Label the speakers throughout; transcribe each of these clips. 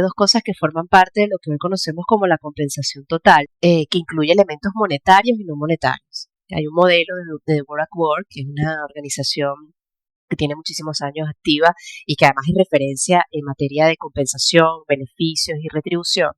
Speaker 1: dos cosas que forman parte de lo que hoy conocemos como la compensación total, que incluye elementos monetarios y no monetarios. Hay un modelo de World at Work, que es una organización que tiene muchísimos años activa y que además es referencia en materia de compensación, beneficios y retribución.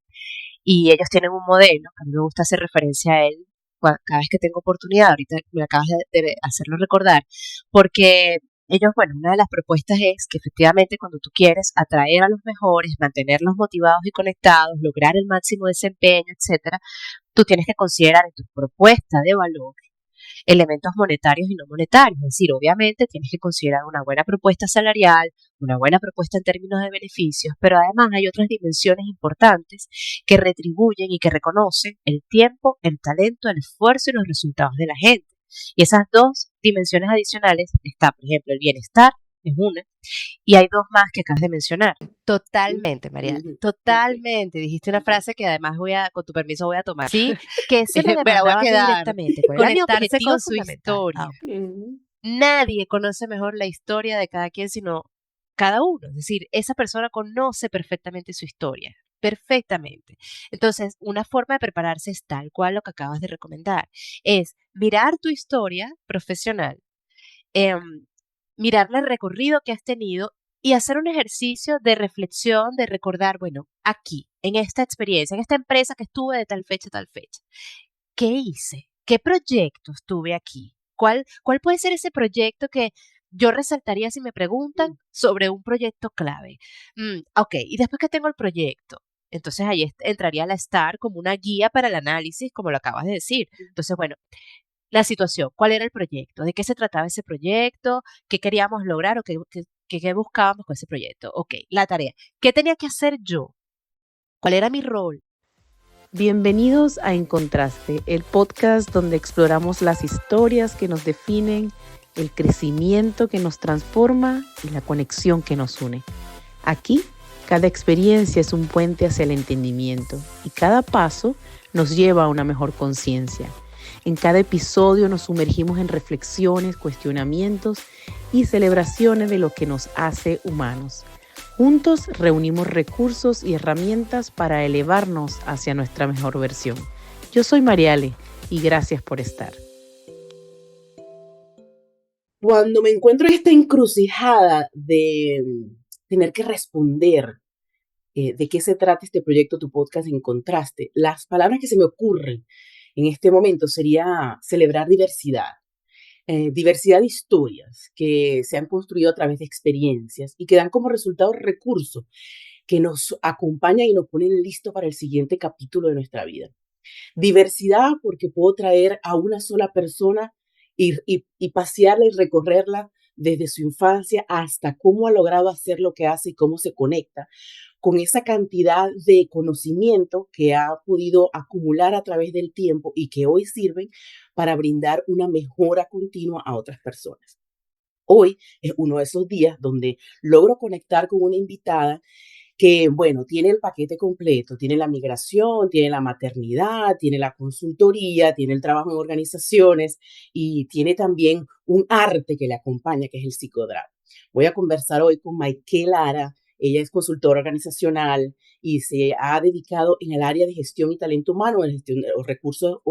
Speaker 1: Y ellos tienen un modelo, a mí me gusta hacer referencia a él cada vez que tengo oportunidad, ahorita me acabas de hacerlo recordar, porque ellos, bueno, una de las propuestas es que efectivamente cuando tú quieres atraer a los mejores, mantenerlos motivados y conectados, lograr el máximo desempeño, etcétera, tú tienes que considerar en tu propuesta de valor elementos monetarios y no monetarios. Es decir, obviamente tienes que considerar una buena propuesta salarial, una buena propuesta en términos de beneficios, pero además hay otras dimensiones importantes que retribuyen y que reconocen el tiempo, el talento, el esfuerzo y los resultados de la gente. Y esas dos dimensiones adicionales está, por ejemplo, el bienestar, es una, y hay dos más que acabas de mencionar. Totalmente, Mariana, totalmente. Dijiste una frase que además con tu permiso voy a tomar. Sí, que se me
Speaker 2: Me la voy a
Speaker 1: demandaba
Speaker 2: quedar.
Speaker 1: directamente. ¿Cuál era mi
Speaker 2: Conectarse
Speaker 1: objetivo
Speaker 2: con su
Speaker 1: fundamental?
Speaker 2: historia.
Speaker 1: Nadie conoce mejor la historia de cada quien sino cada uno. Es decir, esa persona conoce perfectamente su historia. Perfectamente. Entonces, una forma de prepararse es tal cual lo que acabas de recomendar. Es mirar tu historia profesional, em, mirar el recorrido que has tenido y hacer un ejercicio de reflexión, de recordar, bueno, aquí, en esta experiencia, en esta empresa que estuve de tal fecha a tal fecha, ¿qué hice? ¿Qué proyectos tuve aquí? ¿Cuál puede ser ese proyecto que yo resaltaría si me preguntan sobre un proyecto clave? Ok, y después que tengo el proyecto, entonces ahí entraría la STAR como una guía para el análisis, como lo acabas de decir. Entonces, bueno, la situación, ¿cuál era el proyecto? ¿De qué se trataba ese proyecto? ¿Qué queríamos lograr o qué buscábamos con ese proyecto? Ok, la tarea. ¿Qué tenía que hacer yo? ¿Cuál era mi rol?
Speaker 2: Bienvenidos a En Contraste, el podcast donde exploramos las historias que nos definen, el crecimiento que nos transforma y la conexión que nos une. Aquí, cada experiencia es un puente hacia el entendimiento y cada paso nos lleva a una mejor conciencia. En cada episodio nos sumergimos en reflexiones, cuestionamientos y celebraciones de lo que nos hace humanos. Juntos reunimos recursos y herramientas para elevarnos hacia nuestra mejor versión. Yo soy Mariale y gracias por estar.
Speaker 3: Cuando me encuentro en esta encrucijada de tener que responder de qué se trata este proyecto, tu podcast En Contraste, las palabras que se me ocurren en este momento sería celebrar diversidad. Diversidad de historias que se han construido a través de experiencias y que dan como resultado recursos que nos acompañan y nos ponen listos para el siguiente capítulo de nuestra vida. Diversidad porque puedo traer a una sola persona y pasearla y recorrerla desde su infancia hasta cómo ha logrado hacer lo que hace y cómo se conecta con esa cantidad de conocimiento que ha podido acumular a través del tiempo y que hoy sirven para brindar una mejora continua a otras personas. Hoy es uno de esos días donde logro conectar con una invitada que, bueno, tiene el paquete completo, tiene la migración, tiene la maternidad, tiene la consultoría, tiene el trabajo en organizaciones y tiene también un arte que le acompaña, que es el psicodrama. Voy a conversar hoy con Maikee Lara. Ella es consultora organizacional y se ha dedicado en el área de gestión y talento humano, en gestión de los recursos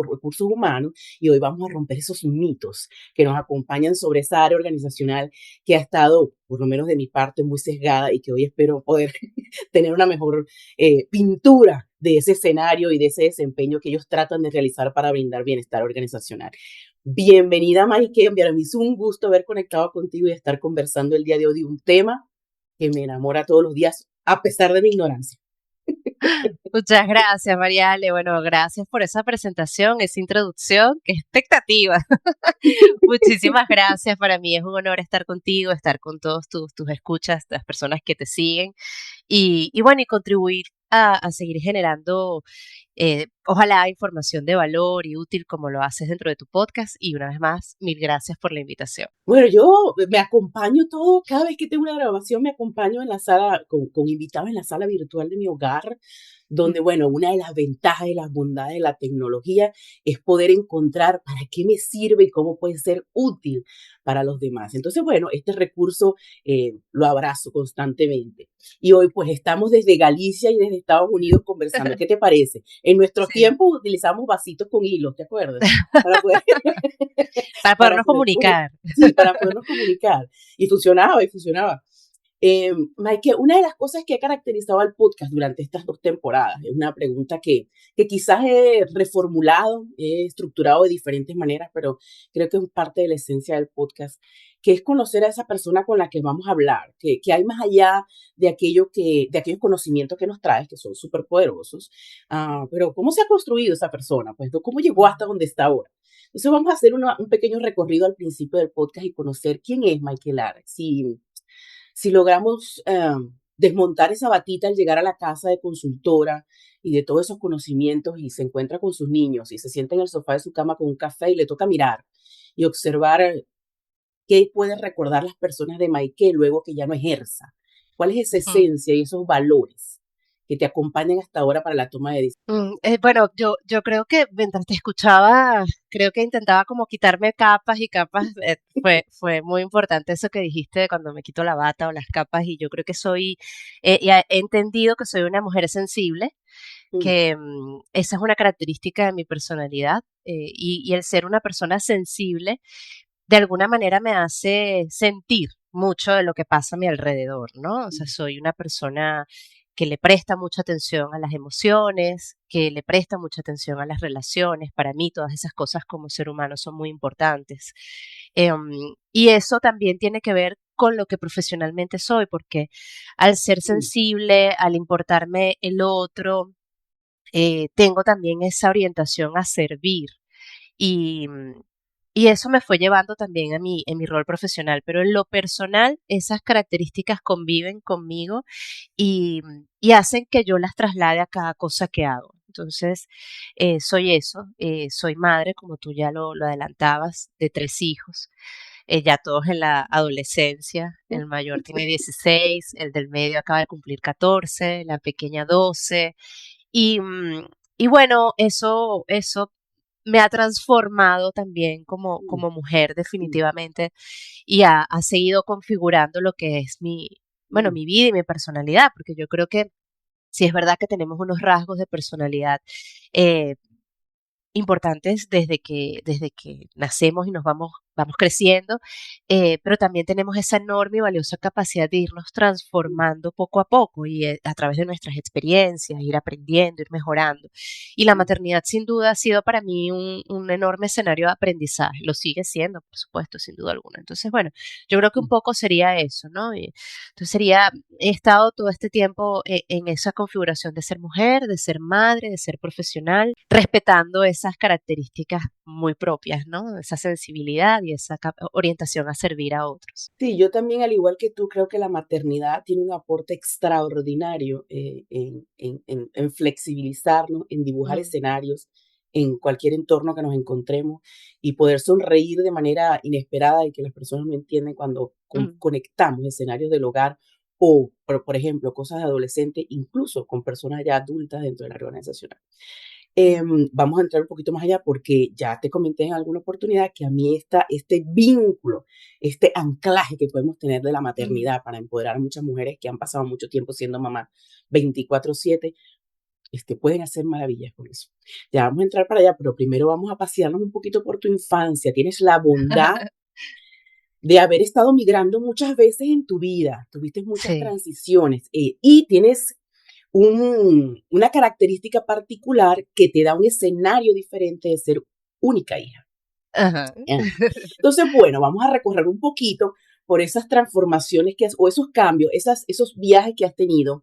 Speaker 3: humanos, y hoy vamos a romper esos mitos que nos acompañan sobre esa área organizacional que ha estado, por lo menos de mi parte, muy sesgada y que hoy espero poder tener una mejor pintura de ese escenario y de ese desempeño que ellos tratan de realizar para brindar bienestar organizacional. Bienvenida, Maike. Para mí es un gusto haber conectado contigo y estar conversando el día de hoy de un tema que me enamora todos los días, a pesar de mi ignorancia.
Speaker 1: Muchas gracias, Mariale. Bueno, gracias por esa presentación, esa introducción. ¡Qué expectativa! Muchísimas gracias. Para mí es un honor estar contigo, estar con todos tus escuchas, las personas que te siguen y bueno, y contribuir a seguir generando, ojalá, información de valor y útil como lo haces dentro de tu podcast. Y una vez más, mil gracias por la invitación.
Speaker 3: Bueno, yo me acompaño todo, cada vez que tengo una grabación me acompaño en la sala, con invitados en la sala virtual de mi hogar, donde, bueno, una de las ventajas y las bondades de la tecnología es poder encontrar para qué me sirve y cómo puede ser útil para los demás. Entonces, bueno, este recurso lo abrazo constantemente. Y hoy pues estamos desde Galicia y desde Estados Unidos conversando. ¿Qué te parece? En nuestros
Speaker 1: Sí.
Speaker 3: tiempos utilizamos vasitos con hilos, ¿te acuerdas? Para poder,
Speaker 1: Para
Speaker 3: para
Speaker 1: podernos
Speaker 3: poder,
Speaker 1: comunicar.
Speaker 3: sí, para podernos comunicar. Y funcionaba, y funcionaba. Maike, una de las cosas que ha caracterizado al podcast durante estas 2 temporadas, es una pregunta que quizás he reformulado, he estructurado de diferentes maneras, pero creo que es parte de la esencia del podcast, que es conocer a esa persona con la que vamos a hablar, que hay más allá de de aquellos conocimientos que nos traes, que son súper poderosos, pero ¿cómo se ha construido esa persona? Pues, ¿cómo llegó hasta donde está ahora? Entonces vamos a hacer un pequeño recorrido al principio del podcast y conocer quién es Maike Lara. Si logramos desmontar esa batita al llegar a la casa de consultora y de todos esos conocimientos y se encuentra con sus niños y se sienta en el sofá de su cama con un café y le toca mirar y observar qué pueden recordar las personas de Maike luego que ya no ejerza, cuál es esa esencia y esos valores que te acompañan hasta ahora para la toma de decisiones.
Speaker 1: Bueno, yo creo que mientras te escuchaba, creo que intentaba como quitarme capas y capas. Fue muy importante eso que dijiste de cuando me quito la bata o las capas y yo creo que he entendido que soy una mujer sensible, que esa es una característica de mi personalidad y el ser una persona sensible de alguna manera me hace sentir mucho de lo que pasa a mi alrededor, ¿no? O sea, soy una persona que le presta mucha atención a las emociones, que le presta mucha atención a las relaciones. Para mí todas esas cosas como ser humano son muy importantes. Y eso también tiene que ver con lo que profesionalmente soy, porque al ser sensible, al importarme el otro, tengo también esa orientación a servir. Y, y eso me fue llevando también en mi rol profesional, pero en lo personal esas características conviven conmigo y hacen que yo las traslade a cada cosa que hago. Entonces, soy eso, soy madre, como tú ya lo adelantabas, de 3 hijos, ya todos en la adolescencia. El mayor tiene 16, el del medio acaba de cumplir 14, la pequeña 12. Y, y bueno, eso me ha transformado también como mujer definitivamente y ha seguido configurando lo que es mi vida y mi personalidad, porque yo creo que sí es verdad que tenemos unos rasgos de personalidad eh, importantes desde que nacemos y nos vamos creciendo, pero también tenemos esa enorme y valiosa capacidad de irnos transformando poco a poco y a través de nuestras experiencias, ir aprendiendo, ir mejorando. Y la maternidad sin duda ha sido para mí un enorme escenario de aprendizaje, lo sigue siendo, por supuesto, sin duda alguna. Entonces, bueno, yo creo que un poco sería eso, ¿no? Entonces he estado todo este tiempo en esa configuración de ser mujer, de ser madre, de ser profesional, respetando esas características muy propias, ¿no? Esa sensibilidad y esa orientación a servir a otros.
Speaker 3: Sí, yo también, al igual que tú, creo que la maternidad tiene un aporte extraordinario en flexibilizarnos, en dibujar
Speaker 1: Mm,
Speaker 3: escenarios en cualquier entorno que nos encontremos y poder sonreír de manera inesperada y que las personas no entienden cuando
Speaker 1: mm,
Speaker 3: conectamos escenarios del hogar o, por ejemplo, cosas de adolescente, incluso con personas ya adultas dentro de la organización.
Speaker 1: mm,
Speaker 3: Vamos a entrar un poquito más allá porque ya te comenté en alguna oportunidad que a mí este vínculo, este anclaje que podemos tener de la
Speaker 1: mm.
Speaker 3: maternidad para empoderar a muchas mujeres que han pasado mucho tiempo siendo mamá 24/7, pueden hacer maravillas con eso. Ya vamos a entrar para allá, pero primero vamos a pasearnos un poquito por tu infancia. Tienes la bondad de haber estado migrando muchas veces en tu vida, tuviste muchas
Speaker 1: Sí.
Speaker 3: transiciones y tienes una característica particular que te da un escenario diferente de ser única hija.
Speaker 1: Ajá.
Speaker 3: ¿Eh? Entonces, bueno, vamos a recorrer un poquito por esas transformaciones o esos cambios, esos viajes que has tenido.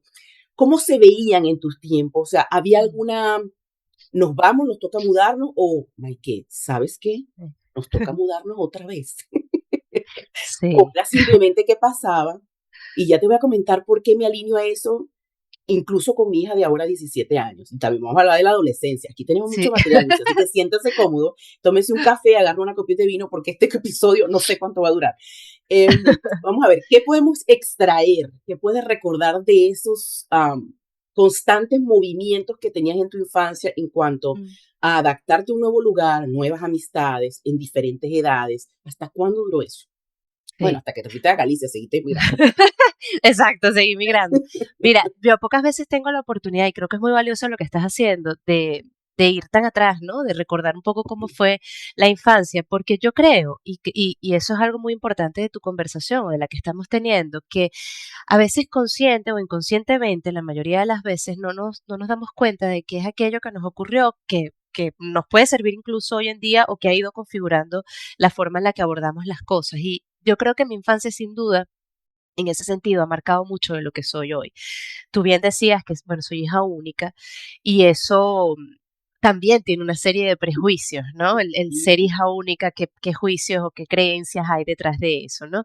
Speaker 3: ¿Cómo se veían en tus tiempos? O sea, ¿había
Speaker 1: Mm,
Speaker 3: alguna, nos vamos, nos toca mudarnos? O, Maike, ¿sabes qué? Nos toca mudarnos otra vez. O
Speaker 1: Sí.
Speaker 3: era simplemente que pasaba. Y ya te voy a comentar por qué me alineo a eso incluso con mi hija de ahora 17 años. Y también vamos a hablar de la adolescencia. Aquí tenemos mucho
Speaker 1: Sí.
Speaker 3: material, mucho, así que siéntese cómodo, tómese un café, agarre una copita de vino, porque este episodio no sé cuánto va a durar. Vamos a ver, ¿qué podemos extraer? ¿Qué puedes recordar de esos constantes movimientos que tenías en tu infancia en cuanto
Speaker 1: Mm.
Speaker 3: a adaptarte a un nuevo lugar, nuevas amistades, en diferentes edades? ¿Hasta cuándo duró eso? Bueno,
Speaker 1: Sí.
Speaker 3: hasta que te fuiste a Galicia, seguiste migrando.
Speaker 1: Exacto, seguí migrando. Mira, yo pocas veces tengo la oportunidad, y creo que es muy valioso lo que estás haciendo, de ir tan atrás, ¿no? De recordar un poco cómo fue la infancia, porque yo creo, y eso es algo muy importante de tu conversación o de la que estamos teniendo, que a veces consciente o inconscientemente, la mayoría de las veces no nos damos cuenta de qué es aquello que nos ocurrió, que nos puede servir incluso hoy en día o que ha ido configurando la forma en la que abordamos las cosas. Y yo creo que mi infancia, sin duda, en ese sentido, ha marcado mucho de lo que soy hoy. Tú bien decías que, bueno, soy hija única y eso también tiene una serie de prejuicios, ¿no? El ser hija única, qué juicios o qué creencias hay detrás de eso, ¿no?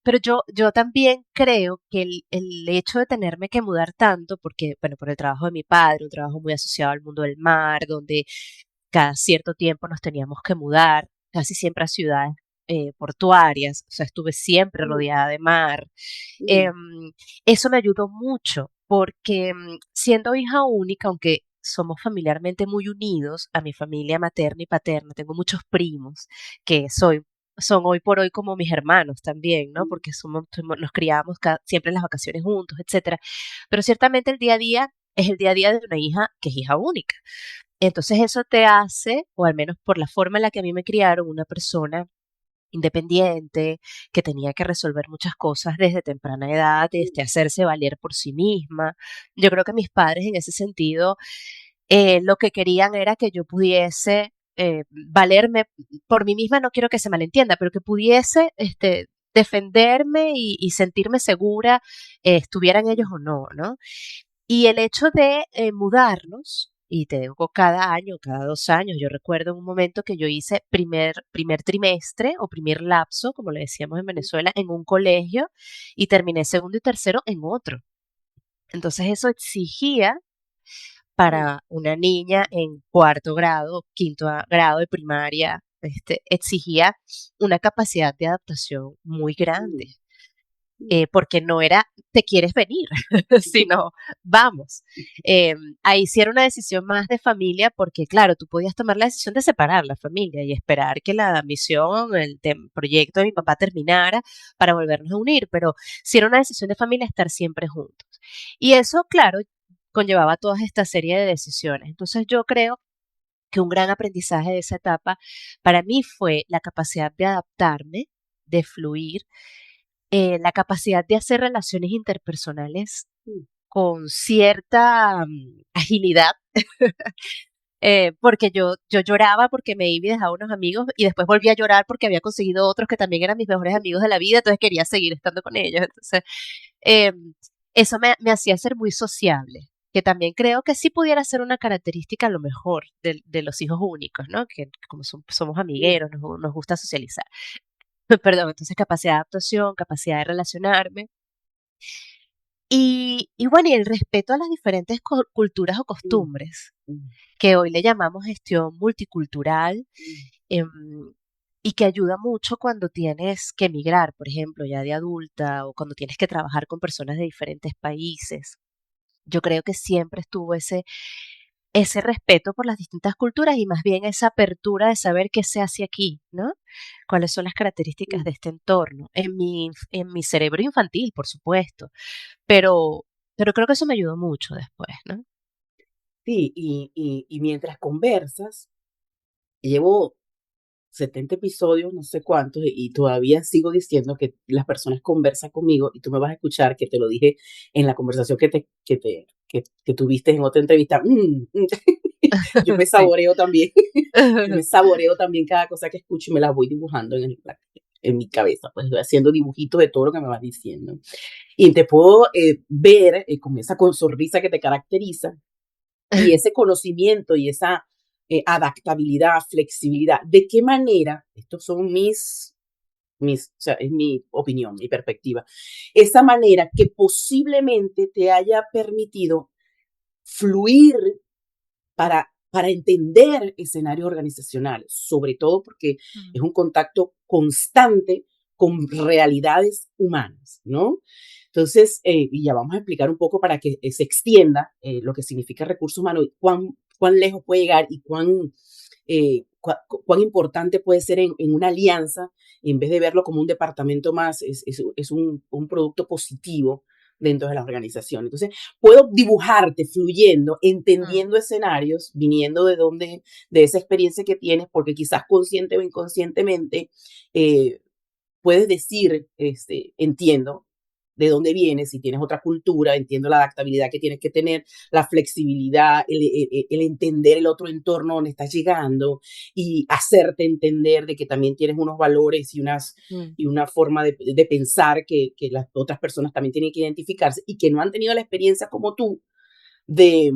Speaker 1: Pero yo también creo que el hecho de tenerme que mudar tanto, porque, bueno, por el trabajo de mi padre, un trabajo muy asociado al mundo del mar, donde cada cierto tiempo nos teníamos que mudar, casi siempre a ciudades portuarias, o sea, estuve siempre
Speaker 3: Mm,
Speaker 1: rodeada de mar.
Speaker 3: mm,
Speaker 1: Em, Eso me ayudó mucho porque siendo hija única, aunque somos familiarmente muy unidos, a mi familia materna y paterna, tengo muchos primos que son hoy por hoy como mis hermanos también, ¿no? Porque nos criamos siempre en las vacaciones juntos, etcétera. Pero ciertamente el día a día es el día a día de una hija que es hija única. Entonces eso te hace, o al menos por la forma en la que a mí me criaron, una persona independiente, que tenía que resolver muchas cosas desde temprana edad, desde hacerse valer por sí misma. Yo creo que mis padres en ese sentido lo que querían era que yo pudiese valerme por mí misma, no quiero que se malentienda, pero que pudiese defenderme y sentirme segura, estuvieran ellos o no, ¿no? Y el hecho de mudarnos, y te digo cada año, cada 2 años, yo recuerdo un momento que yo hice primer trimestre o primer lapso, como le decíamos en Venezuela, en un colegio y terminé segundo y tercero en otro. Entonces eso exigía
Speaker 3: mm,
Speaker 1: para una niña en cuarto grado, grado de primaria, exigía una capacidad de adaptación muy grande,
Speaker 3: mm, mm.
Speaker 1: porque no era te quieres venir, sino vamos. Ahí sí era una decisión más de familia, porque claro, tú podías tomar la decisión de separar la familia y esperar que la misión, proyecto de mi papá terminara para volvernos a unir, pero sí era una decisión de familia estar siempre juntos. Y eso, claro, conllevaba toda esta serie de decisiones. Entonces yo creo que un gran aprendizaje de esa etapa para mí fue la capacidad de adaptarme, de fluir, la capacidad de hacer relaciones interpersonales
Speaker 3: Mm.
Speaker 1: con cierta agilidad, porque yo lloraba porque me iba y dejaba unos amigos y después volví a llorar porque había conseguido otros que también eran mis mejores amigos de la vida, entonces quería seguir estando con ellos. Entonces, eh, eso me hacía ser muy sociable, que también creo que sí pudiera ser una característica a lo mejor de los hijos únicos, ¿no? Que como somos
Speaker 3: Mm.
Speaker 1: amigueros, nos gusta socializar. Perdón, entonces capacidad de adaptación, capacidad de relacionarme. Y bueno, y el respeto a las diferentes culturas o
Speaker 3: Mm,
Speaker 1: costumbres,
Speaker 3: mm,
Speaker 1: que hoy le llamamos gestión multicultural,
Speaker 3: mm,
Speaker 1: em, y que ayuda mucho cuando tienes que emigrar, por ejemplo, ya de adulta, o cuando tienes que trabajar con personas de diferentes países. Yo creo que siempre estuvo ese respeto por las distintas culturas y más bien esa apertura de saber qué se hace aquí, ¿no? Cuáles son las características
Speaker 3: mm.
Speaker 1: de este entorno. En mi cerebro infantil, por supuesto, pero, pero creo que eso me ayudó mucho después, ¿no?
Speaker 3: Sí, y mientras conversas, llevo 70 episodios, no sé cuántos, y todavía sigo diciendo que las personas conversan conmigo y tú me vas a escuchar, que te lo dije en la conversación que tuviste en otra entrevista. Yo me
Speaker 1: Sí.
Speaker 3: saboreo también, yo me saboreo también cada cosa que escucho y me la voy dibujando en mi cabeza, pues voy haciendo dibujitos de todo lo que me vas diciendo. Y te puedo ver con esa sonrisa que te caracteriza y ese conocimiento y esa adaptabilidad, flexibilidad. ¿De qué manera? Estos son o sea, es mi opinión, mi perspectiva. Esa manera que posiblemente te haya permitido fluir para entender escenarios organizacionales, sobre todo porque
Speaker 1: Mm.
Speaker 3: es un contacto constante con realidades humanas, ¿no? Entonces, y ya vamos a explicar un poco para que se extienda lo que significa recurso humano y cuán lejos puede llegar y cuán cuán importante puede ser en una alianza, en vez de verlo como un departamento más, es un producto positivo dentro de la organización. Entonces, puedo dibujarte fluyendo,
Speaker 1: Mm,
Speaker 3: entendiendo escenarios, viniendo de esa experiencia que tienes, porque quizás consciente o inconscientemente eh, puedes decir, entiendo de dónde vienes, si tienes otra cultura, entiendo la adaptabilidad que tienes que tener, la flexibilidad, el entender el otro entorno donde estás llegando y hacerte entender de que también tienes unos valores
Speaker 1: mm,
Speaker 3: y una forma de pensar que las otras personas también tienen que identificarse y que no han tenido la experiencia como tú de,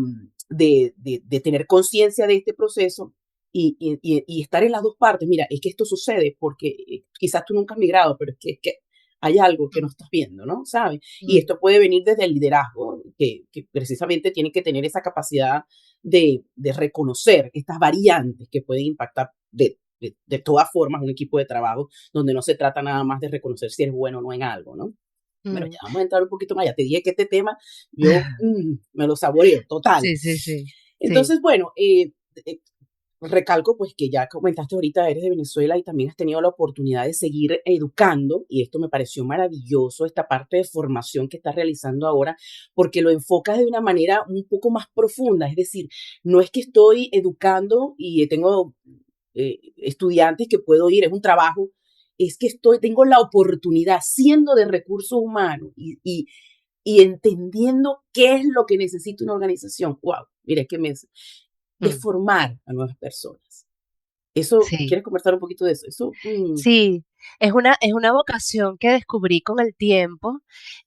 Speaker 3: de tener conciencia de este proceso y estar en las dos partes. Mira, es que esto sucede porque quizás tú nunca has migrado, pero es que hay algo que no
Speaker 1: mm,
Speaker 3: estás viendo, ¿no? ¿Sabes? Y
Speaker 1: mm,
Speaker 3: esto puede venir desde el liderazgo, que precisamente tiene que tener esa capacidad de reconocer estas variantes que pueden impactar de todas formas un equipo de trabajo, donde no se trata nada más de reconocer si eres bueno o no en algo, ¿no? Bueno,
Speaker 1: mm.
Speaker 3: ya vamos a entrar un poquito más. Ya te dije que este tema yo me lo saboreo, total.
Speaker 1: Sí, sí, sí, sí.
Speaker 3: Entonces, bueno, recalco pues que ya comentaste ahorita, eres de Venezuela y también has tenido la oportunidad de seguir educando y esto me pareció maravilloso, esta parte de formación que estás realizando ahora, porque lo enfocas de una manera un poco más profunda, es decir, no es que estoy educando y tengo estudiantes que puedo ir, es un trabajo, es que tengo la oportunidad, siendo de recursos humanos y entendiendo qué es lo que necesita una organización. Wow, mira, es que de
Speaker 1: Mm,
Speaker 3: formar a nuevas personas. Eso,
Speaker 1: sí.
Speaker 3: ¿quieres conversar un poquito de eso? Eso,
Speaker 1: Sí, es una vocación que descubrí con el tiempo.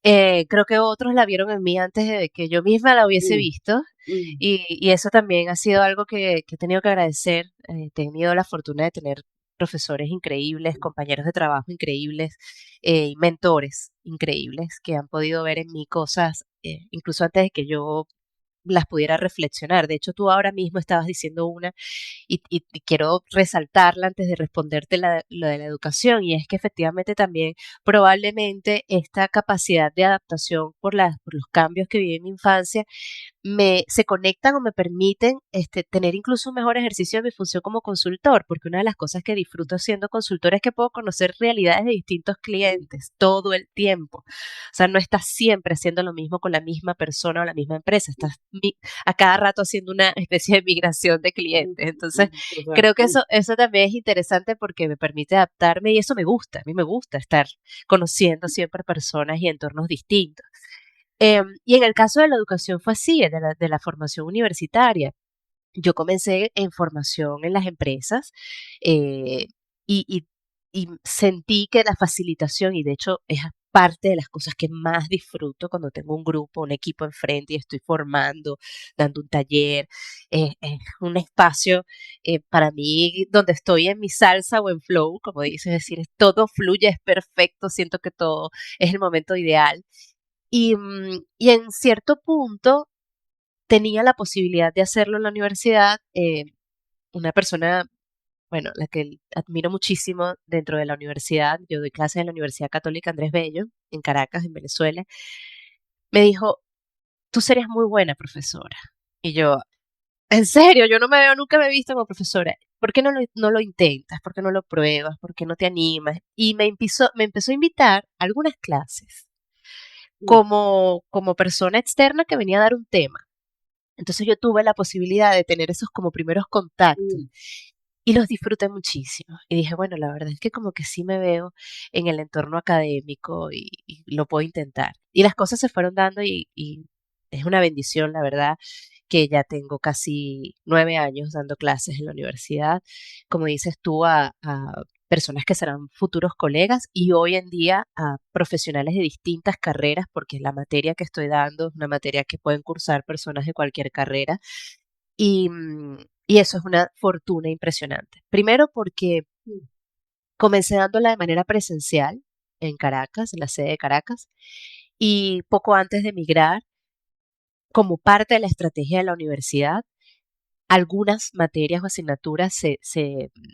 Speaker 1: Creo que otros la vieron en mí antes de que yo misma la hubiese
Speaker 3: mm,
Speaker 1: visto.
Speaker 3: mm,
Speaker 1: Y eso también ha sido algo que he tenido que agradecer. He tenido la fortuna de tener profesores increíbles, compañeros de trabajo increíbles, y mentores increíbles que han podido ver en mí cosas, incluso antes de que yo las pudiera reflexionar. De hecho, tú ahora mismo estabas diciendo una y quiero resaltarla antes de responderte lo de la educación, y es que efectivamente también probablemente esta capacidad de adaptación por los cambios que viví en mi infancia se conectan o me permiten tener incluso un mejor ejercicio de mi función como consultor, porque una de las cosas que disfruto siendo consultor es que puedo conocer realidades de distintos clientes todo el tiempo. O sea, no estás siempre haciendo lo mismo con la misma persona o la misma empresa, estás a cada rato haciendo una especie de migración de clientes. Entonces,
Speaker 3: total,
Speaker 1: creo que eso también es interesante porque me permite adaptarme y eso me gusta, a mí me gusta estar conociendo siempre personas y entornos distintos. Y en el caso de la educación fue así, de la formación universitaria. Yo comencé en formación en las empresas eh, y, y- y sentí que la facilitación, y de hecho es parte de las cosas que más disfruto cuando tengo un grupo, un equipo enfrente y estoy formando, dando un taller, es un espacio para mí donde estoy en mi salsa o en flow, como dices, es decir, todo fluye, es perfecto, siento que todo es el momento ideal. Y en cierto punto tenía la posibilidad de hacerlo en la universidad. Una persona, bueno, la que admiro muchísimo dentro de la universidad, yo doy clases en la Universidad Católica Andrés Bello, en Caracas, en Venezuela, me dijo, tú serías muy buena profesora. Y yo, en serio, yo no me veo, nunca me he visto como profesora. ¿Por qué no lo intentas? ¿Por qué no lo pruebas? ¿Por qué no te animas? Y me empezó a invitar a algunas clases
Speaker 3: mm,
Speaker 1: como persona externa que venía a dar un tema. Entonces yo tuve la posibilidad de tener esos como primeros contactos
Speaker 3: mm,
Speaker 1: y los disfruté muchísimo. Y dije, bueno, la verdad es que como que sí me veo en el entorno académico y lo puedo intentar. Y las cosas se fueron dando y es una bendición, la verdad, que ya tengo casi 9 años dando clases en la universidad, como dices tú, a personas que serán futuros colegas y hoy en día a profesionales de distintas carreras, porque la materia que estoy dando es una materia que pueden cursar personas de cualquier carrera y eso es una fortuna impresionante. Primero porque
Speaker 3: mm,
Speaker 1: comencé dándola de manera presencial en Caracas, en la sede de Caracas, y poco antes de emigrar, como parte de la estrategia de la universidad, algunas materias o asignaturas se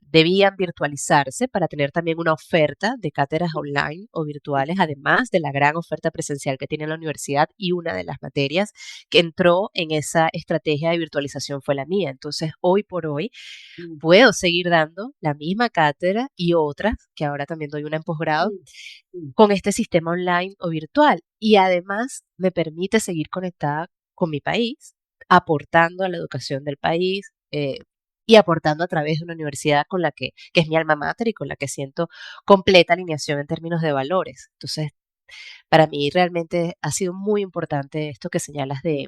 Speaker 1: debían virtualizarse para tener también una oferta de cátedras online o virtuales, además de la gran oferta presencial que tiene la universidad, y una de las materias que entró en esa estrategia de virtualización fue la mía. Entonces, hoy por hoy,
Speaker 3: Mm,
Speaker 1: puedo seguir dando la misma cátedra y otras, que ahora también doy una en posgrado,
Speaker 3: mm, mm.
Speaker 1: con este sistema online o virtual. Y además me permite seguir conectada con mi país, aportando a la educación del país, y aportando a través de una universidad con la que es mi alma mater y con la que siento completa alineación en términos de valores. Entonces, para mí realmente ha sido muy importante esto que señalas de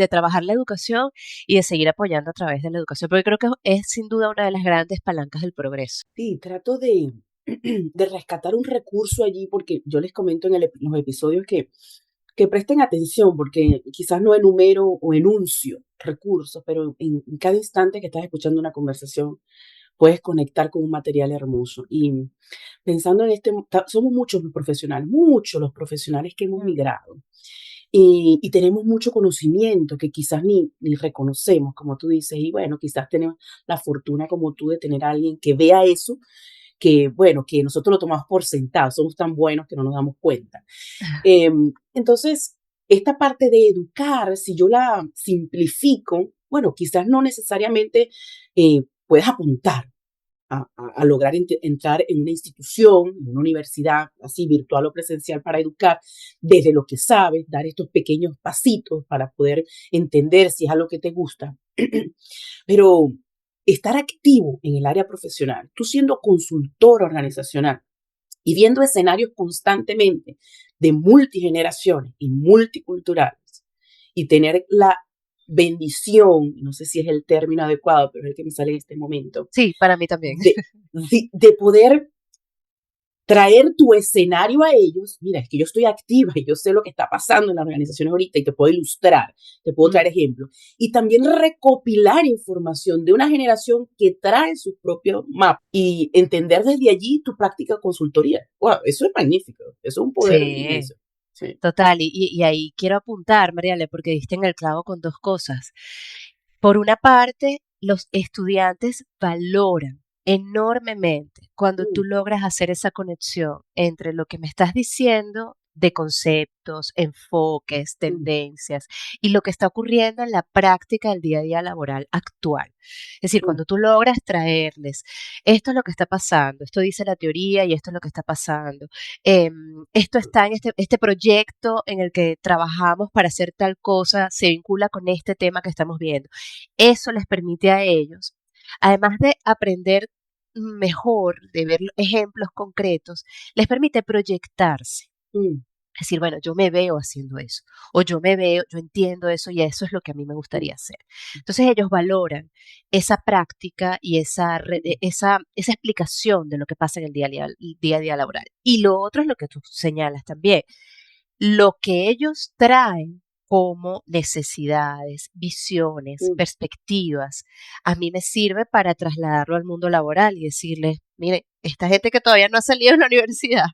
Speaker 1: trabajar la educación y de seguir apoyando a través de la educación, porque creo que es sin duda una de las grandes palancas del progreso.
Speaker 3: Sí, trato de, de rescatar un recurso allí porque yo les comento en los episodios que presten atención porque quizás no enumero o enuncio recursos, pero en cada instante que estás escuchando una conversación puedes conectar con un material hermoso. Y pensando en somos muchos los profesionales que hemos
Speaker 1: Mm.
Speaker 3: migrado y tenemos mucho conocimiento que quizás ni reconocemos, como tú dices, y bueno, quizás tenemos la fortuna como tú de tener a alguien que vea eso, que bueno, que nosotros lo tomamos por sentado, somos tan buenos que no nos damos cuenta. Entonces, esta parte de educar, si yo la simplifico, bueno, quizás no necesariamente puedes apuntar a lograr entrar en una institución, en una universidad, así virtual o presencial para educar desde lo que sabes, dar estos pequeños pasitos para poder entender si es algo que te gusta. Pero estar activo en el área profesional, tú siendo consultor organizacional y viendo escenarios constantemente de multigeneraciones y multiculturales y tener la bendición, no sé si es el término adecuado, pero es el que me sale en este momento,
Speaker 1: Sí, para mí también.
Speaker 3: de poder traer tu escenario a ellos. Mira, es que yo estoy activa y yo sé lo que está pasando en las organizaciones ahorita y te puedo ilustrar, te puedo traer
Speaker 1: Mm.
Speaker 3: ejemplos. Y también recopilar información de una generación que trae su propio mapa y entender desde allí tu práctica de consultoría. Wow, eso es magnífico, eso es un poder
Speaker 1: Sí,
Speaker 3: inmenso. Sí.
Speaker 1: total. Y ahí quiero apuntar, Mariale, porque diste en el clavo con dos cosas. Por una parte, los estudiantes valoran enormemente cuando tú
Speaker 3: Mm,
Speaker 1: logras hacer esa conexión entre lo que me estás diciendo de conceptos, enfoques,
Speaker 3: mm,
Speaker 1: tendencias y lo que está ocurriendo en la práctica del día a día laboral actual. Es decir,
Speaker 3: mm,
Speaker 1: cuando tú logras traerles, esto es lo que está pasando, esto dice la teoría y esto es lo que está pasando, esto está en este proyecto en el que trabajamos para hacer tal cosa, se vincula con este tema que estamos viendo. Eso les permite a ellos, además de aprender mejor, de ver ejemplos concretos, les permite proyectarse.
Speaker 3: mm,
Speaker 1: Es decir, bueno, yo me veo haciendo eso, o yo me veo, yo entiendo eso y eso es lo que a mí me
Speaker 3: mm,
Speaker 1: gustaría hacer. Entonces ellos valoran esa práctica y
Speaker 3: mm,
Speaker 1: esa explicación de lo que pasa en el día a día laboral. Y lo otro es lo que tú señalas también, lo que ellos traen como necesidades, visiones,
Speaker 3: mm,
Speaker 1: perspectivas, a mí me sirve para trasladarlo al mundo laboral y decirles, mire, esta gente que todavía no ha salido de la universidad,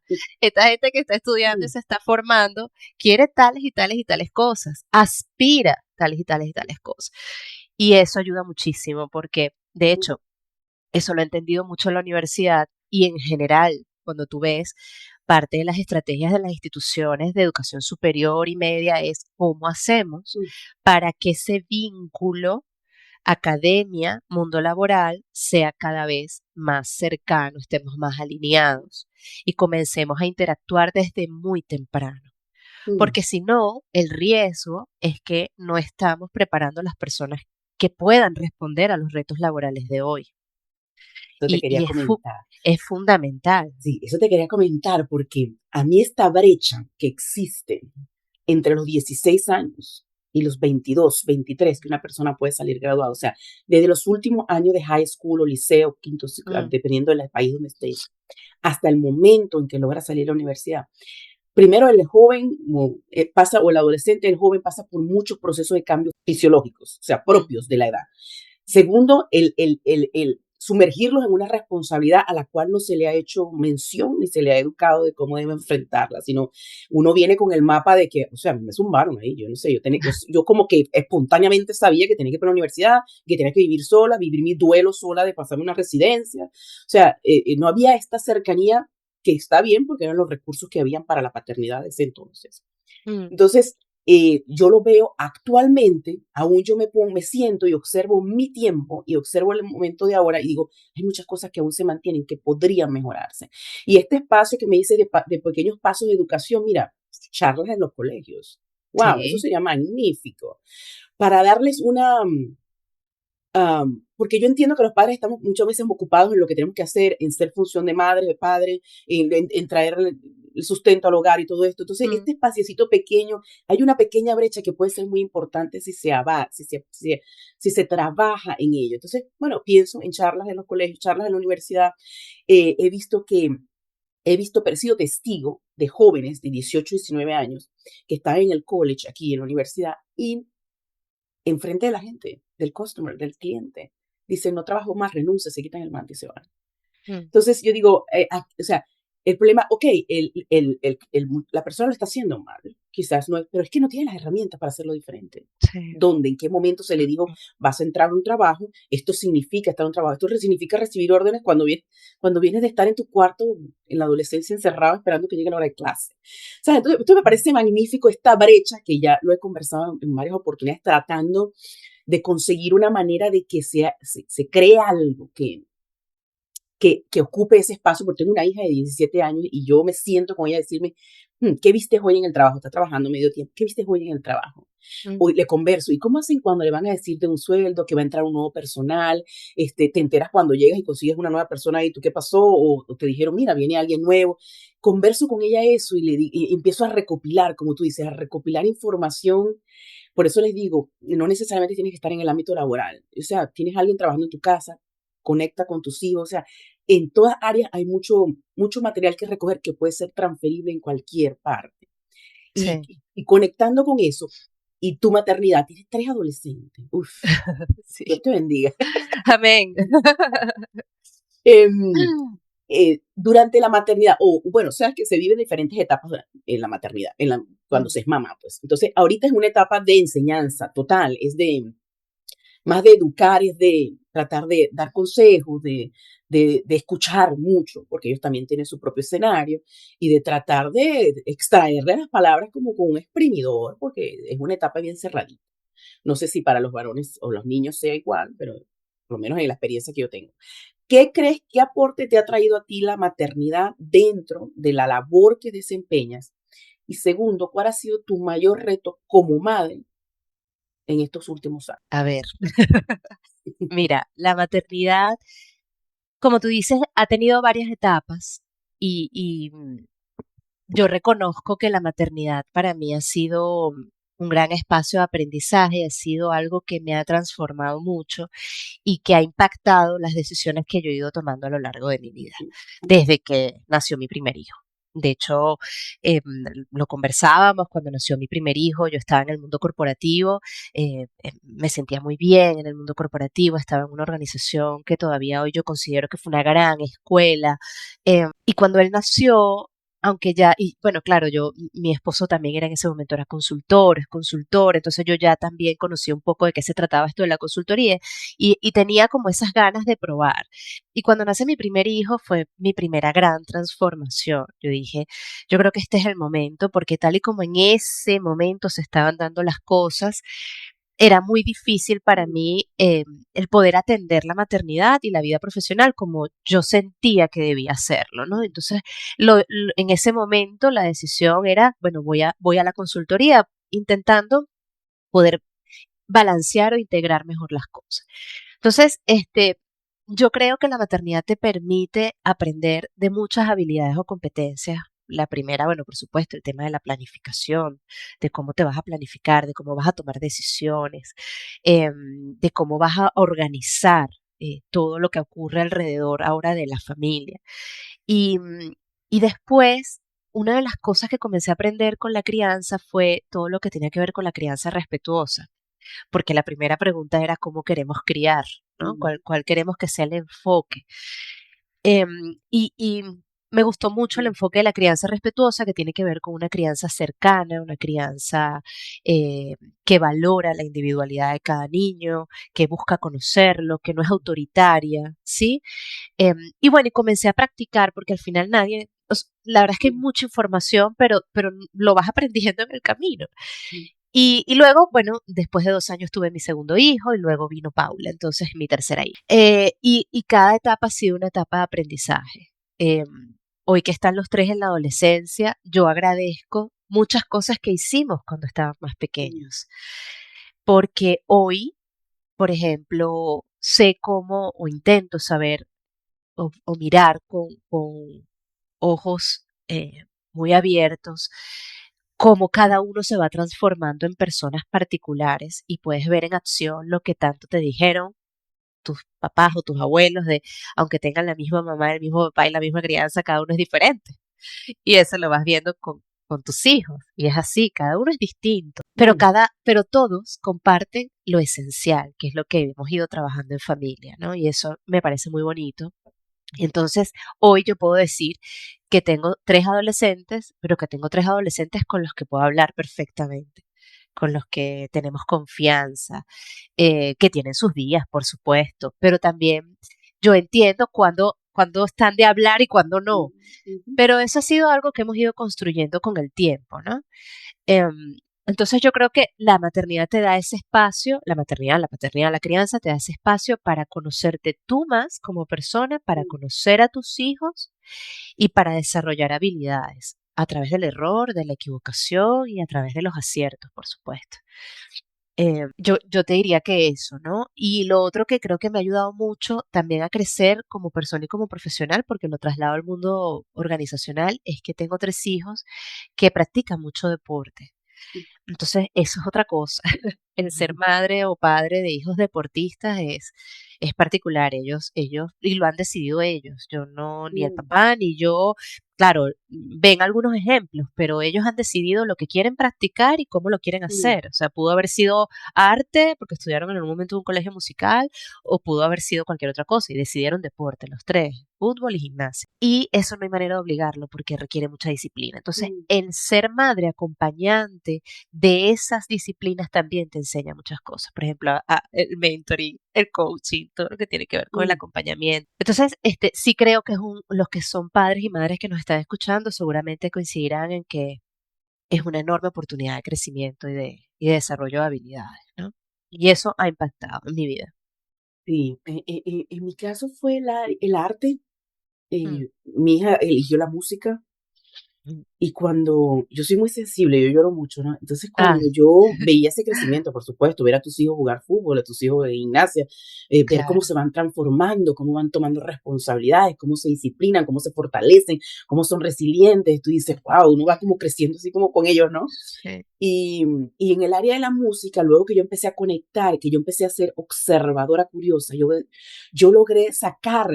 Speaker 1: esta gente que está estudiando y
Speaker 3: mm,
Speaker 1: se está formando, quiere tales y tales y tales cosas, aspira tales y tales y tales cosas. Y eso ayuda muchísimo porque, de
Speaker 3: mm,
Speaker 1: hecho, eso lo he entendido mucho en la universidad y en general, cuando tú ves parte de las estrategias de las instituciones de educación superior y media es cómo hacemos
Speaker 3: mm,
Speaker 1: para que ese vínculo academia, mundo laboral sea cada vez más cercano, estemos más alineados y comencemos a interactuar desde muy temprano.
Speaker 3: mm.
Speaker 1: Porque si no, el riesgo es que no estamos preparando a las personas que puedan responder a los retos laborales de hoy.
Speaker 3: Eso te quería
Speaker 1: Y
Speaker 3: comentar.
Speaker 1: es fundamental.
Speaker 3: Sí, eso te quería comentar porque a mí esta brecha que existe entre los 16 años y los 22, 23 que una persona puede salir graduada, o sea, desde los últimos años de high school o liceo, quinto,
Speaker 1: Mm,
Speaker 3: dependiendo del país donde estés, hasta el momento en que logra salir a la universidad. Primero, el joven pasa, o el adolescente, el joven pasa por muchos procesos de cambios fisiológicos, o sea,
Speaker 1: mm,
Speaker 3: propios de la edad. Segundo, sumergirlos en una responsabilidad a la cual no se le ha hecho mención ni se le ha educado de cómo debe enfrentarla, sino uno viene con el mapa de que, o sea, me zumbaron ahí, yo no sé, yo como que espontáneamente sabía que tenía que ir para la universidad, que tenía que vivir sola, vivir mi duelo sola de pasarme una residencia, o sea, no había esta cercanía que está bien porque eran los recursos que habían para la paternidad de ese entonces.
Speaker 1: Mm,
Speaker 3: Entonces, yo lo veo actualmente, aún yo me siento y observo mi tiempo y observo el momento de ahora y digo, hay muchas cosas que aún se mantienen, que podrían mejorarse. Y este espacio que me dice de pequeños pasos de educación, mira, charlas en los colegios. Wow, eso
Speaker 1: sí,
Speaker 3: sería magnífico. Para darles una, porque yo entiendo que los padres estamos muchas veces ocupados en lo que tenemos que hacer, en ser función de madre, de padre, en traer el sustento al hogar y todo esto. Entonces,
Speaker 1: mm,
Speaker 3: este espaciecito pequeño, hay una pequeña brecha que puede ser muy importante si se trabaja en ello. Entonces, bueno, pienso en charlas en los colegios, charlas en la universidad. He visto he sido testigo de jóvenes de 18, 19 años que están en el college, aquí en la universidad, y enfrente de la gente, del customer, del cliente. Dicen, no trabajo más, renuncia, se quitan el manto y se van.
Speaker 1: mm,
Speaker 3: Entonces yo digo, o sea, el problema, ok, la persona lo está haciendo mal, quizás no, pero es que no tiene las herramientas para hacerlo diferente.
Speaker 1: sí,
Speaker 3: ¿Dónde? ¿En qué momento se le dijo, vas a entrar a un trabajo? Esto significa estar en un trabajo, esto significa recibir órdenes cuando vienes de estar en tu cuarto en la adolescencia encerrado esperando que llegue la hora de clase. O sea, entonces, esto me parece magnífico, esta brecha que ya lo he conversado en varias oportunidades, tratando de conseguir una manera de que se cree algo que ocupe ese espacio, porque tengo una hija de 17 años y yo me siento con ella a decirme, ¿qué viste hoy en el trabajo? Está trabajando medio tiempo. ¿Qué viste hoy en el trabajo?
Speaker 1: mm,
Speaker 3: Hoy le converso. ¿Y cómo hacen cuando le van a decir de un sueldo, que va a entrar un nuevo personal? Te enteras cuando llegas y consigues una nueva persona y tú qué pasó, o te dijeron, mira, viene alguien nuevo. Converso con ella eso y empiezo a recopilar, como tú dices, a recopilar información. Por eso les digo, no necesariamente tienes que estar en el ámbito laboral. O sea, tienes a alguien trabajando en tu casa, conecta con tus hijos. O sea, en todas áreas hay mucho material que recoger que puede ser transferible en cualquier parte. Y,
Speaker 1: sí,
Speaker 3: y conectando con eso, y tu maternidad, tienes 3 adolescentes. Uf, Dios
Speaker 1: sí.
Speaker 3: te bendiga.
Speaker 1: Amén.
Speaker 3: Em, durante la maternidad, o bueno, sabes que se viven diferentes etapas en la maternidad, cuando
Speaker 1: Mm,
Speaker 3: se es mamá, pues. Entonces, ahorita es una etapa de enseñanza total, es de más de educar, es de tratar de dar consejos, de escuchar mucho, porque ellos también tienen su propio escenario, y de tratar de extraerle las palabras como con un exprimidor, porque es una etapa bien cerradita. No sé si para los varones o los niños sea igual, pero por lo menos en la experiencia que yo tengo. ¿Qué crees, qué aporte te ha traído a ti la maternidad dentro de la labor que desempeñas? Y segundo, ¿cuál ha sido tu mayor reto como madre en estos últimos años?
Speaker 1: a ver, mira, la maternidad, como tú dices, ha tenido varias etapas y yo reconozco que la maternidad para mí ha sido un gran espacio de aprendizaje, ha sido algo que me ha transformado mucho y que ha impactado las decisiones que yo he ido tomando a lo largo de mi vida, desde que nació mi primer hijo. De hecho, em, lo conversábamos cuando nació mi primer hijo, yo estaba en el mundo corporativo, me sentía muy bien en el mundo corporativo, estaba en una organización que todavía hoy yo considero que fue una gran escuela. Y cuando él nació, aunque ya, y bueno, claro, mi esposo también era en ese momento, era consultor, es consultor, entonces yo ya también conocía un poco de qué se trataba esto de la consultoría y tenía como esas ganas de probar. Y cuando nace mi primer hijo fue mi primera gran transformación. Yo dije, yo creo que este es el momento, porque tal y como en ese momento se estaban dando las cosas, era muy difícil para mí el poder atender la maternidad y la vida profesional como yo sentía que debía hacerlo, ¿no? Entonces, en ese momento la decisión era, bueno, voy a la consultoría intentando poder balancear o integrar mejor las cosas. Entonces, yo creo que la maternidad te permite aprender de muchas habilidades o competencias. La primera, bueno, por supuesto, el tema de la planificación, de cómo te vas a planificar, de cómo vas a tomar decisiones, de cómo vas a organizar todo lo que ocurre alrededor ahora de la familia. Y, y después, una de las cosas que comencé a aprender con la crianza fue todo lo que tenía que ver con la crianza respetuosa porque la primera pregunta era cómo queremos criar, ¿no? ¿Cuál queremos que sea el enfoque? Y me gustó mucho el enfoque de la crianza respetuosa, que tiene que ver con una crianza cercana, una crianza eh, que valora la individualidad de cada niño, que busca conocerlo, que no es autoritaria, ¿sí? Y bueno, y comencé a practicar porque al final nadie, la verdad es que hay mucha información, pero lo vas aprendiendo en el camino. Y luego, bueno, después de 2 años tuve mi segundo hijo y luego vino Paula, entonces mi tercera hija. Y cada etapa ha sido una etapa de aprendizaje. Eh, Hoy que están los tres en la adolescencia, yo agradezco muchas cosas que hicimos cuando estaban más pequeños, porque hoy, por ejemplo, sé cómo o intento saber o mirar con ojos muy abiertos, cómo cada uno se va transformando en personas particulares y puedes ver en acción lo que tanto te dijeron tus papás o tus abuelos de, aunque tengan la misma mamá, el mismo papá y la misma crianza, cada uno es diferente. Y eso lo vas viendo con tus hijos. Y es así, cada uno es distinto. Pero todos comparten lo esencial, que es lo que hemos ido trabajando en familia, ¿no? Y eso me parece muy bonito. Entonces, hoy yo puedo decir que tengo 3 adolescentes, pero que tengo 3 adolescentes con los que puedo hablar perfectamente, con los que tenemos confianza, que tienen sus días, por supuesto, pero también yo entiendo cuando están de hablar y cuando no. Pero eso ha sido algo que hemos ido construyendo con el tiempo, ¿no? Em, entonces yo creo que la maternidad te da ese espacio, la maternidad, la paternidad, la crianza te da ese espacio para conocerte tú más como persona, para conocer a tus hijos y para desarrollar habilidades a través del error, de la equivocación y a través de los aciertos, por supuesto. Yo te diría que eso, ¿no? Y lo otro que creo que me ha ayudado mucho también a crecer como persona y como profesional, porque lo traslado al mundo organizacional, es que tengo 3 hijos que practican mucho deporte. Entonces, eso es otra cosa. El ser madre o padre de hijos deportistas es particular. Y lo han decidido ellos. Yo no, ni el papá, ni yo. Claro, ven algunos ejemplos, pero ellos han decidido lo que quieren practicar y cómo lo quieren hacer. O sea, pudo haber sido arte, porque estudiaron en un momento en un colegio musical, o pudo haber sido cualquier otra cosa, y decidieron deporte, los tres, fútbol y gimnasia. Y eso no hay manera de obligarlo, porque requiere mucha disciplina. Entonces, el ser madre acompañante de esas disciplinas también te enseña muchas cosas. Por ejemplo, el mentoring, el coaching, todo lo que tiene que ver con el acompañamiento. Entonces, sí creo que los que son padres y madres que nos están escuchando seguramente coincidirán en que es una enorme oportunidad de crecimiento y de desarrollo de habilidades, ¿no? Y eso ha impactado en mi vida.
Speaker 3: Sí, en mi caso fue el arte.
Speaker 1: Mm.
Speaker 3: Mi hija eligió la música. Y cuando yo soy muy sensible, yo lloro mucho, ¿no? Entonces,
Speaker 1: Ah,
Speaker 3: cuando yo veía ese crecimiento, por supuesto, ver a tus hijos jugar fútbol, a tus hijos de gimnasia, ver cómo
Speaker 1: claro.
Speaker 3: se van transformando, cómo van tomando responsabilidades, cómo se disciplinan, cómo se fortalecen, cómo son resilientes, tú dices, wow, uno va como creciendo así como con ellos, ¿no?
Speaker 1: Sí.
Speaker 3: Y en el área de la música, luego que yo empecé a conectar, que yo empecé a ser observadora curiosa, yo logré sacar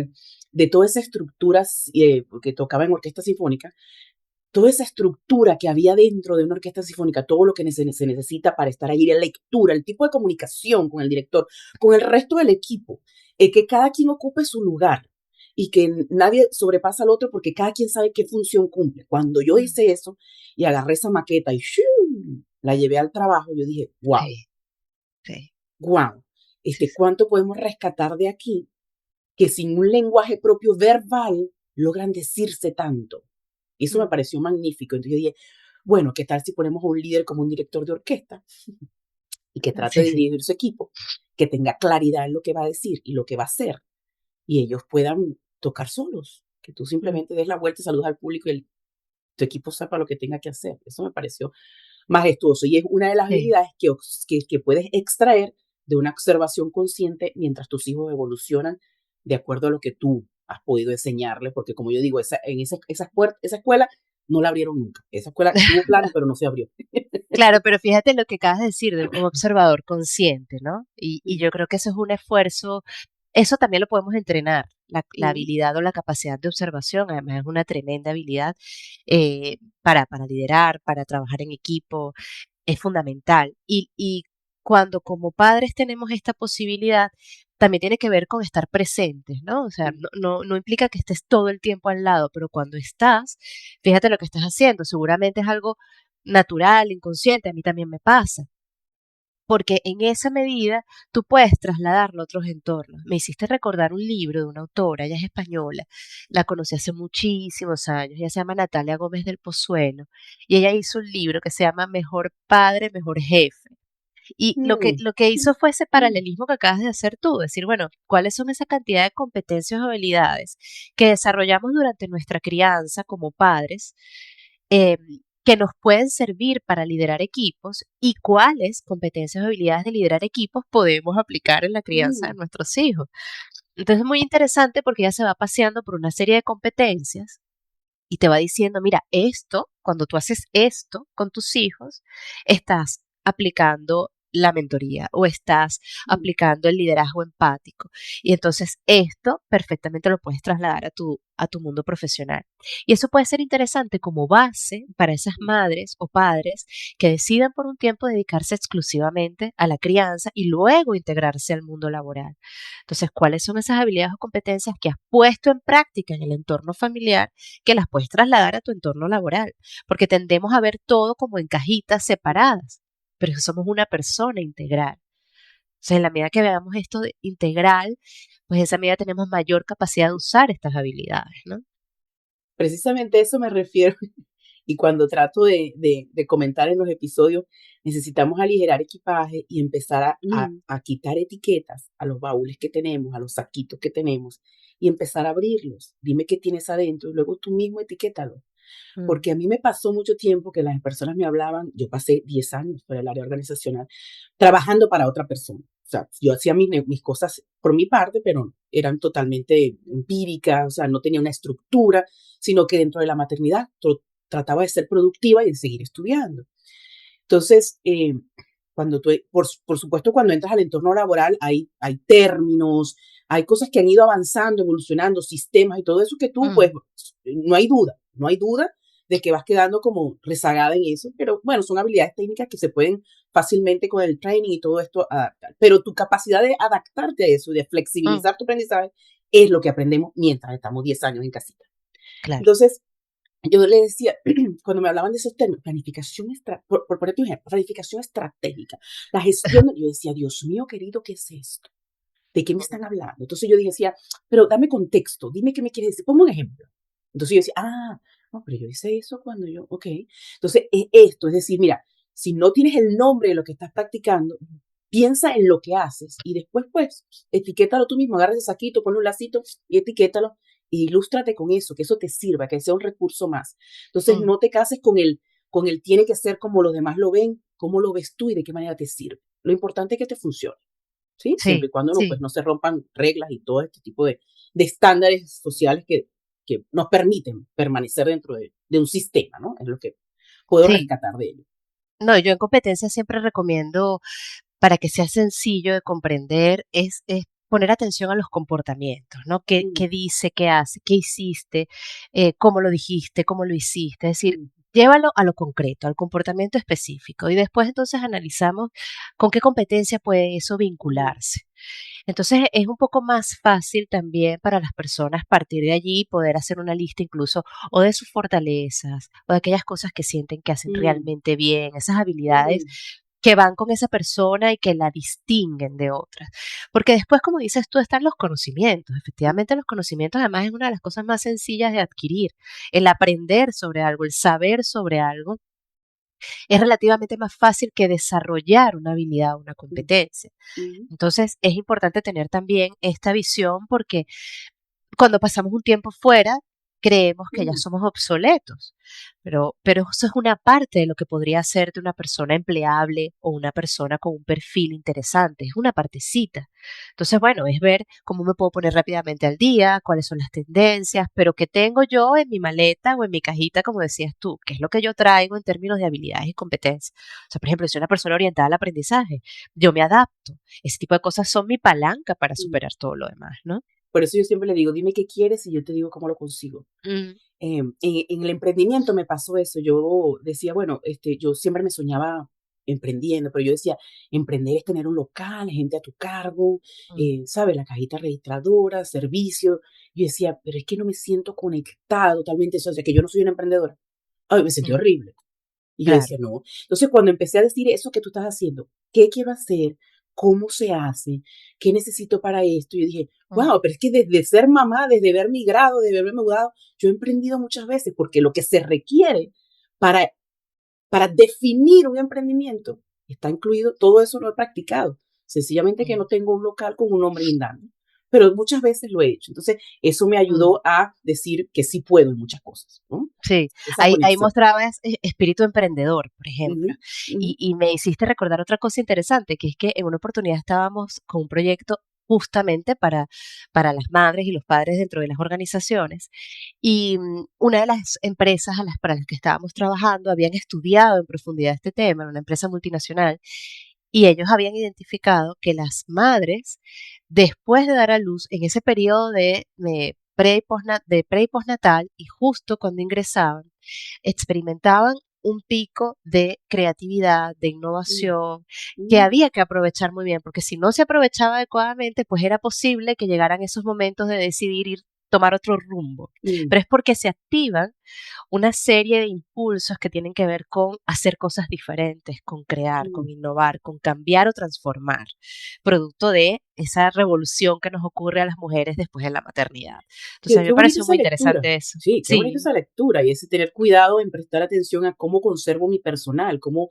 Speaker 3: de toda esa estructura, porque tocaba en orquesta sinfónica, toda esa estructura que había dentro de una orquesta sinfónica, todo lo que se necesita para estar ahí, la lectura, el tipo de comunicación con el director, con el resto del equipo, que cada quien ocupe su lugar y que nadie sobrepasa al otro porque cada quien sabe qué función cumple. Cuando yo hice eso y agarré esa maqueta y ¡shoo!, la llevé al trabajo, yo dije, wow,
Speaker 1: Sí, sí,
Speaker 3: wow,
Speaker 1: sí, sí.
Speaker 3: ¿cuánto podemos rescatar de aquí que sin un lenguaje propio verbal logran decirse tanto? Y eso me
Speaker 1: Mm,
Speaker 3: pareció magnífico. Entonces yo dije, bueno, ¿qué tal si ponemos a un líder como un director de orquesta y que trate
Speaker 1: sí,
Speaker 3: de
Speaker 1: sí.
Speaker 3: dirigir su equipo, que tenga claridad en lo que va a decir y lo que va a hacer, y ellos puedan tocar solos, que tú
Speaker 1: Mm,
Speaker 3: simplemente des la vuelta y saludas al público y tu equipo sepa lo que tenga que hacer? Eso me pareció majestuoso y es una de las
Speaker 1: sí.
Speaker 3: habilidades que puedes extraer de una observación consciente mientras tus hijos evolucionan de acuerdo a lo que tú has podido enseñarles, porque como yo digo, esa escuela no la abrieron nunca. Esa escuela tuvo planes, pero no se abrió.
Speaker 1: Claro, pero fíjate lo que acabas de decir de un observador consciente, ¿no? Y yo creo que eso es un esfuerzo, eso también lo podemos entrenar, la habilidad o la capacidad de observación, además es una tremenda habilidad para liderar, para trabajar en equipo, es fundamental. Y cuando como padres tenemos esta posibilidad, también tiene que ver con estar presentes, ¿no? O sea, no implica que estés todo el tiempo al lado, pero cuando estás, fíjate lo que estás haciendo. Seguramente es algo natural, inconsciente, a mí también me pasa. Porque en esa medida tú puedes trasladarlo a otros entornos. Me hiciste recordar un libro de una autora, ella es española, la conocí hace muchísimos años, ella se llama Natalia Gómez del Pozuelo, y ella hizo un libro que se llama Mejor Padre, Mejor Jefe. Y
Speaker 3: Mm,
Speaker 1: lo que hizo fue ese paralelismo que acabas de hacer tú, decir, bueno, ¿cuáles son esa cantidad de competencias o habilidades que desarrollamos durante nuestra crianza como padres, eh, que nos pueden servir para liderar equipos y cuáles competencias o habilidades de liderar equipos podemos aplicar en la crianza de
Speaker 3: mm,
Speaker 1: nuestros hijos? Entonces es muy interesante porque ella se va paseando por una serie de competencias y te va diciendo, mira, esto, cuando tú haces esto con tus hijos, estás aplicando la mentoría o estás
Speaker 3: mm.
Speaker 1: aplicando el liderazgo empático. Y entonces esto perfectamente lo puedes trasladar a tu mundo profesional. Y eso puede ser interesante como base para esas madres o padres que decidan por un tiempo dedicarse exclusivamente a la crianza y luego integrarse al mundo laboral. Entonces, ¿cuáles son esas habilidades o competencias que has puesto en práctica en el entorno familiar que las puedes trasladar a tu entorno laboral? Porque tendemos a ver todo como en cajitas separadas, pero somos una persona integral. O sea, en la medida que veamos esto de integral, pues en esa medida tenemos mayor capacidad de usar estas habilidades, ¿no?
Speaker 3: Precisamente a eso me refiero. Y cuando trato de comentar en los episodios, necesitamos aligerar equipaje y empezar
Speaker 1: Mm,
Speaker 3: a quitar etiquetas a los baúles que tenemos, a los saquitos que tenemos y empezar a abrirlos. Dime qué tienes adentro y luego tú mismo etiquétalo.
Speaker 1: mm,
Speaker 3: Porque a mí me pasó mucho tiempo que las personas me hablaban, yo pasé 10 años por el área organizacional, trabajando para otra persona. O sea, yo hacía mis cosas por mi parte, pero eran totalmente empíricas, o sea, no tenía una estructura, sino que dentro de la maternidad trataba de ser productiva y de seguir estudiando. Entonces, cuando tú, por supuesto, cuando entras al entorno laboral, hay términos, hay cosas que han ido avanzando, evolucionando, sistemas y todo eso que tú, pues,
Speaker 1: mm,
Speaker 3: no hay duda de que vas quedando como rezagada en eso, pero bueno, son habilidades técnicas que se pueden fácilmente con el training y todo esto adaptar. Pero tu capacidad de adaptarte a eso, de
Speaker 1: mm,
Speaker 3: flexibilizar tu aprendizaje, es lo que aprendemos mientras estamos 10 años en casita.
Speaker 1: claro.
Speaker 3: Entonces, yo le decía, cuando me hablaban de esos términos, planificación, por poner tu ejemplo, planificación estratégica, la gestión, yo decía, Dios mío querido, ¿qué es esto? ¿De qué me están hablando? Entonces yo decía, pero dame contexto, dime qué me quieres decir, ponme un ejemplo. Entonces yo decía, no, pero yo hice eso cuando yo, ok. Entonces es esto, es decir, mira, si no tienes el nombre de lo que estás practicando, piensa en lo que haces y después, pues, etiquétalo tú mismo, agarra ese saquito, ponle un lacito y etiquétalo y ilústrate con eso, que eso te sirva, que sea un recurso más. Entonces
Speaker 1: Mm,
Speaker 3: no te cases con el tiene que ser como los demás lo ven, cómo lo ves tú y de qué manera te sirve. Lo importante es que te funcione. ¿Sí? Siempre
Speaker 1: sí,
Speaker 3: y cuando no, pues,
Speaker 1: sí.
Speaker 3: no se rompan reglas y todo este tipo de estándares sociales que nos permiten permanecer dentro de un sistema, ¿no? Es lo que puedo
Speaker 1: Sí.
Speaker 3: rescatar de ello.
Speaker 1: No, yo en competencia siempre recomiendo, para que sea sencillo de comprender, es poner atención a los comportamientos, ¿no?
Speaker 3: Mm,
Speaker 1: ¿Qué dice, qué hace, qué hiciste, cómo lo dijiste, cómo lo hiciste? Es decir,
Speaker 3: mm,
Speaker 1: llévalo a lo concreto, al comportamiento específico y después entonces analizamos con qué competencia puede eso
Speaker 3: mm,
Speaker 1: vincularse. Entonces es un poco más fácil también para las personas partir de allí y poder hacer una lista incluso o de sus fortalezas o de aquellas cosas que sienten que hacen
Speaker 3: mm,
Speaker 1: realmente bien, esas habilidades
Speaker 3: mm,
Speaker 1: que van con esa persona y que la distinguen de otras. Porque después, como dices tú, están los conocimientos. Efectivamente, los conocimientos además es una de las cosas más sencillas de adquirir. El aprender sobre algo, el saber sobre algo, es relativamente más fácil que desarrollar una habilidad o una
Speaker 3: mm,
Speaker 1: competencia.
Speaker 3: mm,
Speaker 1: Entonces, es importante tener también esta visión porque cuando pasamos un tiempo fuera, creemos que ya
Speaker 3: mm,
Speaker 1: somos obsoletos, pero eso es una parte de lo que podría ser de una persona empleable o una persona con un perfil interesante, es una partecita. Entonces, bueno, es ver cómo me puedo poner rápidamente al día, cuáles son las tendencias, pero qué tengo yo en mi maleta o en mi cajita, como decías tú, qué es lo que yo traigo en términos de habilidades y competencias. O sea, por ejemplo, si soy una persona orientada al aprendizaje, yo me adapto. Ese tipo de cosas son mi palanca para
Speaker 3: mm.
Speaker 1: superar todo lo demás, ¿no?
Speaker 3: Por eso yo siempre le digo, dime qué quieres y yo te digo cómo lo consigo.
Speaker 1: Mm,
Speaker 3: En el emprendimiento me pasó eso. Yo decía, bueno, yo siempre me soñaba emprendiendo, pero yo decía, emprender es tener un local, gente a tu cargo, ¿sabes? La cajita registradora, servicio. Yo decía, pero es que no me siento conectada totalmente, o sea, que yo no soy una emprendedora. Ay, me sentí horrible. Y yo
Speaker 1: Claro.
Speaker 3: decía, no. Entonces, cuando empecé a decir eso que tú estás haciendo, ¿qué quiero hacer? ¿Cómo se hace? ¿Qué necesito para esto? Yo dije, wow, pero es que desde ser mamá, desde haber migrado, desde haberme mudado, yo he emprendido muchas veces porque lo que se requiere para, para definir un emprendimiento está incluido, todo eso lo he practicado. Sencillamente que no tengo un local con un nombre lindano, pero muchas veces lo he hecho. Entonces, eso me ayudó a decir que sí puedo en muchas cosas, ¿no?
Speaker 1: Sí,
Speaker 3: Esa
Speaker 1: ahí
Speaker 3: conexión.
Speaker 1: mostrabas espíritu emprendedor, por
Speaker 3: Ujú,
Speaker 1: ejemplo.
Speaker 3: ujú,
Speaker 1: Y me hiciste recordar otra cosa interesante, que es que en una oportunidad estábamos con un proyecto justamente para las madres y los padres dentro de las organizaciones. Y una de las empresas para las que estábamos trabajando habían estudiado en profundidad este tema, era una empresa multinacional, y ellos habían identificado que las madres, después de dar a luz, en ese periodo de pre y postnatal, y justo cuando ingresaban, experimentaban un pico de creatividad, de
Speaker 3: mm,
Speaker 1: innovación, que
Speaker 3: mm,
Speaker 1: había que aprovechar muy bien, porque si no se aprovechaba adecuadamente, pues era posible que llegaran esos momentos de decidir ir tomar otro rumbo.
Speaker 3: mm,
Speaker 1: Pero es porque se activan una serie de impulsos que tienen que ver con hacer cosas diferentes, con crear,
Speaker 3: mm.
Speaker 1: con innovar, con cambiar o transformar, producto de esa revolución que nos ocurre a las mujeres después de la maternidad. Entonces, a mí
Speaker 3: Qué
Speaker 1: me
Speaker 3: bonita
Speaker 1: pareció
Speaker 3: esa
Speaker 1: muy
Speaker 3: lectura.
Speaker 1: interesante eso.
Speaker 3: Sí, qué bonita
Speaker 1: Sí,
Speaker 3: esa lectura y ese tener cuidado en prestar atención a cómo conservo mi personal, cómo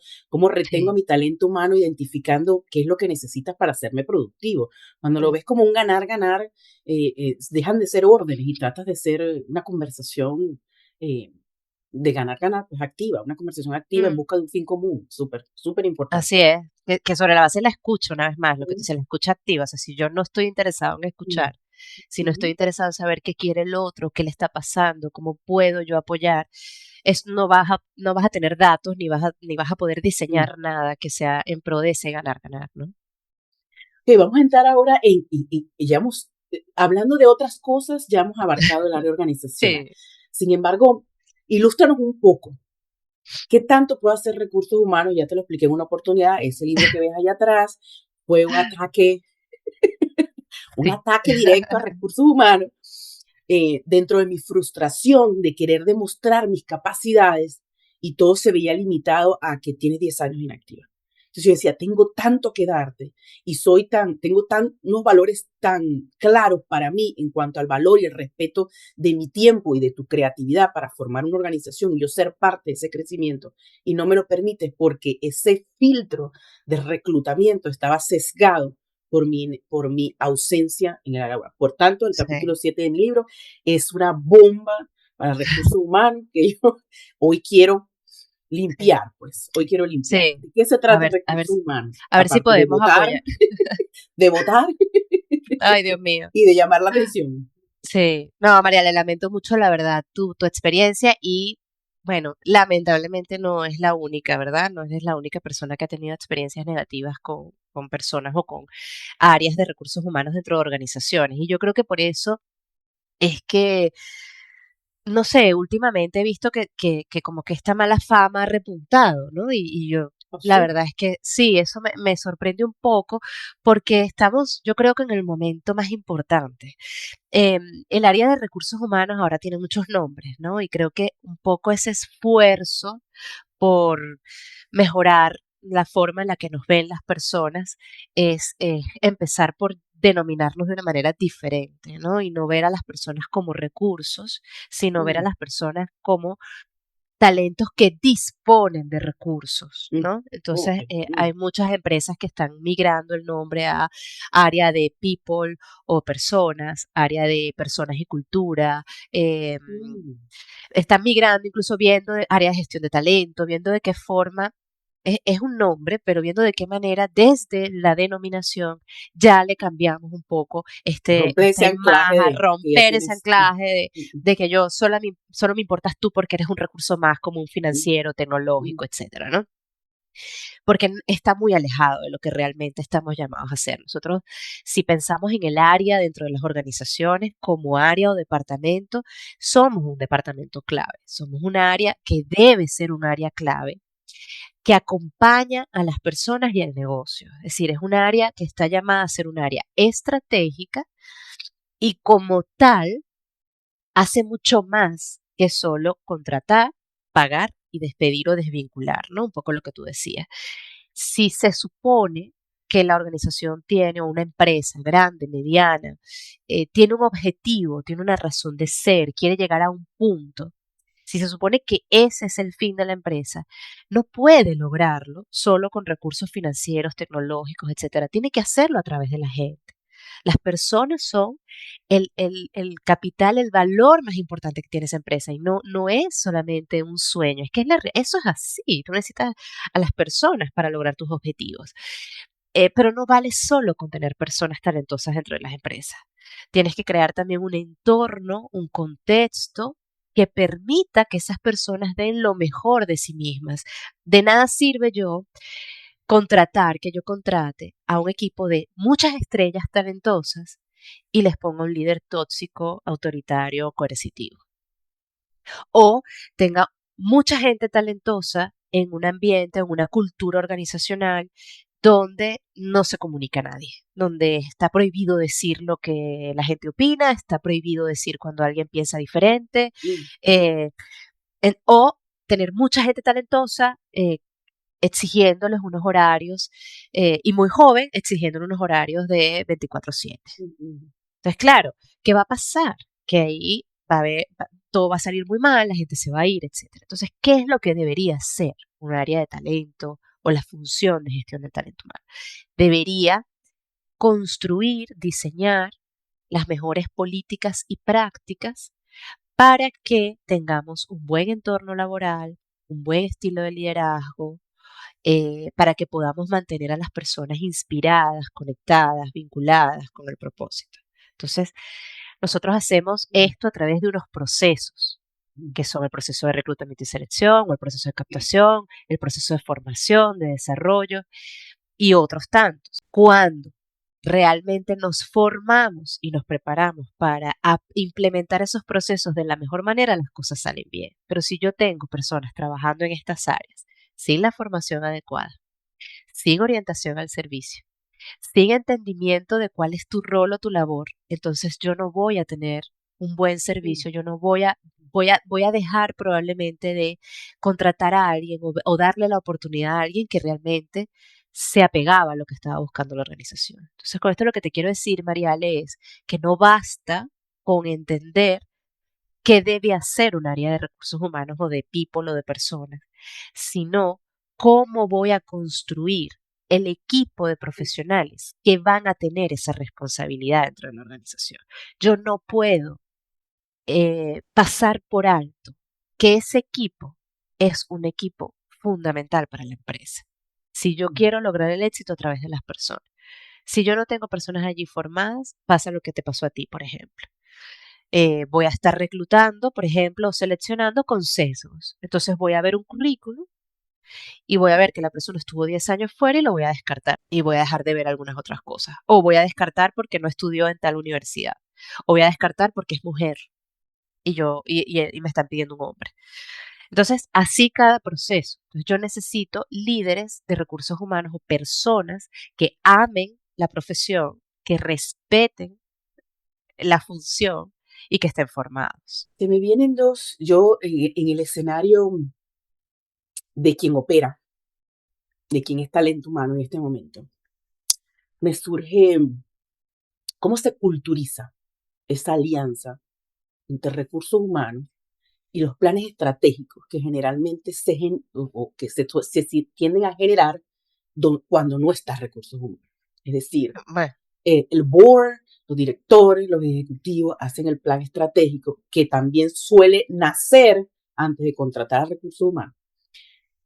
Speaker 3: retengo
Speaker 1: sí.
Speaker 3: mi talento humano, identificando qué es lo que necesitas para hacerme productivo. Cuando lo
Speaker 1: Mm,
Speaker 3: ves como un ganar, ganar, dejan de ser órdenes y tratas de ser una conversación eh, de ganar, ganar, pues activa, una conversación activa en
Speaker 1: mm.
Speaker 3: busca de un fin común, súper, súper importante.
Speaker 1: Así es, que sobre la base de la escucha, una vez más, lo que te
Speaker 3: Mm,
Speaker 1: decía, la escucha activa, o sea, si yo no estoy interesado en
Speaker 3: mm,
Speaker 1: escuchar, si no estoy
Speaker 3: ujú,
Speaker 1: interesado en saber qué quiere el otro, qué le está pasando, cómo puedo yo apoyar, no vas a tener datos ni vas a poder
Speaker 3: mm.
Speaker 1: diseñar nada que sea en pro de ese ganar, ganar, ¿no?
Speaker 3: Ok, vamos a entrar ahora y ya hemos, hablando de otras cosas, ya hemos abarcado el área organizacional.
Speaker 1: Sí.
Speaker 3: Sin embargo, ilústranos un poco. ¿Qué tanto puede hacer recursos humanos? Ya te lo expliqué en una oportunidad. Ese libro que ves allá atrás fue un
Speaker 1: Sí.
Speaker 3: ataque directo a recursos humanos dentro de mi frustración de querer demostrar mis capacidades y todo se veía limitado a que tienes 10 años inactiva. Entonces yo decía, tengo tanto que darte y tengo unos valores tan claros para mí en cuanto al valor y el respeto de mi tiempo y de tu creatividad para formar una organización y yo ser parte de ese crecimiento y no me lo permites porque ese filtro de reclutamiento estaba sesgado por mi ausencia en el área laboral. Por tanto, el
Speaker 1: Sí.
Speaker 3: capítulo 7 de mi libro es una bomba para recursos humanos que yo hoy quiero
Speaker 1: Sí.
Speaker 3: limpiar, pues. Hoy quiero limpiar.
Speaker 1: Sí.
Speaker 3: ¿De qué se
Speaker 1: A
Speaker 3: trata
Speaker 1: ver, a ver,
Speaker 3: recursos humanos?
Speaker 1: a ver si
Speaker 3: Aparte
Speaker 1: podemos apoyar.
Speaker 3: de votar
Speaker 1: Ay, Dios mío.
Speaker 3: y de llamar la atención.
Speaker 1: Sí, no, María, le lamento mucho, la verdad, tu experiencia y, bueno, lamentablemente no es la única, ¿verdad? No eres la única persona que ha tenido experiencias negativas con personas o con áreas de recursos humanos dentro de organizaciones. Y yo creo que por eso es que no sé, últimamente he visto que como que esta mala fama ha repuntado, ¿no? Y yo, la
Speaker 3: Así.
Speaker 1: verdad es que sí, eso me sorprende un poco porque estamos, yo creo que en el momento más importante. El área de recursos humanos ahora tiene muchos nombres, ¿no? Y creo que un poco ese esfuerzo por mejorar la forma en la que nos ven las personas es empezar por denominarnos de una manera diferente, ¿no? Y no ver a las personas como recursos, sino ver a
Speaker 3: Mm,
Speaker 1: las personas como talentos que disponen de recursos,
Speaker 3: mm,
Speaker 1: ¿no?
Speaker 3: ok,
Speaker 1: Entonces,
Speaker 3: mm,
Speaker 1: hay muchas empresas que están migrando el nombre a área de people o personas, área de personas y cultura, eh,
Speaker 3: mm.
Speaker 1: están migrando, incluso viendo área de gestión de talento, viendo de qué forma es un nombre, pero viendo de qué manera desde la denominación ya le cambiamos un poco
Speaker 3: Rompe
Speaker 1: esta
Speaker 3: ese anclaje
Speaker 1: imagen,
Speaker 3: que ya
Speaker 1: romper ese
Speaker 3: tienes.
Speaker 1: anclaje
Speaker 3: Mm,
Speaker 1: de que yo solo me importas tú porque eres un recurso más como un
Speaker 3: mm,
Speaker 1: financiero,
Speaker 3: mm,
Speaker 1: tecnológico, etcétera, ¿no? Porque está muy alejado de lo que realmente estamos llamados a hacer. Nosotros, si pensamos en el área dentro de las organizaciones como área o departamento, somos un departamento clave, somos un área que debe ser un área clave que acompaña a las personas y al negocio. Es decir, es un área que está llamada a ser un área estratégica y como tal hace mucho más que solo contratar, pagar y despedir o desvincular, ¿no? Un poco lo que tú decías. Si se supone que la organización tiene, o una empresa grande, mediana, tiene un objetivo, tiene una razón de ser, quiere llegar a un punto, si se supone que ese es el fin de la empresa, no puede lograrlo solo con recursos financieros, tecnológicos, etcétera. Tiene que hacerlo a través de la gente. Las personas son el capital, el valor más importante que tiene esa empresa y no es solamente un sueño, es que eso es así, tú necesitas a las personas para lograr tus objetivos. Pero no vale solo con tener personas talentosas dentro de las empresas. Tienes que crear también un entorno, un contexto que permita que esas personas den lo mejor de sí mismas. De nada sirve que yo contrate a un equipo de muchas estrellas talentosas y les ponga un líder tóxico, autoritario, coercitivo. O tenga mucha gente talentosa en un ambiente, en una cultura organizacional donde no se comunica a nadie, donde está prohibido decir lo que la gente opina, está prohibido decir cuando alguien piensa diferente,
Speaker 3: Mm.
Speaker 1: eh, o tener mucha gente talentosa exigiéndoles unos horarios, y muy joven, exigiéndoles unos horarios de 24/7.
Speaker 3: Mm.
Speaker 1: Entonces, claro, ¿qué va a pasar? Que ahí todo va a salir muy mal, la gente se va a ir, etcétera. Entonces, ¿qué es lo que debería ser un área de talento o la función de gestión del talento humano? Debería construir, diseñar las mejores políticas y prácticas para que tengamos un buen entorno laboral, un buen estilo de liderazgo, para que podamos mantener a las personas inspiradas, conectadas, vinculadas con el propósito. Entonces, nosotros hacemos esto a través de unos procesos,
Speaker 3: Mm.
Speaker 1: que son el proceso de reclutamiento y selección, o el proceso de captación, el proceso de formación, de desarrollo y otros tantos. Cuando realmente nos formamos y nos preparamos para implementar esos procesos de la mejor manera, las cosas salen bien. Pero si yo tengo personas trabajando en estas áreas sin la formación adecuada, sin orientación al servicio, sin entendimiento de cuál es tu rol o tu labor, entonces yo no voy a tener un buen
Speaker 3: Mm.
Speaker 1: servicio, yo no voy a dejar probablemente de contratar a alguien o darle la oportunidad a alguien que realmente se apegaba a lo que estaba buscando la organización. Entonces, con esto lo que te quiero decir, Mariale, es que no basta con entender qué debe hacer un área de recursos humanos o de people o de personas, sino cómo voy a construir el equipo de profesionales que van a tener esa responsabilidad dentro de la organización. Yo no puedo pasar por alto que ese equipo es un equipo fundamental para la empresa. Si yo
Speaker 3: Mm.
Speaker 1: quiero lograr el éxito a través de las personas. Si yo no tengo personas allí formadas, pasa lo que te pasó a ti, por ejemplo. Voy a estar reclutando, por ejemplo, o seleccionando con sesgos. Entonces voy a ver un currículum y voy a ver que la persona estuvo 10 años fuera y lo voy a descartar y voy a dejar de ver algunas otras cosas. O voy a descartar porque no estudió en tal universidad. O voy a descartar porque es mujer y me están pidiendo un hombre. Entonces, así cada proceso. Entonces, yo necesito líderes de recursos humanos o personas que amen la profesión, que respeten la función y que estén formados.
Speaker 3: Se me vienen dos, yo en el escenario de quien opera, de quien es talento humano en este momento, me surge cómo se culturiza esa alianza entre recursos humanos y los planes estratégicos que generalmente o que se tienden a generar cuando no está recursos humanos. Es decir,
Speaker 1: Bueno,
Speaker 3: el board, los directores, los ejecutivos hacen el plan estratégico que también suele nacer antes de contratar a recursos humanos.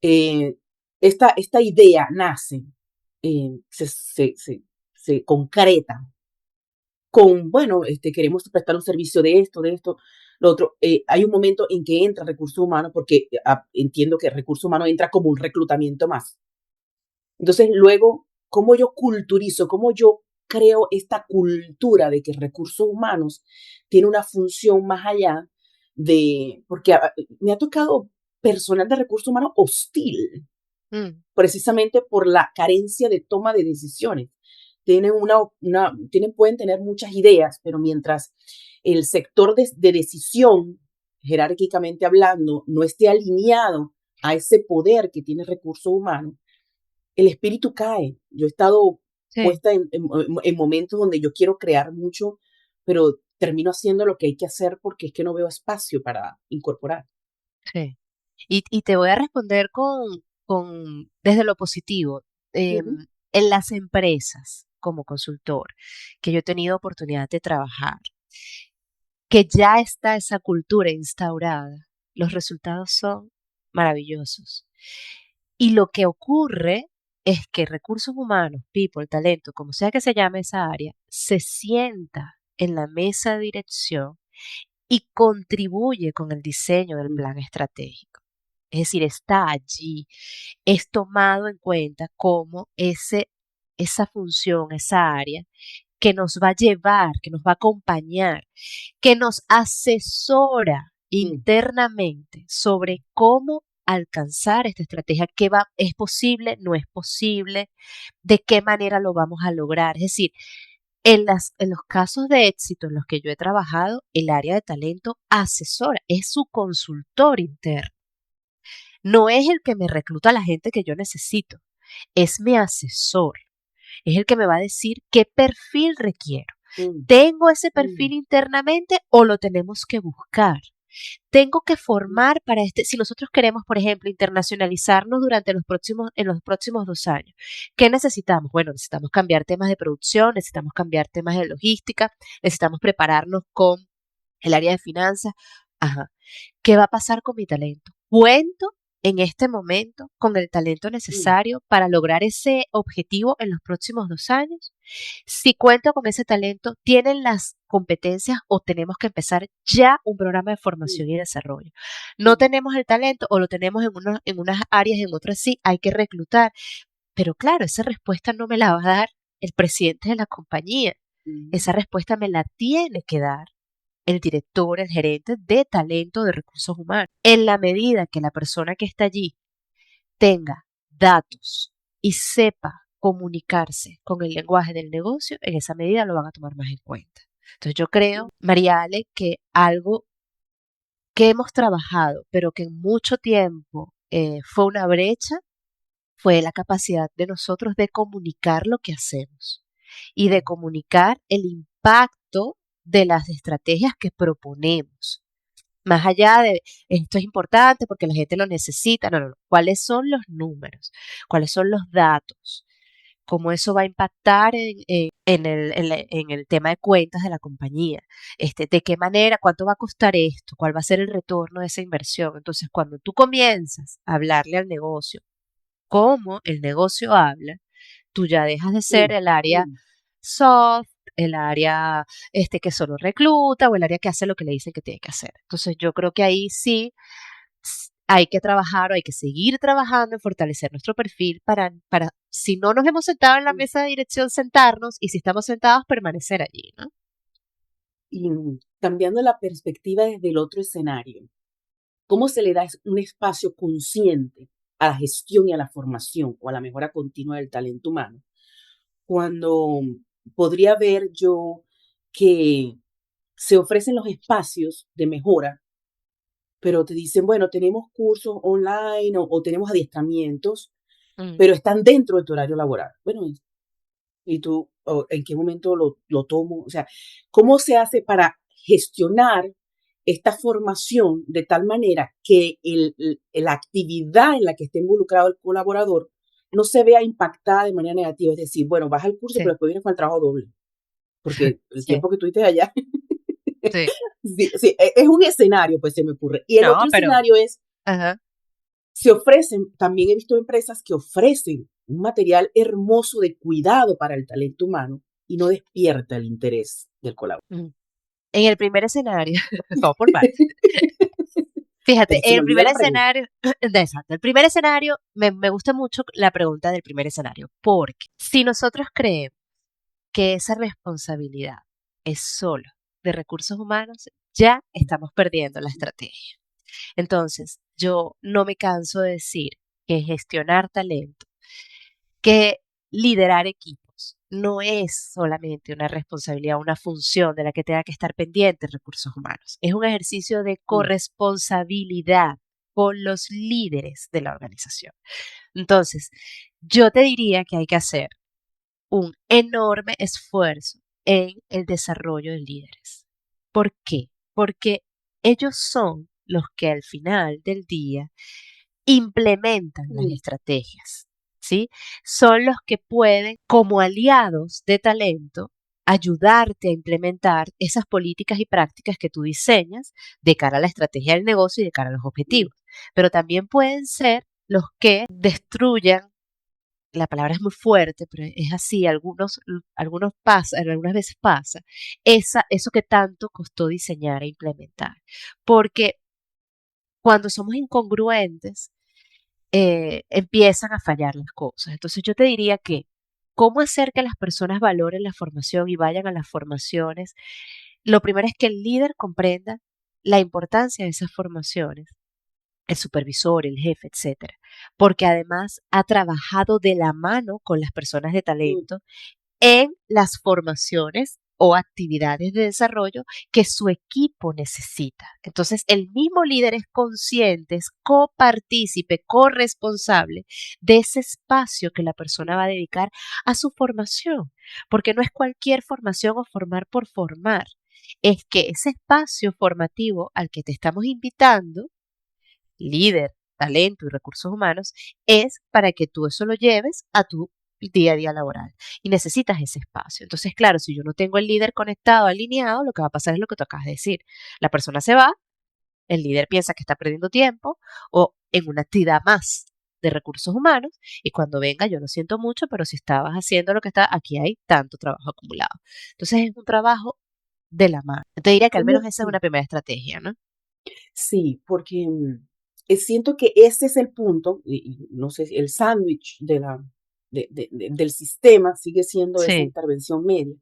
Speaker 3: Eh, esta idea nace, se concreta con, bueno, queremos prestar un servicio de esto, lo otro. Hay un momento en que entra recursos humanos porque entiendo que recursos humanos entra como un reclutamiento más. Entonces, luego, ¿cómo yo culturizo, cómo yo creo esta cultura de que recursos humanos tiene una función más allá porque me ha tocado personal de recursos humanos hostil,
Speaker 1: Mm,
Speaker 3: precisamente por la carencia de toma de decisiones. Pueden tener muchas ideas, pero mientras el sector de decisión, jerárquicamente hablando, no esté alineado a ese poder que tiene recursos humanos, el espíritu cae. Yo he estado
Speaker 1: sí,
Speaker 3: puesta en momentos donde yo quiero crear mucho, pero termino haciendo lo que hay que hacer porque es que no veo espacio para incorporar.
Speaker 1: sí. Y te voy a responder desde lo positivo.
Speaker 3: Ujú,
Speaker 1: En las empresas, como consultor, que yo he tenido oportunidad de trabajar, que ya está esa cultura instaurada, los resultados son maravillosos. Y lo que ocurre es que recursos humanos, people, talento, como sea que se llame esa área, se sienta en la mesa de dirección y contribuye con el diseño del
Speaker 3: mm,
Speaker 1: plan estratégico. Es decir, está allí, es tomado en cuenta como esa función, esa área que nos va a llevar, que nos va a acompañar, que nos asesora
Speaker 3: mm,
Speaker 1: internamente sobre cómo alcanzar esta estrategia, es posible, no es posible, de qué manera lo vamos a lograr. Es decir, en los casos de éxito en los que yo he trabajado, el área de talento asesora, es su consultor interno. No es el que me recluta a la gente que yo necesito, es mi asesor, es el que me va a decir qué perfil requiero.
Speaker 3: mm,
Speaker 1: ¿Tengo ese perfil
Speaker 3: mm,
Speaker 1: internamente o lo tenemos que buscar? Tengo que
Speaker 3: mm,
Speaker 1: formar para si nosotros queremos, por ejemplo, internacionalizarnos en los próximos 2 años, ¿qué necesitamos? Bueno, necesitamos cambiar temas de producción, necesitamos cambiar temas de logística, necesitamos prepararnos con el área de finanzas. Ajá. ¿Qué va a pasar con mi talento? ¿Cuento en este momento con el talento
Speaker 3: mm,
Speaker 1: necesario para lograr ese objetivo en los próximos 2 años? Si cuento con ese talento, ¿tienen las competencias o tenemos que empezar ya un programa de
Speaker 3: mm,
Speaker 1: formación y desarrollo? No
Speaker 3: mm,
Speaker 1: tenemos el talento o lo tenemos en unas áreas, en otras sí, hay que reclutar. Pero claro, esa respuesta no me la va a dar el presidente de la compañía.
Speaker 3: mm.
Speaker 1: Esa respuesta me la tiene que dar el director, el gerente de talento de recursos humanos. En la medida que la persona que está allí tenga datos y sepa comunicarse con el lenguaje del negocio, en esa medida lo van a tomar más en cuenta. Entonces yo creo, María Ale, que algo que hemos trabajado, pero que en mucho tiempo fue una brecha, fue la capacidad de nosotros de comunicar lo que hacemos y de comunicar el impacto de las estrategias que proponemos. Más allá de esto es importante porque la gente lo necesita, no, no, no. ¿Cuáles son los números? ¿Cuáles son los datos? ¿Cómo eso va a impactar en el tema de cuentas de la compañía? ¿De qué manera? ¿Cuánto va a costar esto? ¿Cuál va a ser el retorno de esa inversión? Entonces, cuando tú comienzas a hablarle al negocio, cómo el negocio habla, tú ya dejas de ser
Speaker 3: Mm,
Speaker 1: el área
Speaker 3: mm.
Speaker 1: soft, el área que solo recluta o el área que hace lo que le dicen que tiene que hacer. Entonces yo creo que ahí sí hay que trabajar o hay que seguir trabajando en fortalecer nuestro perfil para si no nos hemos sentado en la mesa de dirección, sentarnos y si estamos sentados, permanecer allí, ¿no?
Speaker 3: Y cambiando la perspectiva desde el otro escenario, ¿cómo se le da un espacio consciente a la gestión y a la formación o a la mejora continua del talento humano? Cuando podría ver yo que se ofrecen los espacios de mejora, pero te dicen, bueno, tenemos cursos online o tenemos adiestramientos,
Speaker 1: Mm,
Speaker 3: pero están dentro de tu horario laboral. Bueno, y tú, ¿en qué momento lo tomo? O sea, ¿cómo se hace para gestionar esta formación de tal manera que la actividad en la que esté involucrado el colaborador no se vea impactada de manera negativa? Es decir, bueno, vas al curso, pero
Speaker 1: sí,
Speaker 3: después vienes con el trabajo doble, porque el
Speaker 1: sí,
Speaker 3: tiempo que tuviste allá,
Speaker 1: sí.
Speaker 3: sí, sí, es un escenario, pues se me ocurre. Y el
Speaker 1: No,
Speaker 3: otro
Speaker 1: pero,
Speaker 3: escenario es,
Speaker 1: ajá,
Speaker 3: se ofrecen, también he visto empresas que ofrecen un material hermoso de cuidado para el talento humano y no despierta el interés del colaborador.
Speaker 1: mm. En el primer escenario, vamos por partes. Fíjate,
Speaker 3: Pero se
Speaker 1: en
Speaker 3: me
Speaker 1: el
Speaker 3: olvida
Speaker 1: primer
Speaker 3: la pregunta.
Speaker 1: escenario, exacto, el primer escenario, me gusta mucho la pregunta del primer escenario, porque si nosotros creemos que esa responsabilidad es solo de recursos humanos, ya estamos perdiendo la estrategia. Entonces, yo no me canso de decir que gestionar talento, que liderar equipos no es solamente una responsabilidad, una función de la que tenga que estar pendiente recursos humanos. Es un ejercicio de
Speaker 3: Mm.
Speaker 1: corresponsabilidad con los líderes de la organización. Entonces, yo te diría que hay que hacer un enorme esfuerzo en el desarrollo de líderes. ¿Por qué? Porque ellos son los que al final del día implementan las
Speaker 3: Mm.
Speaker 1: estrategias, ¿sí? Son los que pueden, como aliados de talento, ayudarte a implementar esas políticas y prácticas que tú diseñas de cara a la estrategia del negocio y de cara a los objetivos. Pero también pueden ser los que destruyan, la palabra es muy fuerte, pero es así, algunas veces pasa, eso que tanto costó diseñar e implementar. Porque cuando somos incongruentes, empiezan a fallar las cosas. Entonces yo te diría que, ¿cómo hacer que las personas valoren la formación y vayan a las formaciones? Lo primero es que el líder comprenda la importancia de esas formaciones, el supervisor, el jefe, etcétera, porque además ha trabajado de la mano con las personas de
Speaker 3: Mm.
Speaker 1: talento en las formaciones o actividades de desarrollo que su equipo necesita. Entonces, el mismo líder es consciente, es copartícipe, corresponsable de ese espacio que la persona va a dedicar a su formación, porque no es cualquier formación o formar por formar, es que ese espacio formativo al que te estamos invitando, líder, talento y recursos humanos, es para que tú eso lo lleves a tu día a día laboral y necesitas ese espacio. Entonces, claro, si yo no tengo el líder conectado, alineado, lo que va a pasar es lo que tú acabas de decir. La persona se va, el líder piensa que está perdiendo tiempo o en una actividad más de recursos humanos y cuando venga yo lo siento mucho, pero si estabas haciendo lo que está, aquí hay tanto trabajo acumulado. Entonces es un trabajo de la mano. Te diría que al menos
Speaker 3: ¿Cómo?
Speaker 1: esa es una primera estrategia, ¿no?
Speaker 3: Sí, porque siento que ese es el punto, y no sé, el sándwich del sistema sigue siendo esa
Speaker 1: Sí,
Speaker 3: intervención media,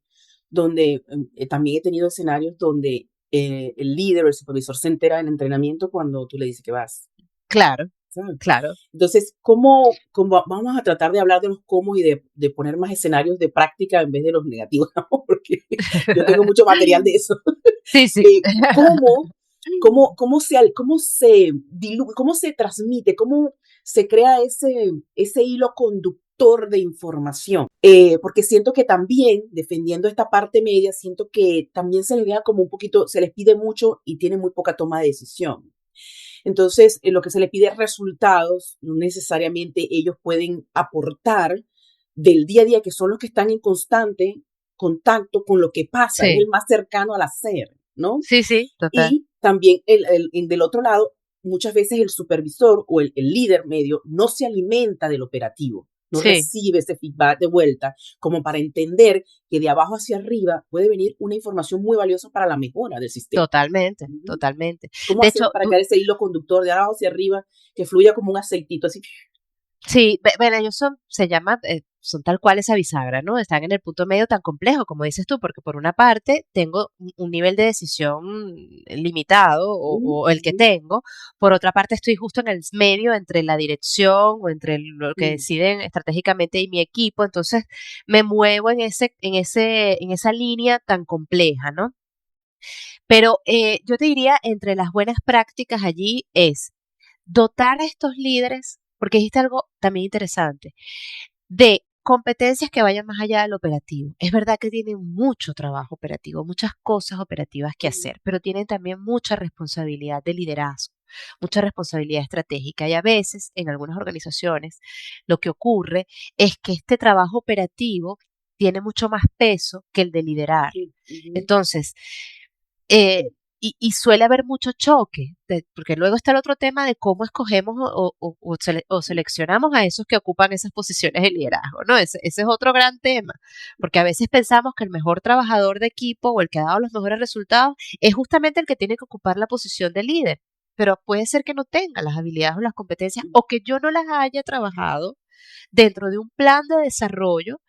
Speaker 3: donde también he tenido escenarios donde el líder o el supervisor se entera del entrenamiento cuando tú le dices que vas,
Speaker 1: claro,
Speaker 3: ¿sabes?
Speaker 1: claro.
Speaker 3: Entonces, ¿cómo vamos a tratar de hablar de los cómo y de poner más escenarios de práctica en vez de los negativos, ¿no? Porque yo tengo mucho material de eso.
Speaker 1: Sí, sí.
Speaker 3: eh, cómo, cómo se transmite, cómo se crea ese hilo conductor de información. Porque siento que también, defendiendo esta parte media, siento que también se les vea como un poquito, se les pide mucho y tienen muy poca toma de decisión. Entonces, lo que se les pide es resultados, no necesariamente ellos pueden aportar del día a día, que son los que están en constante contacto con lo que pasa, es el
Speaker 1: Sí,
Speaker 3: más cercano al hacer, ¿no?
Speaker 1: sí, sí, total.
Speaker 3: Y también del otro lado, muchas veces el supervisor o el líder medio no se alimenta del operativo, no
Speaker 1: Sí,
Speaker 3: recibe ese feedback de vuelta como para entender que de abajo hacia arriba puede venir una información muy valiosa para la mejora del sistema.
Speaker 1: totalmente,
Speaker 3: Uh-huh.
Speaker 1: totalmente.
Speaker 3: ¿Cómo
Speaker 1: De
Speaker 3: hacemos
Speaker 1: hecho,
Speaker 3: para crear ese hilo conductor de abajo hacia arriba que fluya como un aceitito así?
Speaker 1: sí, bueno, ellos son tal cual esa bisagra, ¿no? Están en el punto medio tan complejo, como dices tú, porque por una parte tengo un nivel de decisión limitado o el que
Speaker 3: Uh-huh.
Speaker 1: tengo, por otra parte estoy justo en el medio entre la dirección o entre lo que
Speaker 3: Uh-huh.
Speaker 1: deciden estratégicamente y mi equipo, entonces me muevo en esa línea tan compleja, ¿no? Pero yo te diría, entre las buenas prácticas allí es dotar a estos líderes, porque dijiste algo también interesante, de competencias que vayan más allá del operativo. Es verdad que tienen mucho trabajo operativo, muchas cosas operativas que
Speaker 3: Uh-huh.
Speaker 1: hacer, pero tienen también mucha responsabilidad de liderazgo, mucha responsabilidad estratégica. Y a veces, en algunas organizaciones, lo que ocurre es que este trabajo operativo tiene mucho más peso que el de liderar.
Speaker 3: Uh-huh.
Speaker 1: Entonces, eh, y suele haber mucho choque, porque luego está el otro tema de cómo escogemos o seleccionamos a esos que ocupan esas posiciones de liderazgo, ¿no? Ese es otro gran tema, porque a veces pensamos que el mejor trabajador de equipo o el que ha dado los mejores resultados es justamente el que tiene que ocupar la posición de líder, pero puede ser que no tenga las habilidades o las competencias o que yo no las haya trabajado dentro de un plan de desarrollo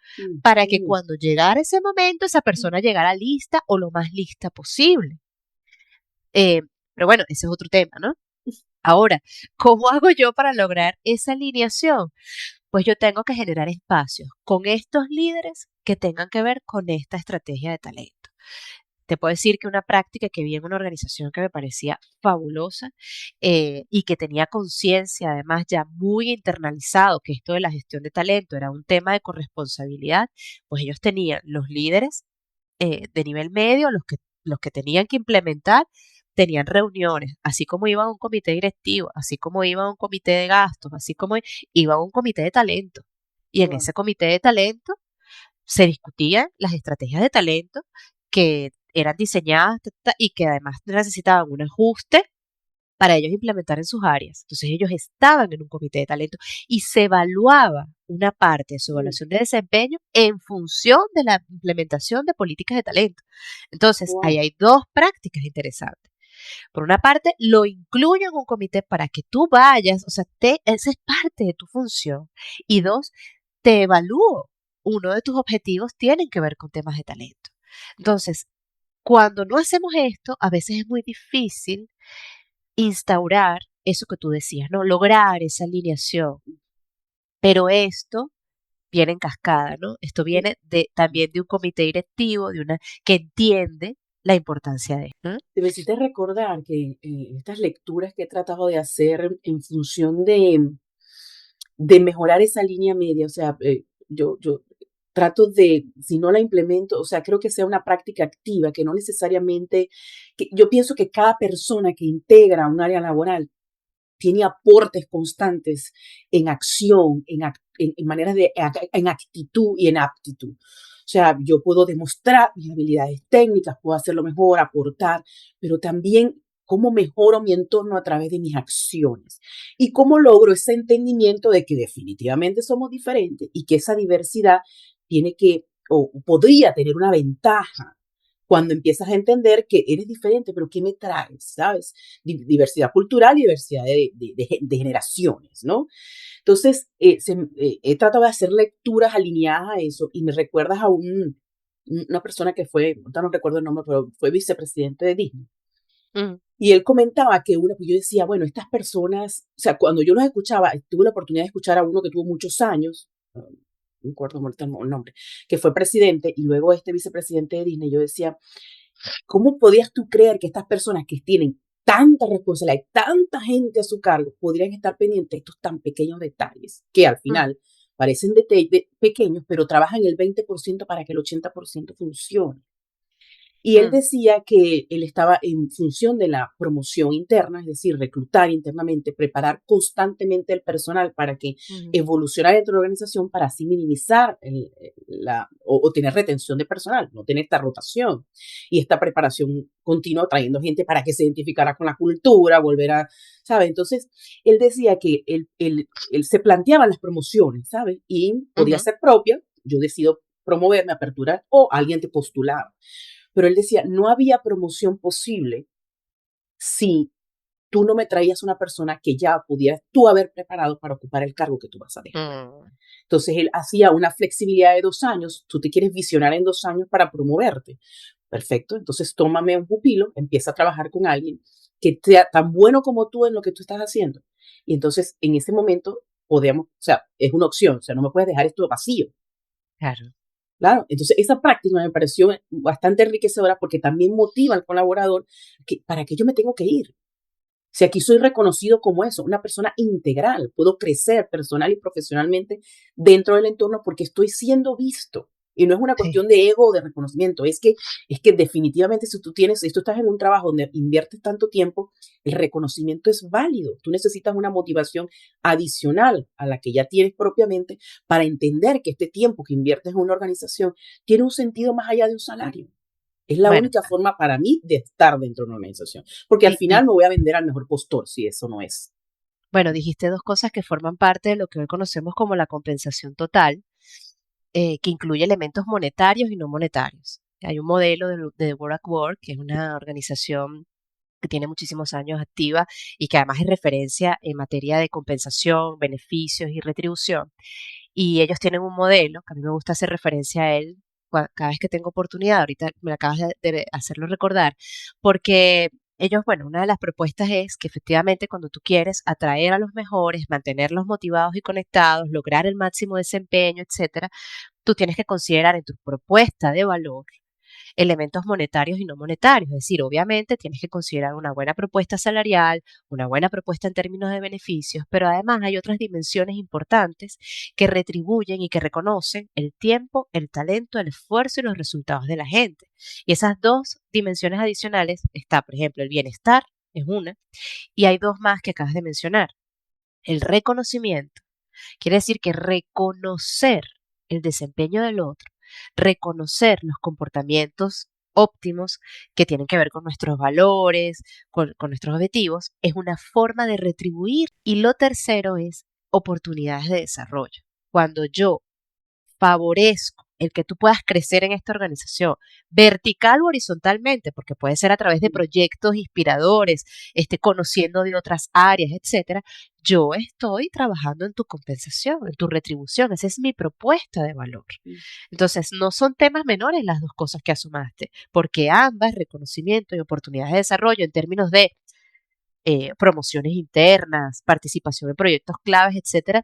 Speaker 1: para que
Speaker 3: Uh-huh.
Speaker 1: cuando llegara ese momento esa persona llegara lista o lo más lista posible. Eh, pero bueno, ese es otro tema, ¿no? Ahora, ¿cómo hago yo para lograr esa alineación? Pues yo tengo que generar espacios con estos líderes que tengan que ver con esta estrategia de talento. Te puedo decir que una práctica que vi en una organización que me parecía fabulosa y que tenía conciencia, además ya muy internalizado, que esto de la gestión de talento era un tema de corresponsabilidad, pues ellos tenían los líderes de nivel medio, los que tenían que implementar, tenían reuniones, así como iban a un comité directivo, así como iban a un comité de gastos, así como iban a un comité de talento. Y en
Speaker 3: Wow.
Speaker 1: ese comité de talento se discutían las estrategias de talento que eran diseñadas y que además necesitaban un ajuste para ellos implementar en sus áreas. Entonces ellos estaban en un comité de talento y se evaluaba una parte de su evaluación de desempeño en función de la implementación de políticas de talento. Entonces ahí
Speaker 3: Wow.
Speaker 1: hay dos prácticas interesantes. Por una parte, lo incluyo en un comité para que tú vayas, o sea, esa es parte de tu función. Y dos, te evalúo. Uno de tus objetivos tienen que ver con temas de talento. Entonces, cuando no hacemos esto, a veces es muy difícil instaurar eso que tú decías, ¿no? Lograr esa alineación. Pero esto viene en cascada, ¿no? Esto viene también de un comité directivo, que entiende la importancia de esto.
Speaker 3: Te me hiciste recordar que estas lecturas que he tratado de hacer en función de mejorar esa línea media, o sea, yo trato de, si no la implemento, o sea, creo que sea una práctica activa, que no necesariamente, que yo pienso que cada persona que integra un área laboral tiene aportes constantes en acción, en maneras de, en actitud y en aptitud. O sea, yo puedo demostrar mis habilidades técnicas, puedo hacerlo mejor, aportar, pero también cómo mejoro mi entorno a través de mis acciones y cómo logro ese entendimiento de que definitivamente somos diferentes y que esa diversidad tiene que o podría tener una ventaja cuando empiezas a entender que eres diferente, pero ¿qué me traes? ¿Sabes? Diversidad cultural y diversidad de generaciones, ¿no? Entonces, he tratado de hacer lecturas alineadas a eso y me recuerdas a una persona que fue, no recuerdo el nombre, pero fue vicepresidente de Disney.
Speaker 1: Mm,
Speaker 3: Y él comentaba que pues yo decía, bueno, estas personas, o sea, cuando yo los escuchaba, tuve la oportunidad de escuchar a uno que tuvo muchos años, no me acuerdo el nombre, que fue presidente y luego este vicepresidente de Disney, yo decía, ¿cómo podías tú creer que estas personas que tienen tanta responsabilidad y tanta gente a su cargo podrían estar pendientes de estos tan pequeños detalles que al
Speaker 1: mm,
Speaker 3: final parecen pequeños, pero trabajan el 20% para que el 80% funcione? Y él
Speaker 1: mm,
Speaker 3: decía que él estaba en función de la promoción interna, es decir, reclutar internamente, preparar constantemente el personal para que
Speaker 1: mm,
Speaker 3: evolucionara dentro de la organización para así minimizar o tener retención de personal, no tener esta rotación y esta preparación continua trayendo gente para que se identificara con la cultura, volver a, ¿sabe? Entonces, él decía que él se planteaba las promociones, ¿sabe? Y podía
Speaker 1: ujú,
Speaker 3: ser propia, yo decido promoverme, aperturar, o alguien te postulaba. Pero él decía, no había promoción posible si tú no me traías una persona que ya pudieras tú haber preparado para ocupar el cargo que tú vas a dejar.
Speaker 1: mm.
Speaker 3: Entonces él hacía una flexibilidad de 2 años, tú te quieres visionar en 2 años para promoverte. Perfecto, entonces tómame un pupilo, empieza a trabajar con alguien que sea tan bueno como tú en lo que tú estás haciendo. Y entonces en ese momento podemos, o sea, es una opción, o sea, no me puedes dejar esto vacío.
Speaker 1: Claro.
Speaker 3: Claro, entonces esa práctica me pareció bastante enriquecedora porque también motiva al colaborador que para qué yo me tengo que ir. Si aquí soy reconocido como eso, una persona integral, puedo crecer personal y profesionalmente dentro del entorno porque estoy siendo visto. Y no es una
Speaker 1: Sí.
Speaker 3: cuestión de ego o de reconocimiento, es que definitivamente si tú estás en un trabajo donde inviertes tanto tiempo, el reconocimiento es válido. Tú necesitas una motivación adicional a la que ya tienes propiamente para entender que este tiempo que inviertes en una organización tiene un sentido más allá de un salario. Es la
Speaker 1: Bueno,
Speaker 3: única forma para mí de estar dentro de una organización. Porque al
Speaker 1: di- di-
Speaker 3: final me voy a vender al mejor postor si eso no es.
Speaker 1: bueno, dijiste dos cosas que forman parte de lo que hoy conocemos como la compensación total, que incluye elementos monetarios y no monetarios. Hay un modelo de World at Work, que es una organización que tiene muchísimos años activa y que además es referencia en materia de compensación, beneficios y retribución. Y ellos tienen un modelo, que a mí me gusta hacer referencia a él cada vez que tengo oportunidad, ahorita me acabas de hacerlo recordar, porque ellos, bueno, una de las propuestas es que efectivamente cuando tú quieres atraer a los mejores, mantenerlos motivados y conectados, lograr el máximo desempeño, etcétera, tú tienes que considerar en tu propuesta de valor elementos monetarios y no monetarios. Es decir, obviamente tienes que considerar una buena propuesta salarial, una buena propuesta en términos de beneficios, pero además hay otras dimensiones importantes que retribuyen y que reconocen el tiempo, el talento, el esfuerzo y los resultados de la gente. Y esas dos dimensiones adicionales está, por ejemplo, el bienestar, es una, y hay dos más que acabas de mencionar. El reconocimiento quiere decir que reconocer el desempeño del otro, reconocer los comportamientos óptimos que tienen que ver con nuestros valores, con nuestros objetivos, es una forma de retribuir. Y lo tercero es oportunidades de desarrollo. Cuando yo favorezco el que tú puedas crecer en esta organización, vertical o horizontalmente, porque puede ser a través de proyectos inspiradores, conociendo de otras áreas, etcétera, yo estoy trabajando en tu compensación, en tu retribución. Esa es mi propuesta de valor. Entonces, no son temas menores las dos cosas que asumaste, porque ambas, reconocimiento y oportunidades de desarrollo en términos de promociones internas, participación en proyectos claves, etcétera,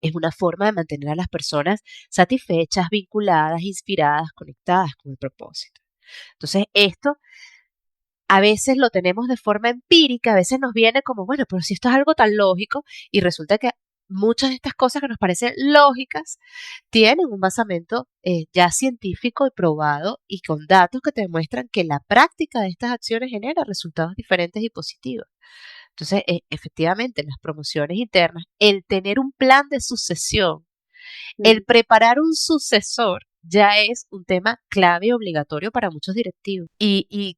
Speaker 1: es una forma de mantener a las personas satisfechas, vinculadas, inspiradas, conectadas con el propósito. Entonces, esto a veces lo tenemos de forma empírica, a veces nos viene como, bueno, pero si esto es algo tan lógico, y resulta que muchas de estas cosas que nos parecen lógicas tienen un basamento ya científico y probado y con datos que te demuestran que la práctica de estas acciones genera resultados diferentes y positivos. Entonces, efectivamente, las promociones internas, el tener un plan de sucesión, el preparar un sucesor, ya es un tema clave y obligatorio para muchos directivos. Y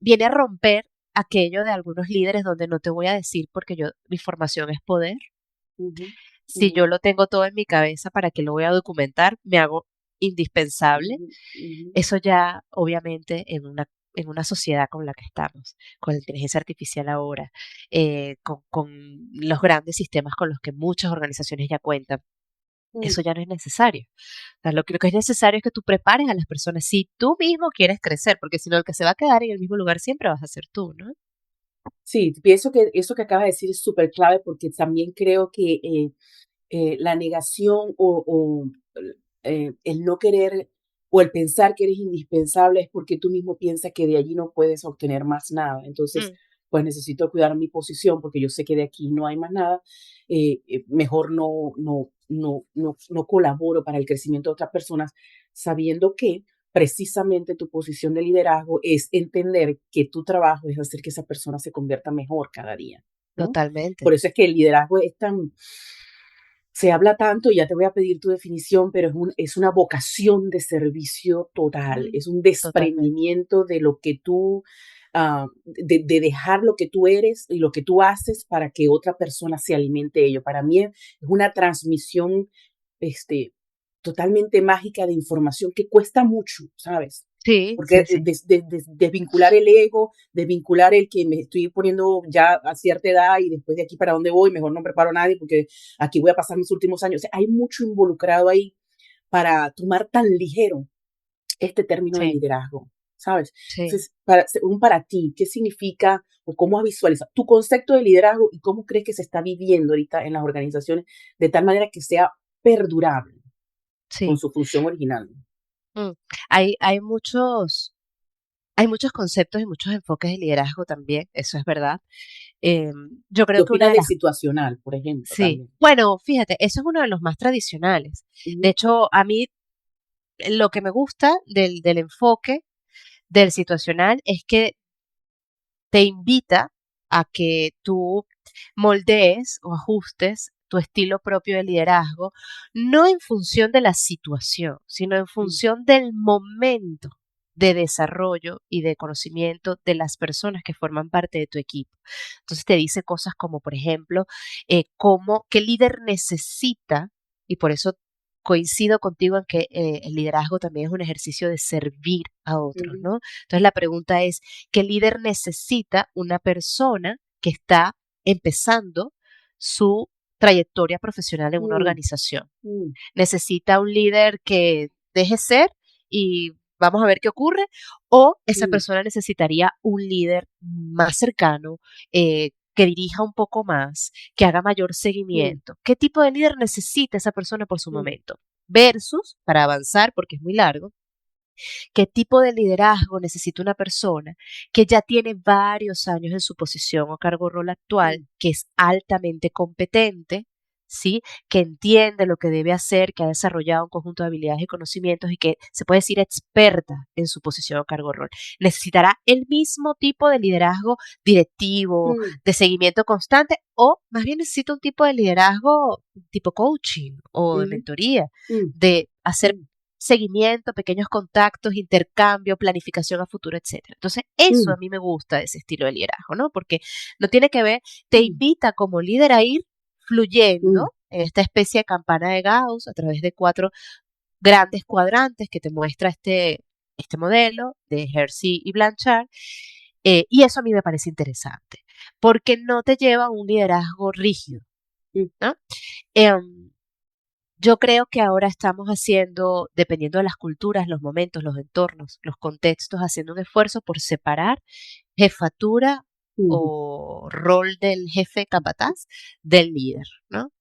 Speaker 1: viene a romper aquello de algunos líderes donde no te voy a decir porque mi formación es poder. Si yo lo tengo todo en mi cabeza, ¿para qué lo voy a documentar? Me hago indispensable. Eso ya, obviamente, en una sociedad con la que estamos, con la inteligencia artificial ahora, con los grandes sistemas con los que muchas organizaciones ya cuentan, eso ya no es necesario. O sea, lo que es necesario es que tú prepares a las personas si tú mismo quieres crecer, porque si no, el que se va a quedar en el mismo lugar siempre vas a ser tú, ¿no?
Speaker 3: Sí, pienso que eso que acabas de decir es súper clave porque también creo que la negación o el no querer o el pensar que eres indispensable es porque tú mismo piensas que de allí no puedes obtener más nada. Entonces, pues necesito cuidar mi posición porque yo sé que de aquí no hay más nada. Mejor no colaboro para el crecimiento de otras personas sabiendo que precisamente tu posición de liderazgo es entender que tu trabajo es hacer que esa persona se convierta mejor cada día, ¿no?
Speaker 1: Totalmente.
Speaker 3: Por eso es que el liderazgo es tan, se habla tanto, ya te voy a pedir tu definición, pero es una vocación de servicio total, es un
Speaker 1: Totalmente.
Speaker 3: desprendimiento de lo que tú, de dejar lo que tú eres y lo que tú haces para que otra persona se alimente de ello. Para mí es una transmisión, totalmente mágica de información que cuesta mucho, ¿sabes?
Speaker 1: Sí,
Speaker 3: Porque
Speaker 1: sí, sí.
Speaker 3: desvincular el ego, desvincular el que me estoy poniendo ya a cierta edad y después de aquí para dónde voy, mejor no preparo a nadie porque aquí voy a pasar mis últimos años. O sea, hay mucho involucrado ahí para tomar tan ligero este término de
Speaker 1: Sí,
Speaker 3: liderazgo, ¿sabes?
Speaker 1: sí.
Speaker 3: Entonces, según para ti, ¿qué significa o cómo has visualizado tu concepto de liderazgo y cómo crees que se está viviendo ahorita en las organizaciones de tal manera que sea perdurable con
Speaker 1: Sí.
Speaker 3: su función original?
Speaker 1: Mm. Hay muchos conceptos y muchos enfoques de liderazgo también, eso es verdad. Yo
Speaker 3: ¿Qué
Speaker 1: creo que una
Speaker 3: opinas
Speaker 1: de
Speaker 3: del
Speaker 1: las...
Speaker 3: situacional, por ejemplo,
Speaker 1: Sí,
Speaker 3: también?
Speaker 1: bueno, fíjate, eso es uno de los más tradicionales. De
Speaker 3: Ujú,
Speaker 1: hecho, a mí lo que me gusta del enfoque del situacional es que te invita a que tú moldees o ajustes tu estilo propio de liderazgo, no en función de la situación, sino en
Speaker 3: mm,
Speaker 1: función del momento de desarrollo y de conocimiento de las personas que forman parte de tu equipo. Entonces te dice cosas como, por ejemplo, qué líder necesita, y por eso coincido contigo en que el liderazgo también es un ejercicio de servir a otros,
Speaker 3: ujú,
Speaker 1: ¿no? Entonces la pregunta es, ¿qué líder necesita una persona que está empezando su trayectoria profesional en una
Speaker 3: mm,
Speaker 1: organización?
Speaker 3: mm,
Speaker 1: Necesita un líder que deje ser y vamos a ver qué ocurre, o esa
Speaker 3: mm,
Speaker 1: persona necesitaría un líder más cercano, que dirija un poco más, que haga mayor
Speaker 3: mm,
Speaker 1: seguimiento. ¿Qué tipo de líder necesita esa persona por su
Speaker 3: mm,
Speaker 1: momento? Versus, para avanzar, porque es muy largo, qué tipo de liderazgo necesita una persona que ya tiene varios años en su posición o cargo o rol actual,
Speaker 3: mm,
Speaker 1: que es altamente competente, ¿sí? Que entiende lo que debe hacer, que ha desarrollado un conjunto de habilidades y conocimientos y que se puede decir experta en su posición o cargo o rol. Necesitará el mismo tipo de liderazgo directivo,
Speaker 3: mm,
Speaker 1: de seguimiento constante, o más bien necesita un tipo de liderazgo tipo coaching o de
Speaker 3: mm,
Speaker 1: mentoría,
Speaker 3: mm,
Speaker 1: de hacer
Speaker 3: mm,
Speaker 1: seguimiento, pequeños contactos, intercambio, planificación a futuro, etcétera. Entonces, eso a
Speaker 3: mm,
Speaker 1: mí me gusta de ese estilo de liderazgo, ¿no? Porque no tiene que ver, te
Speaker 3: mm,
Speaker 1: invita como líder a ir
Speaker 3: mm,
Speaker 1: fluyendo en esta especie de campana de Gauss a través de 4 grandes cuadrantes que te muestra este modelo de Hersey y Blanchard. Y eso a mí me parece interesante, porque no te lleva a un liderazgo rígido,
Speaker 3: mm,
Speaker 1: ¿no? Em, yo creo que ahora estamos haciendo, dependiendo de las culturas, los momentos, los entornos, los contextos, haciendo un esfuerzo por separar jefatura
Speaker 3: mm,
Speaker 1: o rol del jefe capataz del líder, ¿no?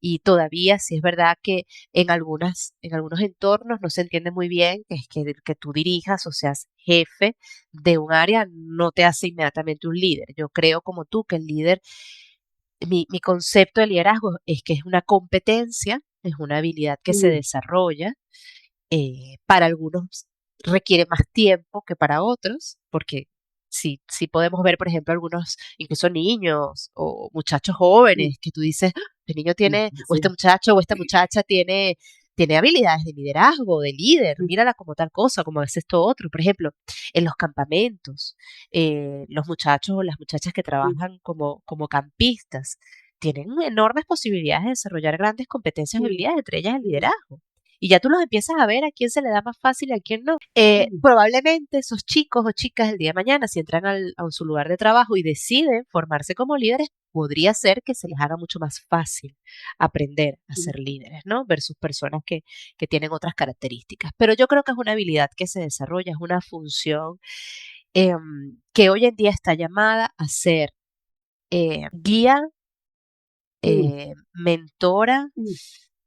Speaker 1: Y todavía sí es verdad que en algunos entornos no se entiende muy bien que es que tú dirijas o seas jefe de un área no te hace inmediatamente un líder. Yo creo como tú que el líder, mi concepto de liderazgo es que es una competencia, es una habilidad que se
Speaker 3: mm,
Speaker 1: desarrolla. Para algunos requiere más tiempo que para otros, porque si podemos ver, por ejemplo, algunos, incluso niños o muchachos
Speaker 3: mm,
Speaker 1: jóvenes, que tú dices, "Ah, este niño tiene,
Speaker 3: mm,
Speaker 1: o este
Speaker 3: sí,
Speaker 1: muchacho o esta muchacha tiene habilidades de liderazgo, de líder,
Speaker 3: mm,
Speaker 1: mírala como tal cosa, como es esto otro. Por ejemplo, en los campamentos, los muchachos o las muchachas que
Speaker 3: mm,
Speaker 1: trabajan como campistas tienen enormes posibilidades de desarrollar grandes competencias y
Speaker 3: mm,
Speaker 1: habilidades, entre ellas el
Speaker 3: mm,
Speaker 1: liderazgo. Y ya tú los empiezas a ver a quién se le da más fácil y a quién no.
Speaker 3: mm,
Speaker 1: Probablemente esos chicos o chicas el día de mañana, si entran a su lugar de trabajo y deciden formarse como líderes, podría ser que se les haga mucho más fácil aprender a
Speaker 3: mm,
Speaker 1: ser líderes, ¿no? Versus personas que tienen otras características. Pero yo creo que es una habilidad que se desarrolla, es una función que hoy en día está llamada a ser guía,
Speaker 3: mm,
Speaker 1: mentora,
Speaker 3: mm,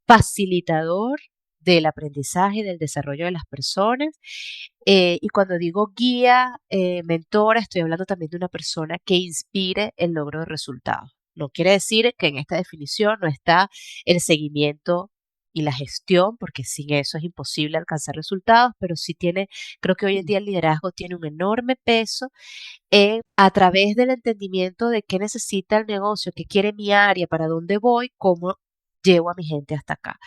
Speaker 1: facilitador del aprendizaje y del desarrollo de las personas. Y cuando digo guía, mentora, estoy hablando también de una persona que inspire el logro de resultados. No quiere decir que en esta definición no está el seguimiento y la gestión, porque sin eso es imposible alcanzar resultados, pero sí tiene, creo que hoy en
Speaker 3: mm,
Speaker 1: día el liderazgo tiene un enorme peso a través del entendimiento de qué necesita el negocio, qué quiere mi área, para dónde voy, cómo llevo a mi gente hasta acá.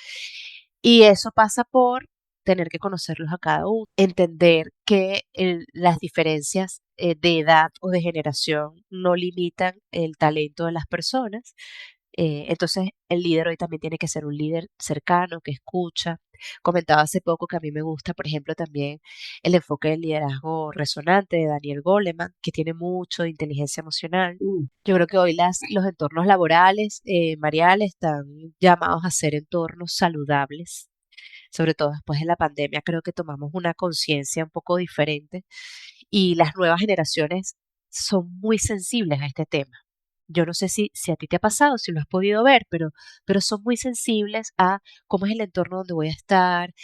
Speaker 1: Y eso pasa por tener que conocerlos a cada uno, entender que las diferencias de edad o de generación no limitan el talento de las personas. Entonces, el líder hoy también tiene que ser un líder cercano, que escucha. Comentaba hace poco que a mí me gusta, por ejemplo, también el enfoque del liderazgo resonante de Daniel Goleman, que tiene mucho de inteligencia emocional.
Speaker 3: mm,
Speaker 1: Yo creo que hoy los entornos laborales, Marial, están llamados a ser entornos saludables, sobre todo después de la pandemia. Creo que tomamos una conciencia un poco diferente y las nuevas generaciones son muy sensibles a este tema. Yo no sé si a ti te ha pasado, si lo has podido ver, pero son muy sensibles a cómo es el entorno donde voy a estar,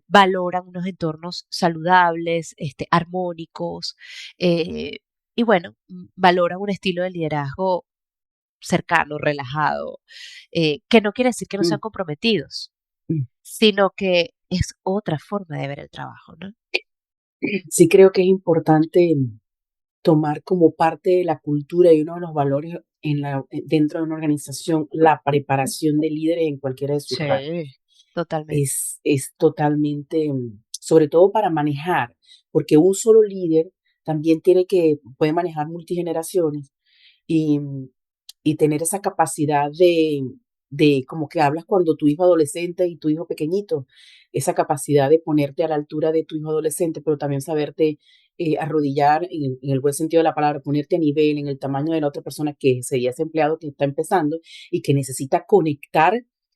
Speaker 1: valoran unos entornos saludables, armónicos, eh, y bueno, valoran un estilo de liderazgo cercano, relajado, que no quiere decir que no sean
Speaker 3: mm,
Speaker 1: comprometidos,
Speaker 3: mm.
Speaker 1: sino que es otra forma de ver el trabajo, ¿no?
Speaker 3: Sí creo que es importante tomar como parte de la cultura y uno de los valores dentro de una organización la preparación de líderes en cualquiera de sus rangos.
Speaker 1: Sí, totalmente.
Speaker 3: Es totalmente, sobre todo para manejar, porque un solo líder también puede manejar multigeneraciones y, y tener esa capacidad de como que hablas cuando tu hijo adolescente y tu hijo pequeñito, esa capacidad de ponerte a la altura de tu hijo adolescente, pero también saberte arrodillar en el buen sentido de la palabra, ponerte a nivel en el tamaño de la otra persona que sería ese empleado que está empezando y que necesita conectar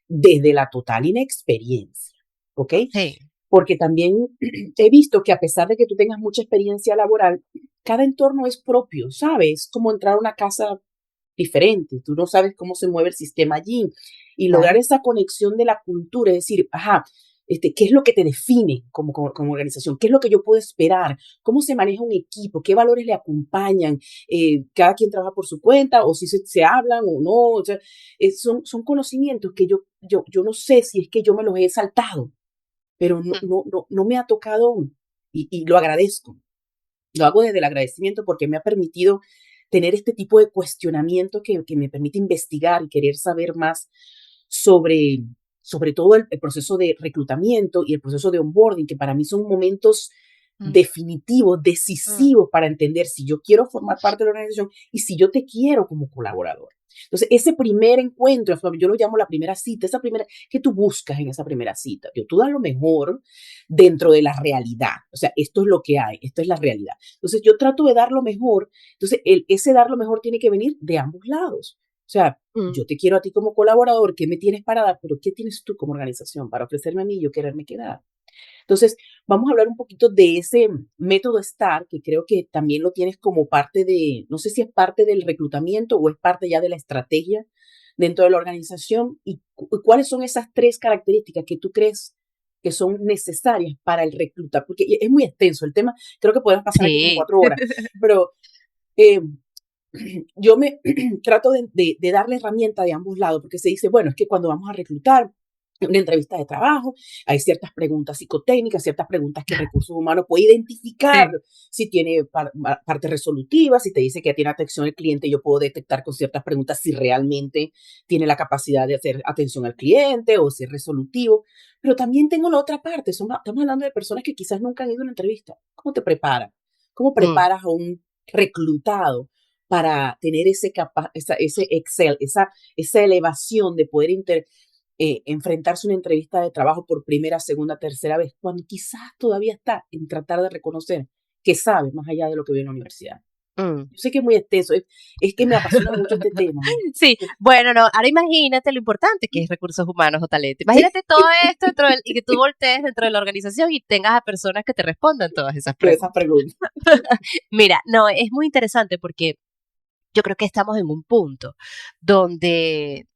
Speaker 3: desde la total inexperiencia, ¿ok?
Speaker 1: Sí,
Speaker 3: porque también he visto que a pesar de que tú tengas mucha experiencia laboral, cada entorno es propio, ¿sabes? Como entrar a una casa diferente, tú no sabes cómo se mueve el sistema allí y lograr
Speaker 1: Claro.
Speaker 3: esa conexión de la cultura, es decir, ajá, ¿qué es lo que te define como organización? ¿Qué es lo que yo puedo esperar? ¿Cómo se maneja un equipo? ¿Qué valores le acompañan? ¿Cada quien trabaja por su cuenta o si se hablan o no? O sea, son conocimientos que yo no sé si es que yo me los he saltado, pero
Speaker 1: Mm,
Speaker 3: no me ha tocado y lo agradezco. Lo hago desde el agradecimiento porque me ha permitido tener este tipo de cuestionamiento que me permite investigar y querer saber más sobre, sobre todo el proceso de reclutamiento y el proceso de onboarding, que para mí son momentos
Speaker 1: mm,
Speaker 3: definitivos,
Speaker 1: mm.
Speaker 3: decisivos para entender si yo quiero formar parte de la organización y si yo te quiero como colaborador. Entonces, ese primer encuentro, yo lo llamo la primera cita, esa primera, que tú buscas en esa primera cita. Tú das lo mejor dentro de la realidad. O sea, esto es lo que hay, esto es la realidad. Entonces, yo trato de dar lo mejor. Entonces, ese dar lo mejor tiene que venir de ambos lados. O sea,
Speaker 1: Mm.
Speaker 3: yo te quiero a ti como colaborador, ¿qué me tienes para dar? Pero ¿qué tienes tú como organización para ofrecerme a mí y yo quererme quedar? Entonces, vamos a hablar un poquito de ese método STAR, que creo que también lo tienes como parte de, no sé si es parte del reclutamiento o es parte ya de la estrategia dentro de la organización, y cuáles son esas tres características que tú crees que son necesarias para el reclutar, porque es muy extenso el tema, creo que podemos pasar aquí como
Speaker 1: Sí.
Speaker 3: 4 horas, pero eh, yo me trato de darle herramienta de ambos lados, porque se dice, bueno, es que cuando vamos a reclutar una entrevista de trabajo, hay ciertas preguntas psicotécnicas, ciertas preguntas que recursos humanos puede identificar
Speaker 1: Sí.
Speaker 3: si tiene parte resolutiva, si te dice que tiene atención al cliente, yo puedo detectar con ciertas preguntas si realmente tiene la capacidad de hacer atención al cliente o si es resolutivo. Pero también tengo la otra parte, estamos hablando de personas que quizás nunca han ido a una entrevista. ¿Cómo te preparas? ¿Cómo
Speaker 1: Mm.
Speaker 3: preparas a un reclutado para tener ese Excel, esa elevación de poder enfrentarse a una entrevista de trabajo por primera, segunda, tercera vez, cuando quizás todavía está en tratar de reconocer que sabe más allá de lo que ve en la universidad?
Speaker 1: Mm.
Speaker 3: Yo sé que es muy extenso, es que me apasiona mucho este tema.
Speaker 1: Sí, bueno, no, ahora imagínate lo importante que es recursos humanos o talento. Imagínate todo esto y que tú voltees dentro de la organización y tengas a personas que te respondan todas esas
Speaker 3: Todas esas
Speaker 1: preguntas.
Speaker 3: preguntas.
Speaker 1: Mira, no, es muy interesante porque yo creo que estamos en un punto donde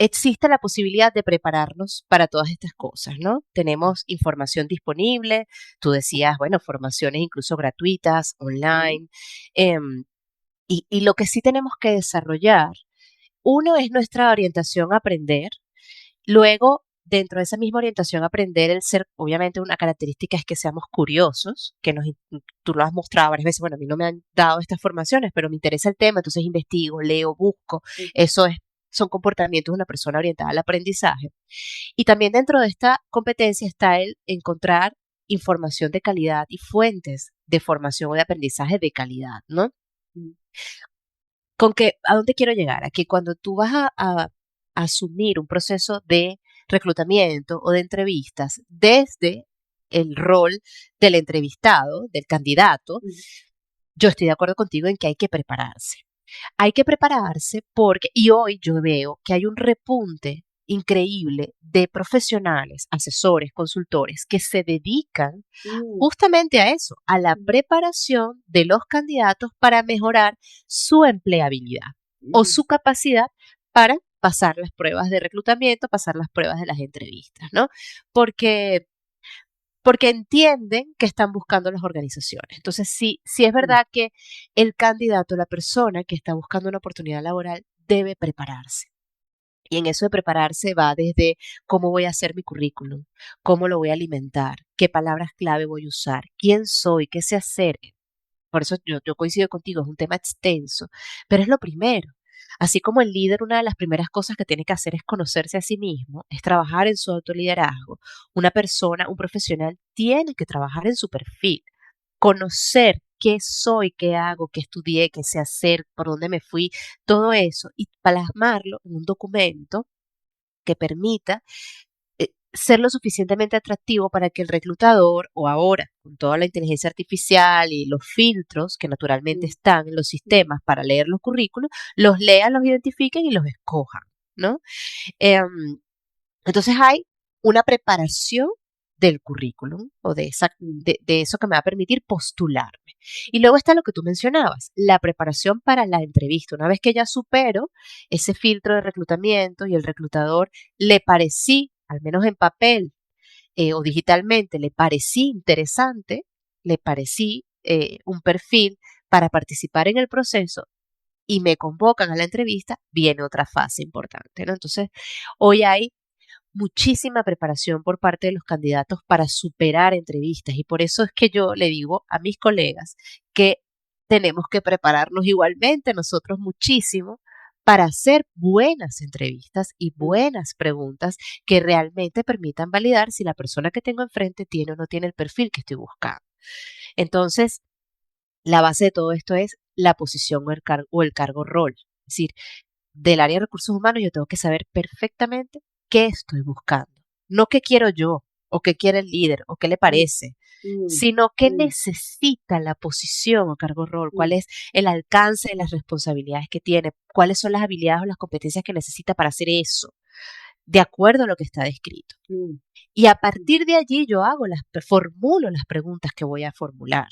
Speaker 1: existe la posibilidad de prepararnos para todas estas cosas, ¿no? Tenemos información disponible, tú decías, bueno, formaciones incluso gratuitas,
Speaker 3: Ujú,
Speaker 1: online, y lo que sí tenemos que desarrollar, uno es nuestra orientación a aprender, luego, dentro de esa misma orientación a aprender, el ser, obviamente una característica es que seamos curiosos, tú lo has mostrado varias veces, bueno, a mí no me han dado estas formaciones, pero me interesa el tema, entonces investigo, leo, busco,
Speaker 3: ujú,
Speaker 1: eso es, son comportamientos de una persona orientada al aprendizaje. Y también dentro de esta competencia está el encontrar información de calidad y fuentes de formación o de aprendizaje de calidad, ¿no?
Speaker 3: ujú,
Speaker 1: Con que, ¿a dónde quiero llegar? A que cuando tú vas a asumir un proceso de reclutamiento o de entrevistas desde el rol del entrevistado, del candidato,
Speaker 3: ujú,
Speaker 1: yo estoy de acuerdo contigo en que hay que prepararse. Hay que prepararse porque, y hoy yo veo que hay un repunte increíble de profesionales, asesores, consultores que se dedican
Speaker 3: ujú,
Speaker 1: justamente a eso, a la preparación de los candidatos para mejorar su empleabilidad o
Speaker 3: ujú,
Speaker 1: su capacidad para pasar las pruebas de reclutamiento, pasar las pruebas de las entrevistas, ¿no? Porque, porque entienden que están buscando las organizaciones. Entonces, sí es
Speaker 3: ujú,
Speaker 1: verdad que el candidato, la persona que está buscando una oportunidad laboral, debe prepararse. Y en eso de prepararse va desde cómo voy a hacer mi currículum, cómo lo voy a alimentar, qué palabras clave voy a usar, quién soy, qué sé hacer. Por eso yo coincido contigo, es un tema extenso, pero es lo primero. Así como el líder, una de las primeras cosas que tiene que hacer es conocerse a sí mismo, es trabajar en su autoliderazgo. Una persona, un profesional, tiene que trabajar en su perfil, conocer qué soy, qué hago, qué estudié, qué sé hacer, por dónde me fui, todo eso, y plasmarlo en un documento que permita ser lo suficientemente atractivo para que el reclutador, o ahora con toda la inteligencia artificial y los filtros que naturalmente
Speaker 3: ujú,
Speaker 1: están en los sistemas para leer los currículos, los lean, los identifiquen y los escojan, ¿no? Em, entonces hay una preparación del currículum o de eso que me va a permitir postularme. Y luego está lo que tú mencionabas, la preparación para la entrevista. Una vez que ya supero ese filtro de reclutamiento y el reclutador le parecí, al menos en papel o digitalmente, le parecí interesante, le parecí un perfil para participar en el proceso y me convocan a la entrevista, viene otra fase importante, ¿no? Entonces, hoy hay muchísima preparación por parte de los candidatos para superar entrevistas y por eso es que yo le digo a mis colegas que tenemos que prepararnos igualmente nosotros muchísimo para hacer buenas entrevistas y buenas preguntas que realmente permitan validar si la persona que tengo enfrente tiene o no tiene el perfil que estoy buscando. Entonces, la base de todo esto es la posición o el cargo rol. Es decir, del área de recursos humanos yo tengo que saber perfectamente qué estoy buscando. No qué quiero yo, o qué quiere el líder, o qué le parece, sino qué necesita la posición o cargo rol, cuál es el alcance de las responsabilidades que tiene, cuáles son las habilidades o las competencias que necesita para hacer eso, de acuerdo a lo que está descrito. Y a partir de allí yo formulo las preguntas que voy a formular.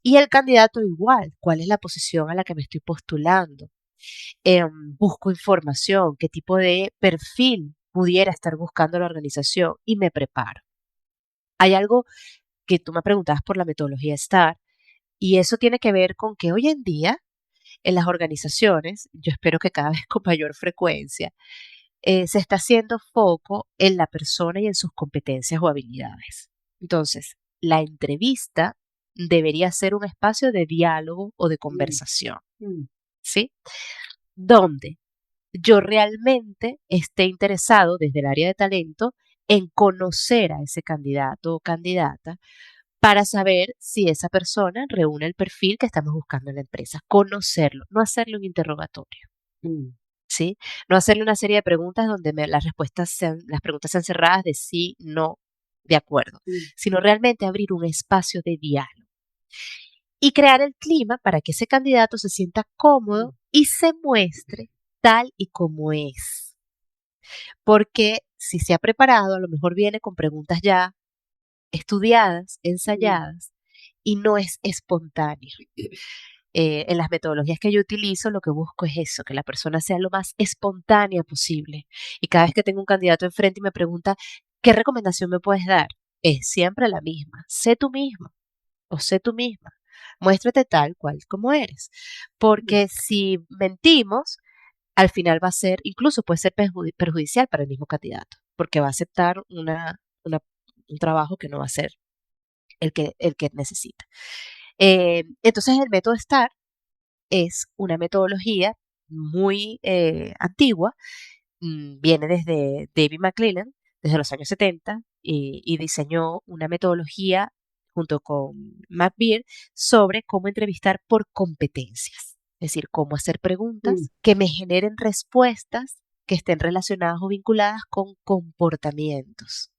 Speaker 1: Y el candidato igual, cuál es la posición a la que me estoy postulando. Busco información, qué tipo de perfil pudiera estar buscando la organización y me preparo. Hay algo que tú me preguntabas por la metodología STAR y eso tiene que ver con que hoy en día en las organizaciones, yo espero que cada vez con mayor frecuencia, se está haciendo foco en la persona y en sus competencias o habilidades. Entonces, la entrevista debería ser un espacio de diálogo o de conversación, ¿sí? Donde yo realmente esté interesado desde el área de talento en conocer a ese candidato o candidata para saber si esa persona reúne el perfil que estamos buscando en la empresa. Conocerlo, no hacerle un interrogatorio. ¿Sí? No hacerle una serie de preguntas donde las preguntas sean cerradas de sí, no, de acuerdo, sino realmente abrir un espacio de diálogo y crear el clima para que ese candidato se sienta cómodo y se muestre tal y como es. Porque si se ha preparado, a lo mejor viene con preguntas ya estudiadas, ensayadas, y no es espontáneo. En las metodologías que yo utilizo, lo que busco es eso, que la persona sea lo más espontánea posible. Y cada vez que tengo un candidato enfrente y me pregunta, ¿qué recomendación me puedes dar? Es siempre la misma. Sé tú mismo o sé tú misma. Muéstrate tal cual como eres. Porque si mentimos, al final va a ser, incluso puede ser perjudicial para el mismo candidato, porque va a aceptar un trabajo que no va a ser el que necesita. Entonces, el método STAR es una metodología muy antigua, viene desde David McClelland, desde los años 70, y diseñó una metodología junto con Matt Beard sobre cómo entrevistar por competencias, es decir, cómo hacer preguntas que me generen respuestas que estén relacionadas o vinculadas con comportamientos.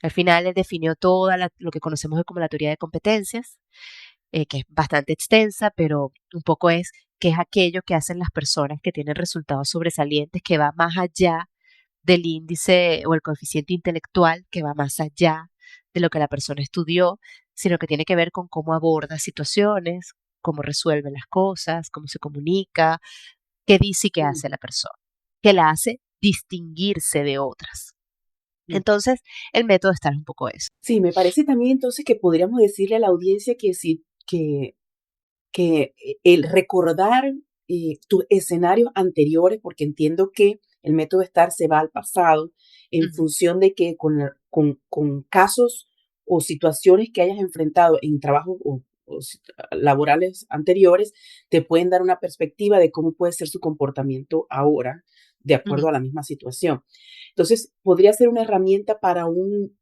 Speaker 1: Al final él definió lo que conocemos hoy como la teoría de competencias, que es bastante extensa, pero un poco es qué es aquello que hacen las personas que tienen resultados sobresalientes, que va más allá del índice o el coeficiente intelectual, que va más allá de lo que la persona estudió, sino que tiene que ver con cómo aborda situaciones, cómo resuelve las cosas, cómo se comunica, qué dice y qué hace la persona, que la hace distinguirse de otras. Entonces, el método está un poco eso.
Speaker 3: Sí, me parece también entonces que podríamos decirle a la audiencia que sí, que el recordar tus escenarios anteriores, porque entiendo que el método STAR se va al pasado en función de que con casos o situaciones que hayas enfrentado en trabajos o laborales anteriores, te pueden dar una perspectiva de cómo puede ser su comportamiento ahora, de acuerdo a la misma situación. Entonces, podría ser una herramienta para un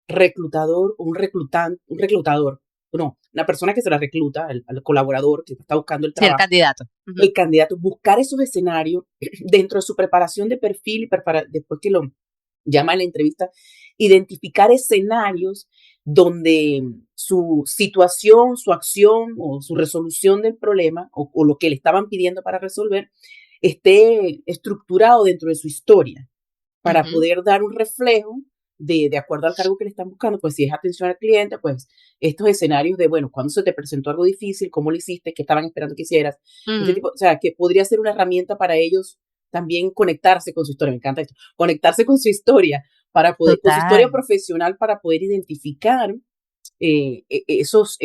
Speaker 3: reclutador o un reclutador, no, la persona que se la recluta, el colaborador que está buscando el
Speaker 1: Sí, el
Speaker 3: trabajo,
Speaker 1: candidato.
Speaker 3: el candidato, buscar esos escenarios dentro de su preparación de perfil y después que lo llama en la entrevista, identificar escenarios donde su situación, su acción o su resolución del problema o lo que le estaban pidiendo para resolver esté estructurado dentro de su historia para poder dar un reflejo de acuerdo al cargo que le están buscando, pues si es atención al cliente, pues estos escenarios de, bueno, cuando se te presentó algo difícil, cómo lo hiciste, qué estaban esperando que hicieras, este tipo, o sea, que podría ser una herramienta para ellos también conectarse con su historia, me encanta esto, conectarse con su historia para poder, con su historia
Speaker 1: Total.
Speaker 3: profesional para poder identificar esos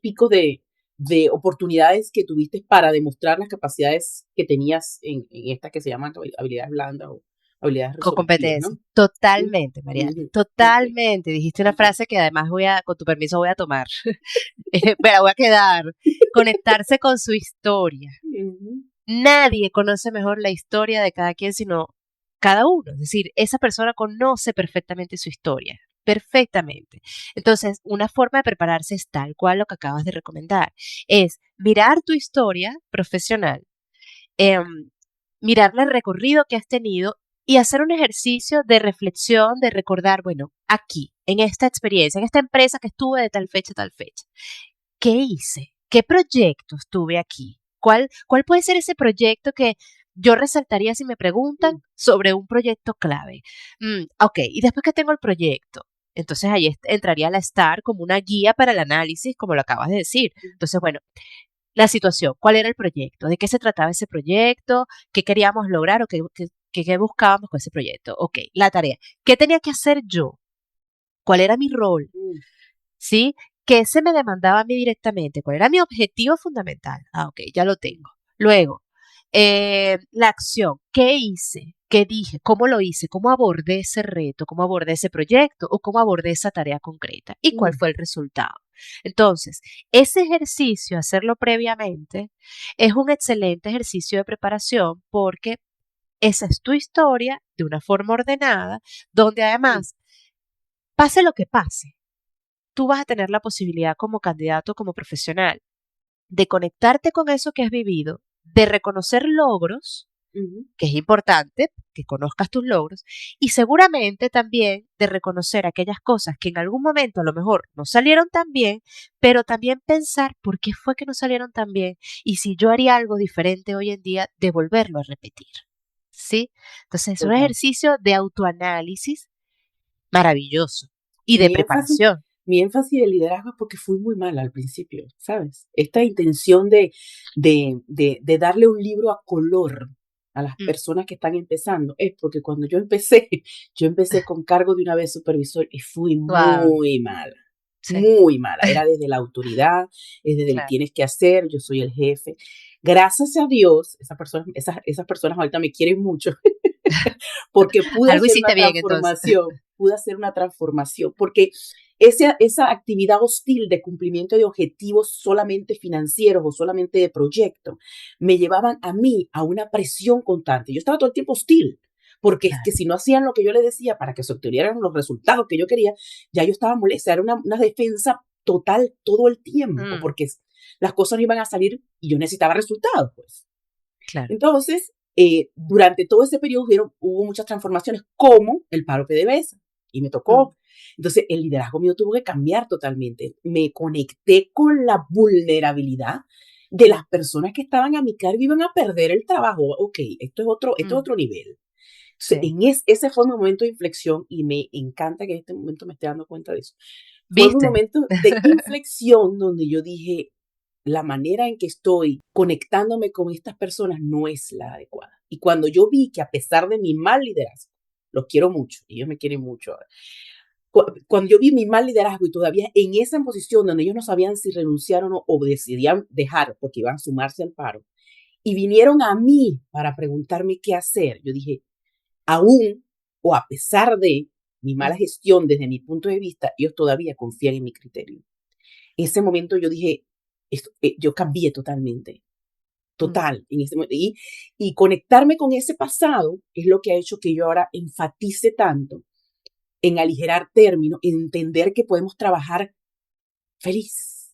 Speaker 3: picos de oportunidades que tuviste para demostrar las capacidades que tenías en estas que se llaman habilidades blandas o habilidades
Speaker 1: Con
Speaker 3: resolutivas,
Speaker 1: competencia.
Speaker 3: ¿no?
Speaker 1: Totalmente, Mariale.
Speaker 3: Ujú, ok,
Speaker 1: Totalmente. Dijiste una
Speaker 3: ok.
Speaker 1: frase que además con tu permiso voy a tomar. Me la voy a quedar. Conectarse con su historia.
Speaker 3: Ujú,
Speaker 1: Nadie conoce mejor la historia de cada quien sino cada uno. Es decir, esa persona conoce perfectamente su historia. Perfectamente. Entonces, una forma de prepararse es tal cual lo que acabas de recomendar. Es mirar tu historia profesional, em, mirar el recorrido que has tenido y hacer un ejercicio de reflexión, de recordar, bueno, aquí, en esta experiencia, en esta empresa que estuve de tal fecha a tal fecha, ¿qué hice? ¿Qué proyectos tuve aquí? ¿Cuál puede ser ese proyecto que yo resaltaría si me preguntan sobre un proyecto clave? Ok, y después que tengo el proyecto, entonces ahí entraría la STAR como una guía para el análisis, como lo acabas de decir. Entonces, bueno, la situación, cuál era el proyecto, de qué se trataba ese proyecto, qué queríamos lograr o qué buscábamos con ese proyecto. Ok, la tarea, ¿qué tenía que hacer yo? ¿Cuál era mi rol?
Speaker 3: mm,
Speaker 1: ¿Sí? ¿Qué se me demandaba a mí directamente? ¿Cuál era mi objetivo fundamental? Ah, ok, ya lo tengo. Luego, la acción, ¿qué hice? ¿Qué dije? ¿Cómo lo hice? ¿Cómo abordé ese reto? ¿Cómo abordé ese proyecto? ¿O cómo abordé esa tarea concreta? ¿Y cuál
Speaker 3: mm.
Speaker 1: fue el resultado? Entonces, ese ejercicio, hacerlo previamente, es un excelente ejercicio de preparación porque esa es tu historia de una forma ordenada, donde
Speaker 3: Sí,
Speaker 1: además, pase lo que pase, tú vas a tener la posibilidad como candidato, como profesional, de conectarte con eso que has vivido, de reconocer logros,
Speaker 3: ujú,
Speaker 1: que es importante que conozcas tus logros, y seguramente también de reconocer aquellas cosas que en algún momento a lo mejor no salieron tan bien, pero también pensar por qué fue que no salieron tan bien y si yo haría algo diferente hoy en día, de volverlo a repetir. ¿Sí? Entonces es un
Speaker 3: total.
Speaker 1: ejercicio de autoanálisis maravilloso y de
Speaker 3: Mi énfasis,
Speaker 1: preparación.
Speaker 3: mi énfasis de liderazgo es porque fui muy mala al principio, ¿sabes? Esta intención de darle un libro a color a las
Speaker 1: Mm,
Speaker 3: personas que están empezando es porque cuando yo empecé, yo empecé con cargo de una vez supervisor y fui
Speaker 1: wow,
Speaker 3: muy mala.
Speaker 1: sí,
Speaker 3: Muy mala, era desde la autoridad, es desde el
Speaker 1: claro.
Speaker 3: tienes que hacer, yo soy el jefe. Gracias a Dios, esas personas ahorita me quieren mucho, porque
Speaker 1: Algo hiciste bien entonces.
Speaker 3: pude hacer una transformación, porque esa actividad hostil de cumplimiento de objetivos solamente financieros o solamente de proyecto, me llevaban a mí a una presión constante. Yo estaba todo el tiempo hostil, porque es que
Speaker 1: Claro.
Speaker 3: si no hacían lo que yo les decía para que se obtuvieran los resultados que yo quería, ya yo estaba molesta, era una defensa total todo el tiempo,
Speaker 1: Mm,
Speaker 3: porque las cosas no iban a salir y yo necesitaba resultados, pues.
Speaker 1: claro.
Speaker 3: Entonces, durante todo ese periodo hubo muchas transformaciones, como el paro PDVSA, y me
Speaker 1: Mm,
Speaker 3: tocó. Entonces, el liderazgo mío tuvo que cambiar totalmente. Me conecté con la vulnerabilidad de las
Speaker 1: mm,
Speaker 3: personas que estaban a mi cargo y iban a perder el trabajo. Ok, esto es
Speaker 1: mm,
Speaker 3: otro nivel. Entonces,
Speaker 1: sí.
Speaker 3: ese fue mi momento de inflexión y me encanta que en este momento me esté dando cuenta de eso. Fue mi
Speaker 1: ¿Viste?
Speaker 3: momento de inflexión donde yo dije, la manera en que estoy conectándome con estas personas no es la adecuada. Y cuando yo vi que a pesar de mi mal liderazgo, los quiero mucho, ellos me quieren mucho ahora. Cuando yo vi mi mal liderazgo y todavía en esa posición donde ellos no sabían si renunciaron o decidían dejar porque iban a sumarse al paro, y vinieron a mí para preguntarme qué hacer, yo dije, aún o a pesar de mi mala
Speaker 1: Mm,
Speaker 3: gestión desde mi punto de vista, ellos todavía confían en mi criterio. En ese momento yo dije, yo cambié totalmente,
Speaker 1: mm,
Speaker 3: total, en ese momento. Y conectarme con ese pasado es lo que ha hecho que yo ahora enfatice tanto en aligerar términos, en entender que podemos trabajar feliz.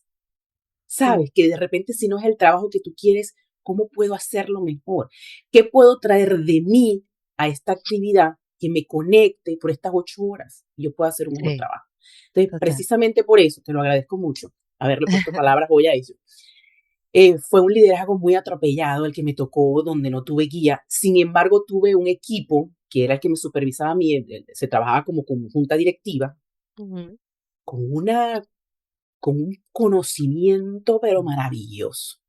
Speaker 1: mm,
Speaker 3: Sabes que de repente si no es el trabajo que tú quieres, ¿cómo puedo hacerlo mejor? ¿Qué puedo traer de mí a esta actividad que me conecte por estas 8 horas y yo pueda hacer un mejor
Speaker 1: sí,
Speaker 3: trabajo? Entonces,
Speaker 1: total.
Speaker 3: precisamente por eso, te lo agradezco mucho, haberle puesto palabras hoy a eso. Fue un liderazgo muy atropellado el que me tocó, donde no tuve guía. Sin embargo, tuve un equipo que era el que me supervisaba a mí, se trabajaba como con junta directiva,
Speaker 1: Ujú.
Speaker 3: con con un conocimiento, pero maravilloso.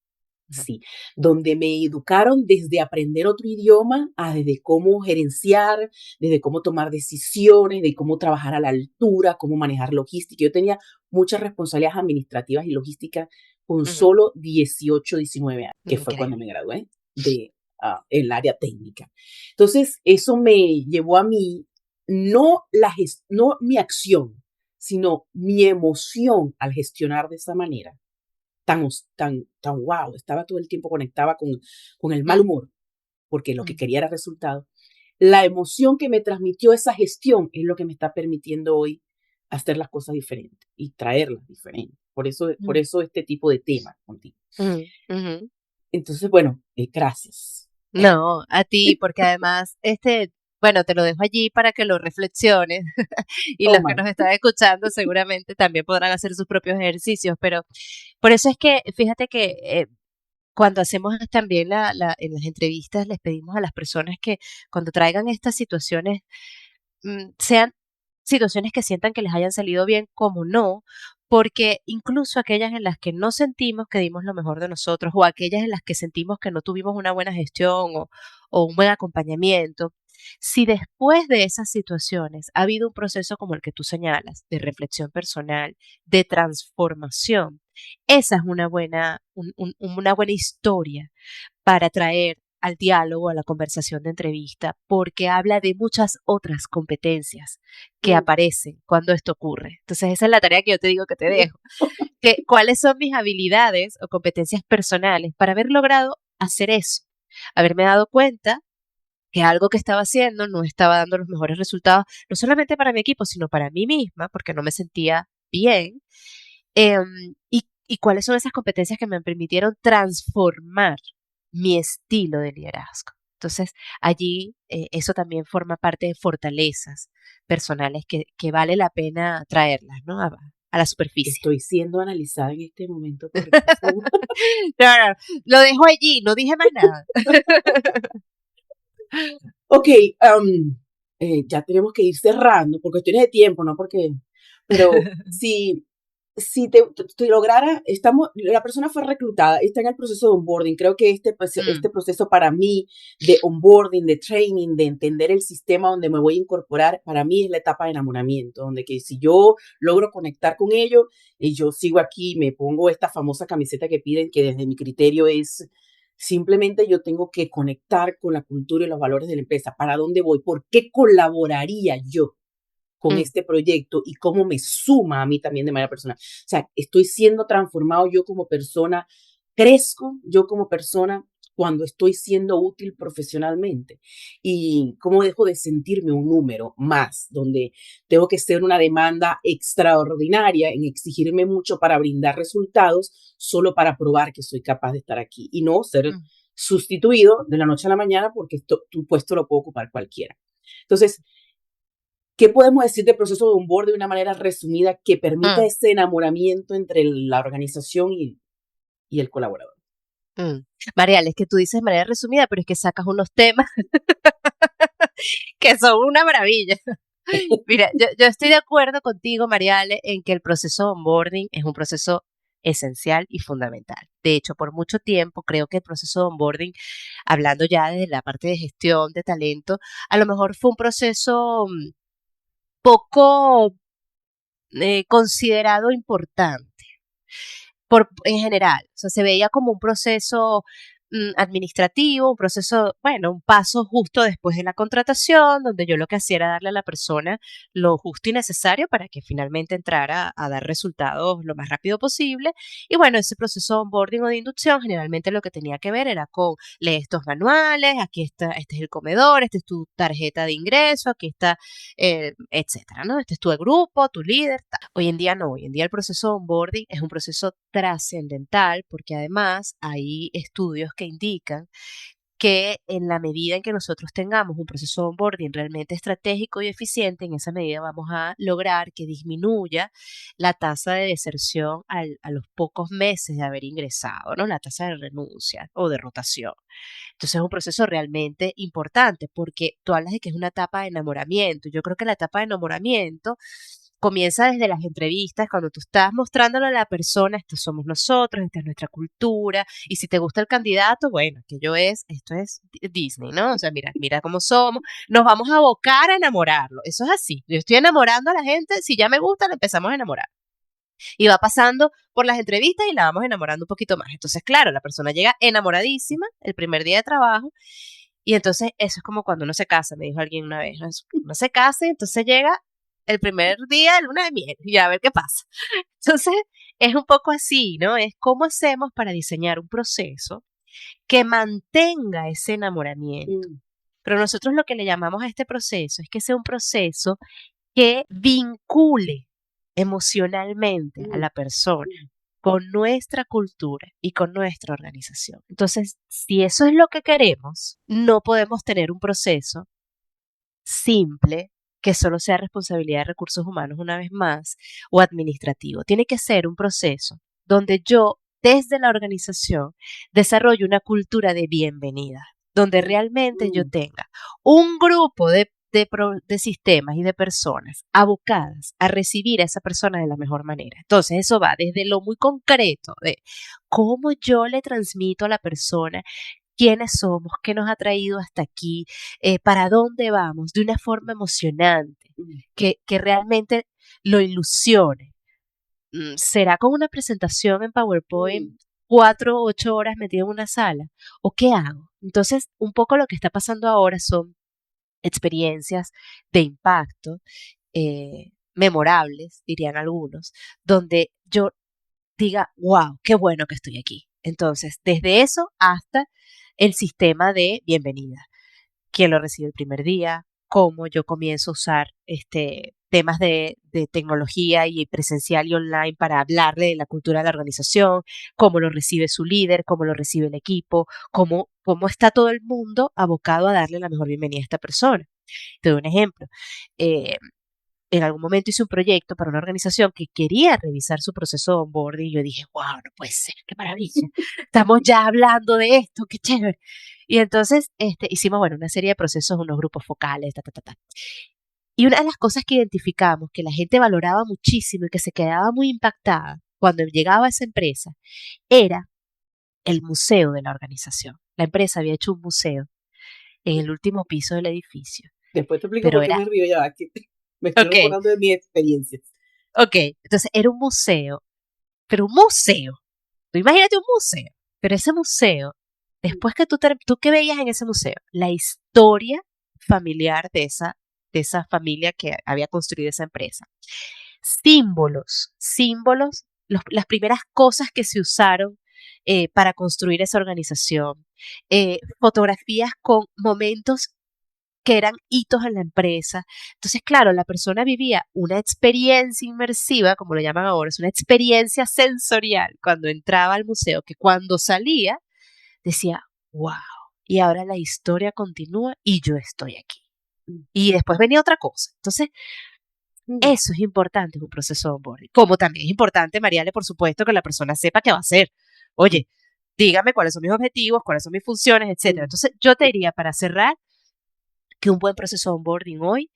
Speaker 1: Ujú.
Speaker 3: Sí, donde me educaron desde aprender otro idioma a desde cómo gerenciar, desde cómo tomar decisiones, de cómo trabajar a la altura, cómo manejar logística. Yo tenía muchas responsabilidades administrativas y logísticas con
Speaker 1: Ujú.
Speaker 3: solo 18, 19 años, que fue cuando
Speaker 1: Increíble.
Speaker 3: me gradué de el área técnica. Entonces, eso me llevó a mí, no mi acción, sino mi emoción al gestionar de esa manera tan wow, estaba todo el tiempo conectada con el mal
Speaker 1: Mm,
Speaker 3: humor, porque lo que
Speaker 1: mm,
Speaker 3: quería era resultado. La emoción que me transmitió esa gestión es lo que me está permitiendo hoy hacer las cosas diferentes y traerlas diferentes. Por
Speaker 1: mm,
Speaker 3: eso este tipo de tema contigo.
Speaker 1: ujú.
Speaker 3: Entonces, bueno, gracias.
Speaker 1: No, a ti, porque además, bueno, te lo dejo allí para que lo reflexiones y
Speaker 3: Oh
Speaker 1: los que
Speaker 3: my.
Speaker 1: nos están escuchando seguramente también podrán hacer sus propios ejercicios, pero por eso es que, fíjate que cuando hacemos también en las entrevistas, les pedimos a las personas que cuando traigan estas situaciones, sean situaciones que sientan que les hayan salido bien, como no, porque incluso aquellas en las que no sentimos que dimos lo mejor de nosotros o aquellas en las que sentimos que no tuvimos una buena gestión o un buen acompañamiento, si después de esas situaciones ha habido un proceso como el que tú señalas, de reflexión personal, de transformación, esa es una buena historia para traer al diálogo, a la conversación de entrevista, porque habla de muchas otras competencias que
Speaker 3: Mm.
Speaker 1: aparecen cuando esto ocurre. Entonces, esa es la tarea que yo te digo que te dejo. ¿Cuáles son mis habilidades o competencias personales para haber logrado hacer eso? Haberme dado cuenta que algo que estaba haciendo no estaba dando los mejores resultados, no solamente para mi equipo, sino para mí misma, porque no me sentía bien. Y cuáles son esas competencias que me permitieron transformar mi estilo de liderazgo. Entonces, allí eso también forma parte de fortalezas personales que vale la pena traerlas, ¿no? A la superficie.
Speaker 3: Estoy siendo analizada en este momento por recursos humanos.
Speaker 1: No, no, lo dejo allí, no dije más nada.
Speaker 3: Ok, ya tenemos que ir cerrando por cuestiones de tiempo, ¿no? Pero si te lograra, la persona fue reclutada, está en el proceso de onboarding. Creo que
Speaker 1: Mm,
Speaker 3: este proceso para mí de onboarding, de training, de entender el sistema donde me voy a incorporar, para mí es la etapa de enamoramiento, donde que si yo logro conectar con ellos, y yo sigo aquí, me pongo esta famosa camiseta que piden, que desde mi criterio es simplemente yo tengo que conectar con la cultura y los valores de la empresa. ¿Para dónde voy? ¿Por qué colaboraría yo con
Speaker 1: mm.
Speaker 3: este proyecto y cómo me suma a mí también de manera personal? O sea, estoy siendo transformado yo como persona, crezco yo como persona cuando estoy siendo útil profesionalmente y cómo dejo de sentirme un número más, donde tengo que ser una demanda extraordinaria en exigirme mucho para brindar resultados, solo para probar que soy capaz de estar aquí y no ser
Speaker 1: Mm,
Speaker 3: sustituido de la noche a la mañana porque tu puesto lo puede ocupar cualquiera. Entonces, ¿qué podemos decir del proceso de onboard de una manera resumida que permita
Speaker 1: mm,
Speaker 3: ese enamoramiento entre la organización y el colaborador?
Speaker 1: mm. Marial, es que tú dices de manera resumida, pero es que sacas unos temas que son una maravilla. Mira, yo estoy de acuerdo contigo, Mariale, en que el proceso de onboarding es un proceso esencial y fundamental. De hecho, por mucho tiempo creo que el proceso de onboarding, hablando ya desde la parte de gestión de talento, a lo mejor fue un proceso poco considerado importante en general. O sea, se veía como un proceso administrativo, un proceso, bueno, un paso justo después de la contratación, donde yo lo que hacía era darle a la persona lo justo y necesario para que finalmente entrara a dar resultados lo más rápido posible. Y bueno, ese proceso de onboarding o de inducción generalmente lo que tenía que ver era con lee estos manuales, aquí está, este es el comedor, esta es tu tarjeta de ingreso, aquí está, etcétera, ¿no? Este es tu grupo, tu líder. Hoy en día no, hoy en día el proceso de onboarding es un proceso trascendental porque además hay estudios que indican que en la medida en que nosotros tengamos un proceso de onboarding realmente estratégico y eficiente, en esa medida vamos a lograr que disminuya la tasa de deserción a los pocos meses de haber ingresado, ¿no? La tasa de renuncia o de rotación. Entonces es un proceso realmente importante porque tú hablas de que es una etapa de enamoramiento. Yo creo que la etapa de enamoramiento comienza desde las entrevistas, cuando tú estás mostrándole a la persona, estos somos nosotros, esta es nuestra cultura, y si te gusta el candidato, bueno, esto es Disney, ¿no? O sea, mira cómo somos, nos vamos a abocar a enamorarlo. Eso es así. Yo estoy enamorando a la gente, si ya me gusta, la empezamos a enamorar. Y va pasando por las entrevistas y la vamos enamorando un poquito más. Entonces, claro, la persona llega enamoradísima el primer día de trabajo y entonces eso es como cuando uno se casa, me dijo alguien una vez, ¿no? Uno se casa y entonces llega el primer día de luna de miel y a ver qué pasa. Entonces, es un poco así, ¿no? Es cómo hacemos para diseñar un proceso que mantenga ese enamoramiento. Pero nosotros lo que le llamamos a este proceso es que sea un proceso que vincule emocionalmente a la persona con nuestra cultura y con nuestra organización. Entonces, si eso es lo que queremos, no podemos tener un proceso simple que solo sea responsabilidad de recursos humanos una vez más o administrativo. Tiene que ser un proceso donde yo, desde la organización, desarrollo una cultura de bienvenida, donde realmente yo tenga un grupo de sistemas y de personas abocadas a recibir a esa persona de la mejor manera. Entonces, eso va desde lo muy concreto de cómo yo le transmito a la persona quiénes somos, qué nos ha traído hasta aquí, para dónde vamos, de una forma emocionante, que realmente lo ilusione. ¿Será con una presentación en PowerPoint 4 u 8 horas metida en una sala? ¿O qué hago? Entonces, un poco lo que está pasando ahora son experiencias de impacto, memorables, dirían algunos, donde yo diga, wow, qué bueno que estoy aquí. Entonces, desde eso hasta el sistema de bienvenida. ¿Quién lo recibe el primer día? ¿Cómo yo comienzo a usar temas de tecnología y presencial y online para hablarle de la cultura de la organización? ¿Cómo lo recibe su líder? ¿Cómo lo recibe el equipo? ¿Cómo está todo el mundo abocado a darle la mejor bienvenida a esta persona? Te doy un ejemplo. Eh, en algún momento hice un proyecto para una organización que quería revisar su proceso de onboarding y yo dije, wow, no puede ser, qué maravilla. Estamos ya hablando de esto, qué chévere. Y entonces hicimos, bueno, una serie de procesos, unos grupos focales, ta, ta, ta, ta. Y una de las cosas que identificamos, que la gente valoraba muchísimo y que se quedaba muy impactada cuando llegaba a esa empresa, era el museo de la organización. La empresa había hecho un museo en el último piso del edificio.
Speaker 3: Después te explico
Speaker 1: Pero
Speaker 3: por qué
Speaker 1: era,
Speaker 3: me río ya, aquí. Me estoy
Speaker 1: ok,
Speaker 3: recordando de mi experiencia.
Speaker 1: ok, entonces era un museo, pero un museo. Tú imagínate un museo, pero ese museo, después que tú que veías en ese museo, la historia familiar de esa familia que había construido esa empresa. Símbolos, las primeras cosas que se usaron para construir esa organización, fotografías con momentos que eran hitos en la empresa. Entonces, claro, la persona vivía una experiencia inmersiva, como lo llaman ahora, es una experiencia sensorial cuando entraba al museo, que cuando salía decía, wow, y ahora la historia continúa y yo estoy aquí. Y después venía otra cosa. Entonces, eso es importante en un proceso de onboarding. Como también es importante, Mariale, por supuesto, que la persona sepa qué va a hacer. Oye, dígame cuáles son mis objetivos, cuáles son mis funciones, etcétera. Entonces, yo te diría, para cerrar, que un buen proceso de onboarding hoy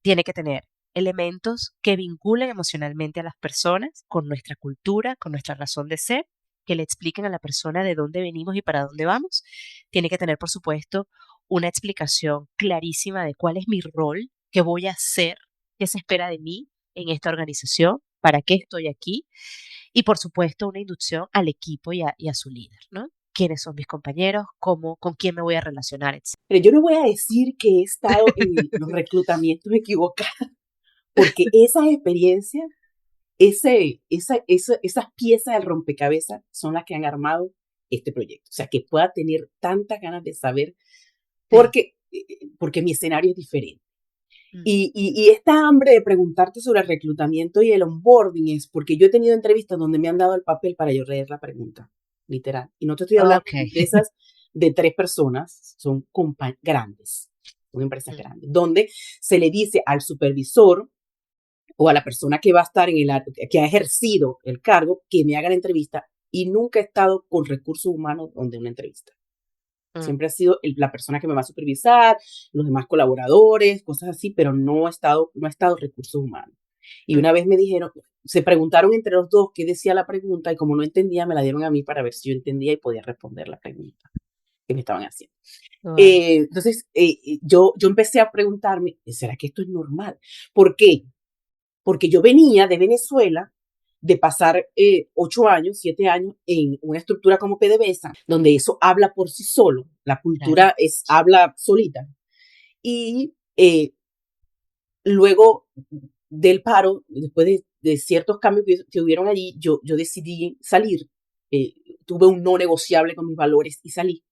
Speaker 1: tiene que tener elementos que vinculen emocionalmente a las personas con nuestra cultura, con nuestra razón de ser, que le expliquen a la persona de dónde venimos y para dónde vamos. Tiene que tener, por supuesto, una explicación clarísima de cuál es mi rol, qué voy a hacer, qué se espera de mí en esta organización, para qué estoy aquí. Y, por supuesto, una inducción al equipo y a su líder, ¿no? ¿Quiénes son mis compañeros? ¿Con quién me voy a relacionar? Etc.
Speaker 3: Pero yo no voy a decir que he estado en los reclutamientos equivocados, porque esas experiencias, esas piezas del rompecabezas son las que han armado este proyecto. O sea, que pueda tener tantas ganas de saber, porque mi escenario es diferente. Y esta hambre de preguntarte sobre el reclutamiento y el onboarding es porque yo he tenido entrevistas donde me han dado el papel para yo leer la pregunta, literal. Y no te estoy hablando de empresas de 3 personas, son grandes, son empresas grandes, donde se le dice al supervisor o a la persona que va a estar que ha ejercido el cargo, que me haga la entrevista, y nunca he estado con recursos humanos donde una entrevista. Siempre ha sido la persona que me va a supervisar, los demás colaboradores, cosas así, pero no ha estado recursos humanos. Y una vez me dijeron, se preguntaron entre los dos qué decía la pregunta, y como no entendía, me la dieron a mí para ver si yo entendía y podía responder la pregunta que me estaban haciendo.
Speaker 1: Wow.
Speaker 3: Entonces, yo empecé a preguntarme, ¿será que esto es normal? ¿Por qué? Porque yo venía de Venezuela de pasar 8 años, 7 años en una estructura como PDVSA, donde eso habla por sí solo, la cultura
Speaker 1: Claro.
Speaker 3: habla solita. Y luego del paro, después de ciertos cambios que hubieron allí, yo decidí salir. Tuve un no negociable con mis valores y salí.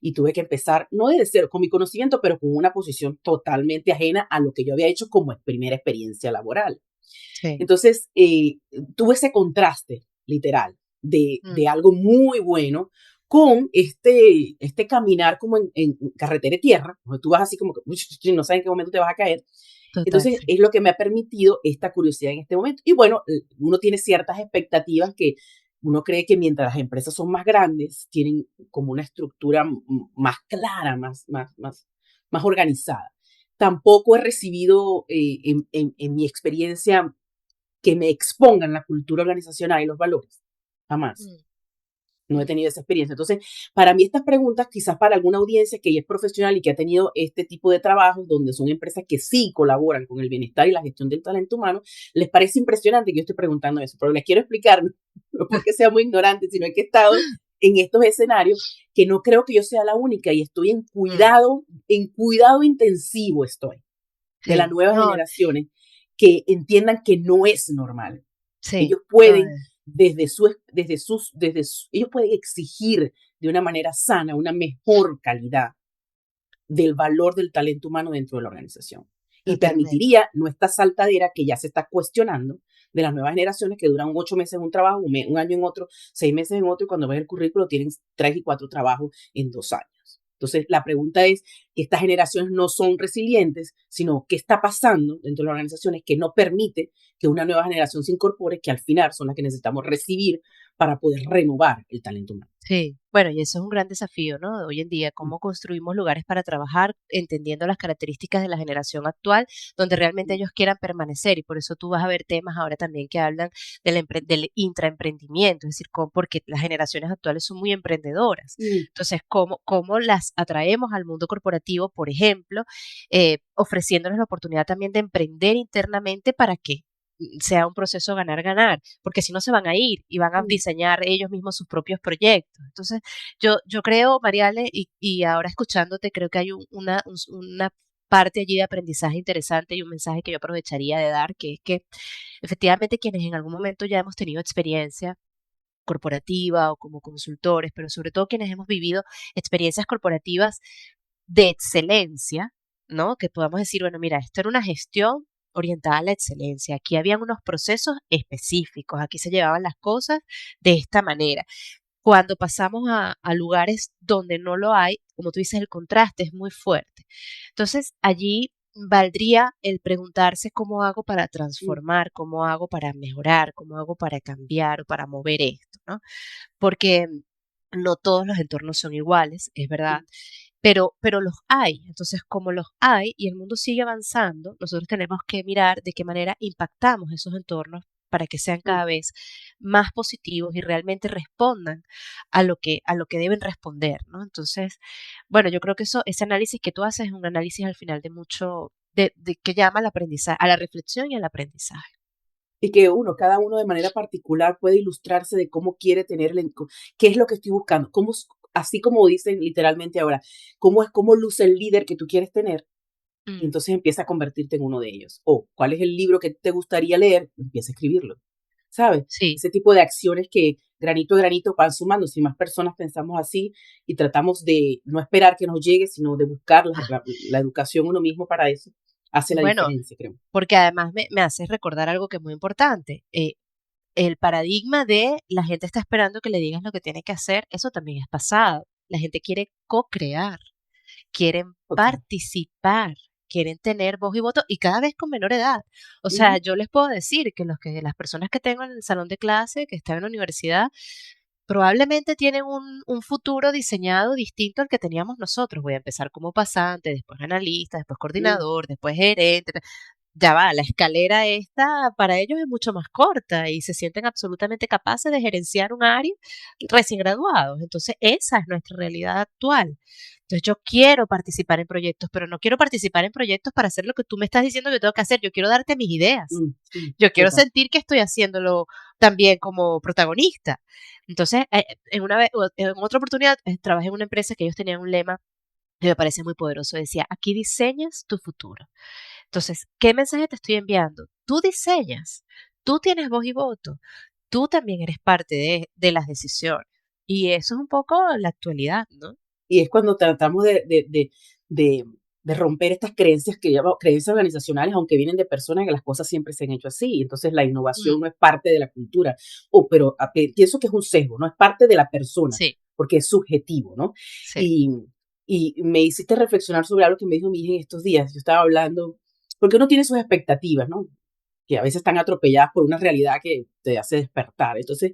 Speaker 3: Y tuve que empezar, no desde cero, con mi conocimiento, pero con una posición totalmente ajena a lo que yo había hecho como primera experiencia laboral.
Speaker 1: Sí.
Speaker 3: Entonces, tuve ese contraste, literal, de algo muy bueno con este caminar como en carretera de tierra, donde tú vas así como que no sabes en qué momento te vas a caer.
Speaker 1: Total,
Speaker 3: Entonces,
Speaker 1: sí.
Speaker 3: es lo que me ha permitido esta curiosidad en este momento. Y bueno, uno tiene ciertas expectativas que uno cree que mientras las empresas son más grandes, tienen como una estructura más clara, más organizada. Tampoco he recibido en mi experiencia que me expongan la cultura organizacional y los valores. Jamás. No he tenido esa experiencia. Entonces, para mí estas preguntas, quizás para alguna audiencia que ya es profesional y que ha tenido este tipo de trabajos, donde son empresas que sí colaboran con el bienestar y la gestión del talento humano, les parece impresionante que yo esté preguntando eso. Pero les quiero explicar, no porque sea muy ignorante, sino que he estado en estos escenarios que no creo que yo sea la única y estoy en cuidado intensivo estoy de las
Speaker 1: Sí.
Speaker 3: nuevas
Speaker 1: No,
Speaker 3: generaciones que entiendan que no es normal.
Speaker 1: sí.
Speaker 3: Ellos
Speaker 1: No,
Speaker 3: pueden, ellos pueden exigir de una manera sana una mejor calidad del valor del talento humano dentro de la organización. Y
Speaker 1: totalmente.
Speaker 3: permitiría no esta saltadera que ya se está cuestionando de las nuevas generaciones que duran 8 meses en un trabajo, un año en otro, 6 meses en otro, y cuando ves el currículo tienen 3 y 4 trabajos en 2 años. Entonces, la pregunta es, estas generaciones no son resilientes, sino qué está pasando dentro de las organizaciones que no permite que una nueva generación se incorpore, que al final son las que necesitamos recibir para poder renovar el talento humano.
Speaker 1: Sí, bueno, y eso es un gran desafío, ¿no? De hoy en día, cómo construimos lugares para trabajar, entendiendo las características de la generación actual, donde realmente ellos quieran permanecer. Y por eso tú vas a ver temas ahora también que hablan del intraemprendimiento, es decir, porque las generaciones actuales son muy emprendedoras.
Speaker 3: Mm.
Speaker 1: Entonces, ¿cómo las atraemos al mundo corporativo, por ejemplo, ofreciéndoles la oportunidad también de emprender internamente para que sea un proceso ganar-ganar, porque si no se van a ir y van a diseñar ellos mismos sus propios proyectos. Entonces, yo creo, Mariale, y ahora escuchándote, creo que hay una parte allí de aprendizaje interesante y un mensaje que yo aprovecharía de dar, que es que efectivamente quienes en algún momento ya hemos tenido experiencia corporativa o como consultores, pero sobre todo quienes hemos vivido experiencias corporativas de excelencia, ¿no? Que podamos decir, bueno, mira, esto era una gestión orientada a la excelencia. Aquí habían unos procesos específicos, aquí se llevaban las cosas de esta manera. Cuando pasamos a lugares donde no lo hay, como tú dices, el contraste es muy fuerte. Entonces, allí valdría el preguntarse cómo hago para transformar, cómo hago para mejorar, cómo hago para cambiar o para mover esto, ¿no? Porque no todos los entornos son iguales, es verdad, pero los hay. Entonces, como los hay y el mundo sigue avanzando, nosotros tenemos que mirar de qué manera impactamos esos entornos para que sean cada vez más positivos y realmente respondan a lo que deben responder, ¿no? Entonces, bueno, yo creo que ese análisis que tú haces es un análisis al final de mucho, que llama al aprendizaje, a la reflexión y al aprendizaje.
Speaker 3: Y que cada uno de manera particular puede ilustrarse de cómo quiere tener, qué es lo que estoy buscando, así como dicen literalmente ahora, cómo luce el líder que tú quieres tener, y
Speaker 1: Mm,
Speaker 3: entonces empieza a convertirte en uno de ellos. O, ¿cuál es el libro que te gustaría leer? Empieza a escribirlo, ¿sabes?
Speaker 1: sí.
Speaker 3: Ese tipo de acciones que granito a granito van sumando. Si más personas pensamos así y tratamos de no esperar que nos llegue, sino de buscar la educación uno mismo para eso, hace la
Speaker 1: Bueno,
Speaker 3: diferencia, creo.
Speaker 1: porque además me haces recordar algo que es muy importante. El paradigma de la gente está esperando que le digas lo que tiene que hacer, eso también es pasado. la gente quiere co-crear, quieren
Speaker 3: Total.
Speaker 1: participar, quieren tener voz y voto y cada vez con menor edad. O sea,
Speaker 3: Ujú.
Speaker 1: yo les puedo decir que las personas que tengo en el salón de clase, que están en la universidad, probablemente tienen un futuro diseñado distinto al que teníamos nosotros. Voy a empezar como pasante, después analista, después
Speaker 3: Mm.
Speaker 1: coordinador, después gerente. Ya va, la escalera esta para ellos es mucho más corta y se sienten absolutamente capaces de gerenciar un área recién graduados. Entonces, esa es nuestra realidad actual. Entonces, yo quiero participar en proyectos, pero no quiero participar en proyectos para hacer lo que tú me estás diciendo que tengo que hacer. Yo quiero darte mis ideas.
Speaker 3: Sí,
Speaker 1: Yo quiero
Speaker 3: total.
Speaker 1: sentir que estoy haciéndolo también como protagonista. Entonces, en otra oportunidad, trabajé en una empresa que ellos tenían un lema que me parece muy poderoso. Decía, aquí diseñas tu futuro. Entonces, ¿qué mensaje te estoy enviando? Tú diseñas, tú tienes voz y voto, tú también eres parte de las decisiones. Y eso es un poco la actualidad, ¿no?
Speaker 3: Y es cuando tratamos de, de romper estas creencias que llamo creencias organizacionales, aunque vienen de personas que las cosas siempre se han hecho así. Entonces la
Speaker 1: Mm,
Speaker 3: innovación no es parte de la cultura. Pero pienso que es un sesgo, no es parte de la persona,
Speaker 1: sí,
Speaker 3: porque es subjetivo, ¿no?
Speaker 1: sí.
Speaker 3: Y, y me hiciste reflexionar sobre algo que me dijo mi hija en estos días. Yo estaba hablando, porque uno tiene sus expectativas, ¿no? Que a veces están atropelladas por una realidad que te hace despertar. Entonces,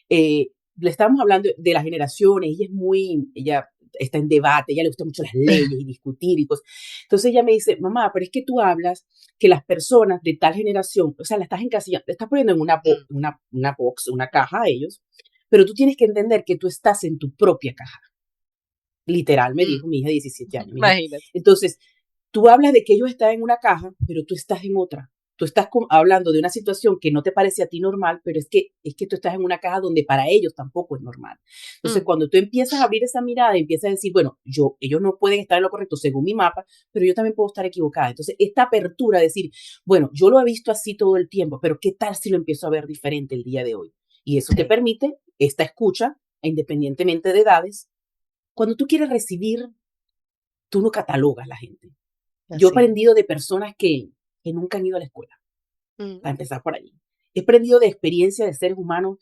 Speaker 3: eh, le estábamos hablando de las generaciones, ella está en debate, ella le gustan mucho las leyes y discutir y cosas. Entonces ella me dice, mamá, pero es que tú hablas que las personas de tal generación, o sea, la estás encasillando, le estás poniendo en
Speaker 1: Mm,
Speaker 3: una box, una caja a ellos, pero tú tienes que entender que tú estás en tu propia caja. Literal, me
Speaker 1: mm,
Speaker 3: dijo mi hija de 17 años. Me dijo,
Speaker 1: imagínate.
Speaker 3: entonces, tú hablas de que ellos están en una caja, pero tú estás en otra. Tú estás hablando de una situación que no te parece a ti normal, pero es que tú estás en una caja donde para ellos tampoco es normal. Entonces,
Speaker 1: Mm,
Speaker 3: cuando tú empiezas a abrir esa mirada y empiezas a decir, bueno, ellos no pueden estar en lo correcto según mi mapa, pero yo también puedo estar equivocada. Entonces, esta apertura de decir, bueno, yo lo he visto así todo el tiempo, pero ¿qué tal si lo empiezo a ver diferente el día de hoy? Y eso te
Speaker 1: sí,
Speaker 3: permite esta escucha, independientemente de edades. Cuando tú quieres recibir, tú no catalogas a la gente. Yo he
Speaker 1: así es.
Speaker 3: aprendido de personas que nunca han ido a la escuela,
Speaker 1: Mm,
Speaker 3: para empezar por allí. He aprendido de experiencia de seres humanos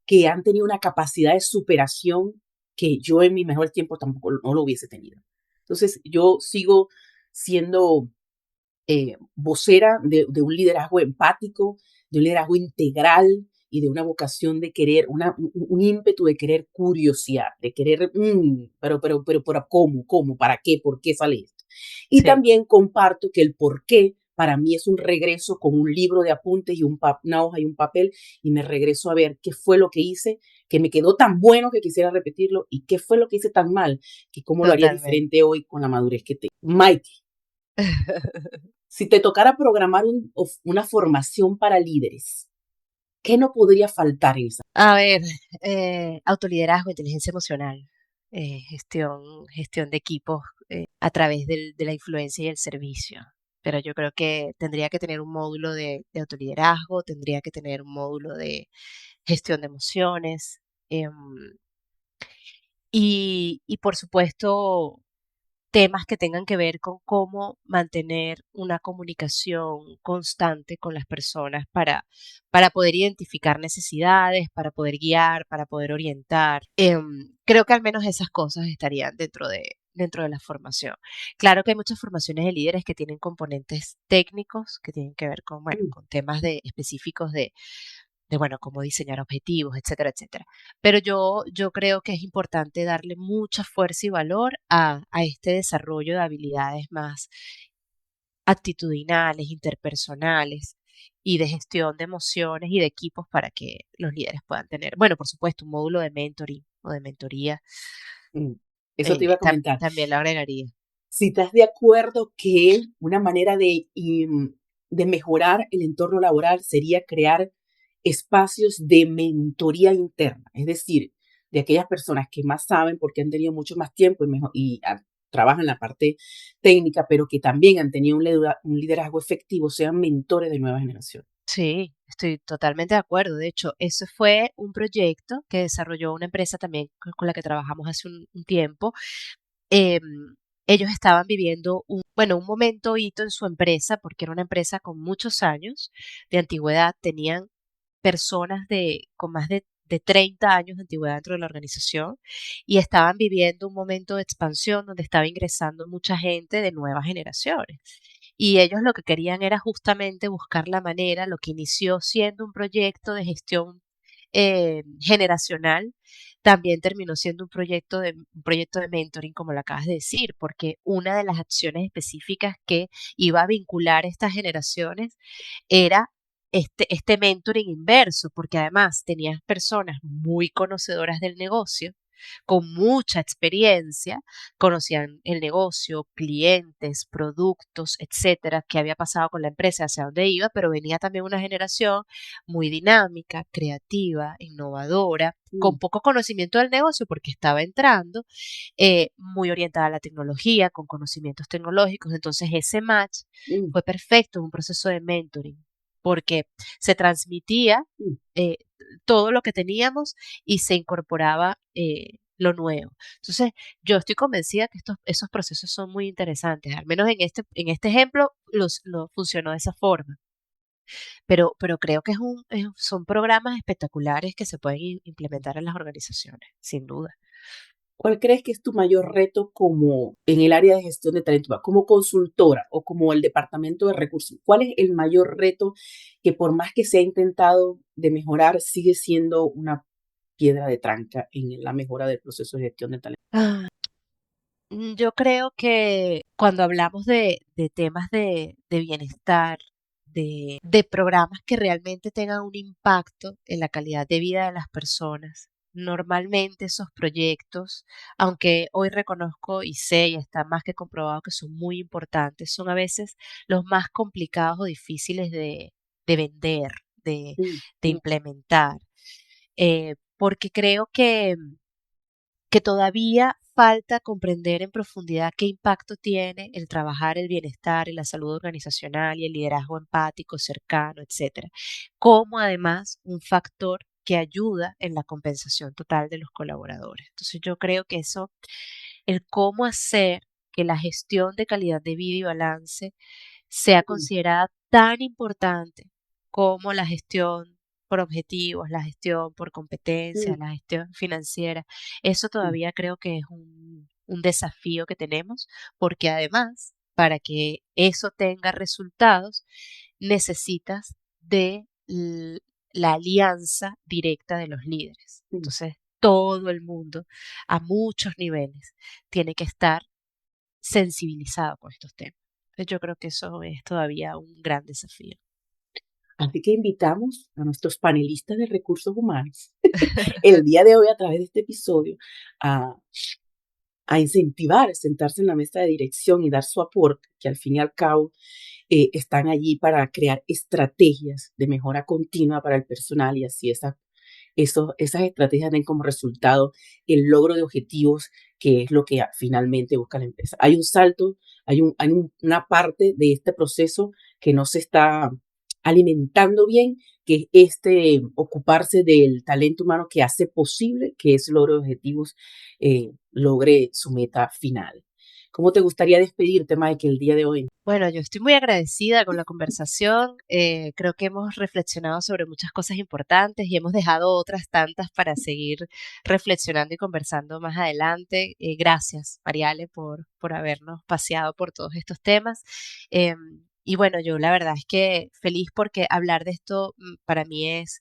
Speaker 3: que han tenido una capacidad de superación que yo en mi mejor tiempo tampoco no lo hubiese tenido. Entonces, yo sigo siendo vocera de un liderazgo empático, de un liderazgo integral y de una vocación de querer, un ímpetu de querer curiosidad, de querer, pero ¿cómo? ¿Para qué? ¿Por qué sale esto? Y
Speaker 1: sí,
Speaker 3: también comparto que el por qué para mí es un regreso con un libro de apuntes y una hoja y un papel y me regreso a ver qué fue lo que hice, que me quedó tan bueno que quisiera repetirlo y qué fue lo que hice tan mal, que cómo lo haría
Speaker 1: totalmente.
Speaker 3: diferente hoy con la madurez que tengo. Mike, si te tocara programar una formación para líderes, ¿qué no podría faltar en esa?
Speaker 1: A ver, autoliderazgo, inteligencia emocional, gestión de equipos a través de la influencia y el servicio. Pero yo creo que tendría que tener un módulo de autoliderazgo, tendría que tener un módulo de gestión de emociones y por supuesto temas que tengan que ver con cómo mantener una comunicación constante con las personas para poder identificar necesidades, para poder guiar, para poder orientar. Creo que al menos esas cosas estarían dentro de la formación. Claro que hay muchas formaciones de líderes que tienen componentes técnicos que tienen que ver con, bueno,
Speaker 3: Mm.
Speaker 1: con temas específicos de, bueno, cómo diseñar objetivos, etcétera, etcétera. Pero yo creo que es importante darle mucha fuerza y valor a este desarrollo de habilidades más actitudinales, interpersonales y de gestión de emociones y de equipos para que los líderes puedan tener, bueno, por supuesto, un módulo de mentoring o de mentoría,
Speaker 3: Mm. Eso te iba a comentar.
Speaker 1: también lo agregaría.
Speaker 3: Si estás de acuerdo que una manera de mejorar el entorno laboral sería crear espacios de mentoría interna, es decir, de aquellas personas que más saben porque han tenido mucho más tiempo y trabajan en la parte técnica, pero que también han tenido un liderazgo efectivo, sean mentores de nueva generación.
Speaker 1: Sí, estoy totalmente de acuerdo. De hecho, eso fue un proyecto que desarrolló una empresa también con la que trabajamos hace un tiempo. Em, Ellos estaban viviendo bueno, un momento hito en su empresa, porque era una empresa con muchos años de antigüedad. Tenían personas con más de de 30 años de antigüedad dentro de la organización y estaban viviendo un momento de expansión donde estaba ingresando mucha gente de nuevas generaciones. Y ellos lo que querían era justamente buscar la manera, lo que inició siendo un proyecto de gestión generacional, también terminó siendo un proyecto de mentoring, como lo acabas de decir, porque una de las acciones específicas que iba a vincular estas generaciones era este mentoring inverso, porque además tenías personas muy conocedoras del negocio, con mucha experiencia, conocían el negocio, clientes, productos, etcétera, qué había pasado con la empresa, hacia dónde iba, pero venía también una generación muy dinámica, creativa, innovadora, con
Speaker 3: Mm,
Speaker 1: poco conocimiento del negocio porque estaba entrando, muy orientada a la tecnología, con conocimientos tecnológicos. Entonces ese match
Speaker 3: mm,
Speaker 1: fue perfecto, un proceso de mentoring, porque se transmitía
Speaker 3: mm.
Speaker 1: eh, todo lo que teníamos y se incorporaba lo nuevo. Entonces, yo estoy convencida que esos procesos son muy interesantes, al menos en este ejemplo lo funcionó de esa forma, pero creo que son programas espectaculares que se pueden implementar en las organizaciones, sin duda.
Speaker 3: ¿Cuál crees que es tu mayor reto como en el área de gestión de talento, como consultora o como el departamento de recursos? ¿Cuál es el mayor reto que por más que se ha intentado de mejorar, sigue siendo una piedra de tranca en la mejora del proceso de gestión de talento?
Speaker 1: Ah, yo creo que cuando hablamos de temas de bienestar, de programas que realmente tengan un impacto en la calidad de vida de las personas, normalmente esos proyectos, aunque hoy reconozco y sé y está más que comprobado que son muy importantes, son a veces los más complicados o difíciles de vender,
Speaker 3: Mm,
Speaker 1: de
Speaker 3: mm,
Speaker 1: implementar, porque creo que todavía falta comprender en profundidad qué impacto tiene el trabajar el bienestar y la salud organizacional y el liderazgo empático, cercano, etcétera, como además un factor que ayuda en la compensación total de los colaboradores. Entonces yo creo que el cómo hacer que la gestión de calidad de vida y balance sea
Speaker 3: mm,
Speaker 1: considerada tan importante como la gestión por objetivos, la gestión por competencias,
Speaker 3: mm,
Speaker 1: la gestión financiera. Eso
Speaker 3: mm,
Speaker 1: todavía creo que es un desafío que tenemos, porque además, para que eso tenga resultados, necesitas de la alianza directa de los líderes.
Speaker 3: mm.
Speaker 1: Entonces, todo el mundo, a muchos niveles, tiene que estar sensibilizado con estos temas. Entonces, yo creo que eso es todavía un gran desafío.
Speaker 3: Así que invitamos a nuestros panelistas de recursos humanos el día de hoy a través de este episodio a incentivar, sentarse en la mesa de dirección y dar su aporte, que al fin y al cabo están allí para crear estrategias de mejora continua para el personal y así esas estrategias den como resultado el logro de objetivos, que es lo que finalmente busca la empresa. Hay un salto, una parte de este proceso que no se está alimentando bien, que es ocuparse del talento humano que hace posible que ese logro de objetivos logre su meta final. ¿Cómo te gustaría despedirte, Mike, el día de hoy?
Speaker 1: Bueno, yo estoy muy agradecida con la conversación. Creo que hemos reflexionado sobre muchas cosas importantes y hemos dejado otras tantas para seguir reflexionando y conversando más adelante. Gracias, Mariale, por habernos paseado por todos estos temas. Y bueno, yo la verdad es que feliz porque hablar de esto para mí es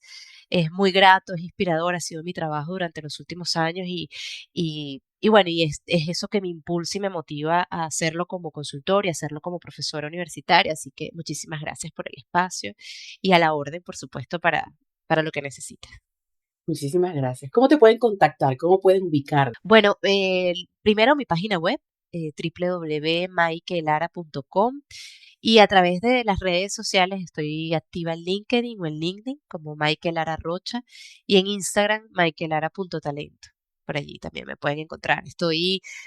Speaker 1: muy grato, es inspirador, ha sido mi trabajo durante los últimos años y bueno, es eso que me impulsa y me motiva a hacerlo como consultor y hacerlo como profesora universitaria. Así que muchísimas gracias por el espacio y a la orden, por supuesto, para lo que necesites.
Speaker 3: Muchísimas gracias. ¿Cómo te pueden contactar? ¿Cómo pueden ubicar?
Speaker 1: Bueno, primero mi página web, www.maikelara.com y a través de las redes sociales estoy activa en LinkedIn o en LinkedIn como Michael Lara Rocha y en Instagram michaelara.talento. Por allí también me pueden encontrar.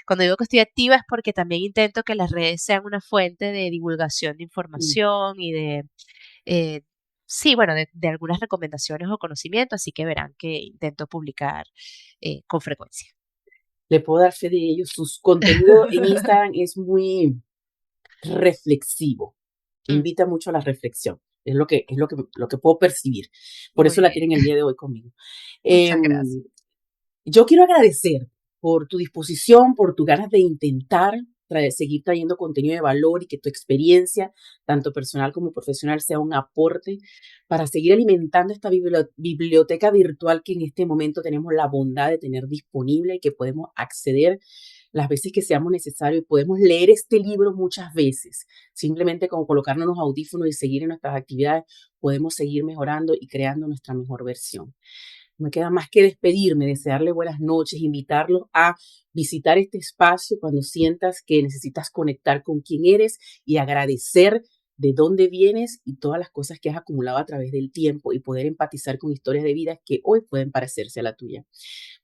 Speaker 1: Cuando digo que estoy activa es porque también intento que las redes sean una fuente de divulgación de
Speaker 3: Mm.
Speaker 1: información y eh, sí, bueno, de algunas recomendaciones o conocimientos, así que verán que intento publicar con frecuencia.
Speaker 3: Le puedo dar fe de ello. Sus contenido en Instagram es muy reflexivo.
Speaker 1: Mm,
Speaker 3: Invita mucho a la reflexión. Es lo que puedo percibir. Por
Speaker 1: muy
Speaker 3: eso la
Speaker 1: bien.
Speaker 3: tienen el día de hoy conmigo.
Speaker 1: Muchas gracias.
Speaker 3: Yo quiero agradecer por tu disposición, por tus ganas de intentar seguir trayendo contenido de valor y que tu experiencia, tanto personal como profesional, sea un aporte para seguir alimentando esta biblioteca virtual que en este momento tenemos la bondad de tener disponible y que podemos acceder las veces que seamos necesarios y podemos leer este libro muchas veces. Simplemente con colocarnos los audífonos y seguir en nuestras actividades, podemos seguir mejorando y creando nuestra mejor versión. No me queda más que despedirme, desearle buenas noches, invitarlos a visitar este espacio cuando sientas que necesitas conectar con quién eres y agradecer de dónde vienes y todas las cosas que has acumulado a través del tiempo y poder empatizar con historias de vida que hoy pueden parecerse a la tuya.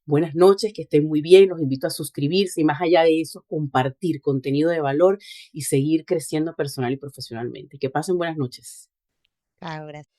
Speaker 3: Buenas noches, que estén muy bien, los invito a suscribirse y más allá de eso, compartir contenido de valor y seguir creciendo personal y profesionalmente. Que pasen buenas noches.
Speaker 1: Chao, gracias.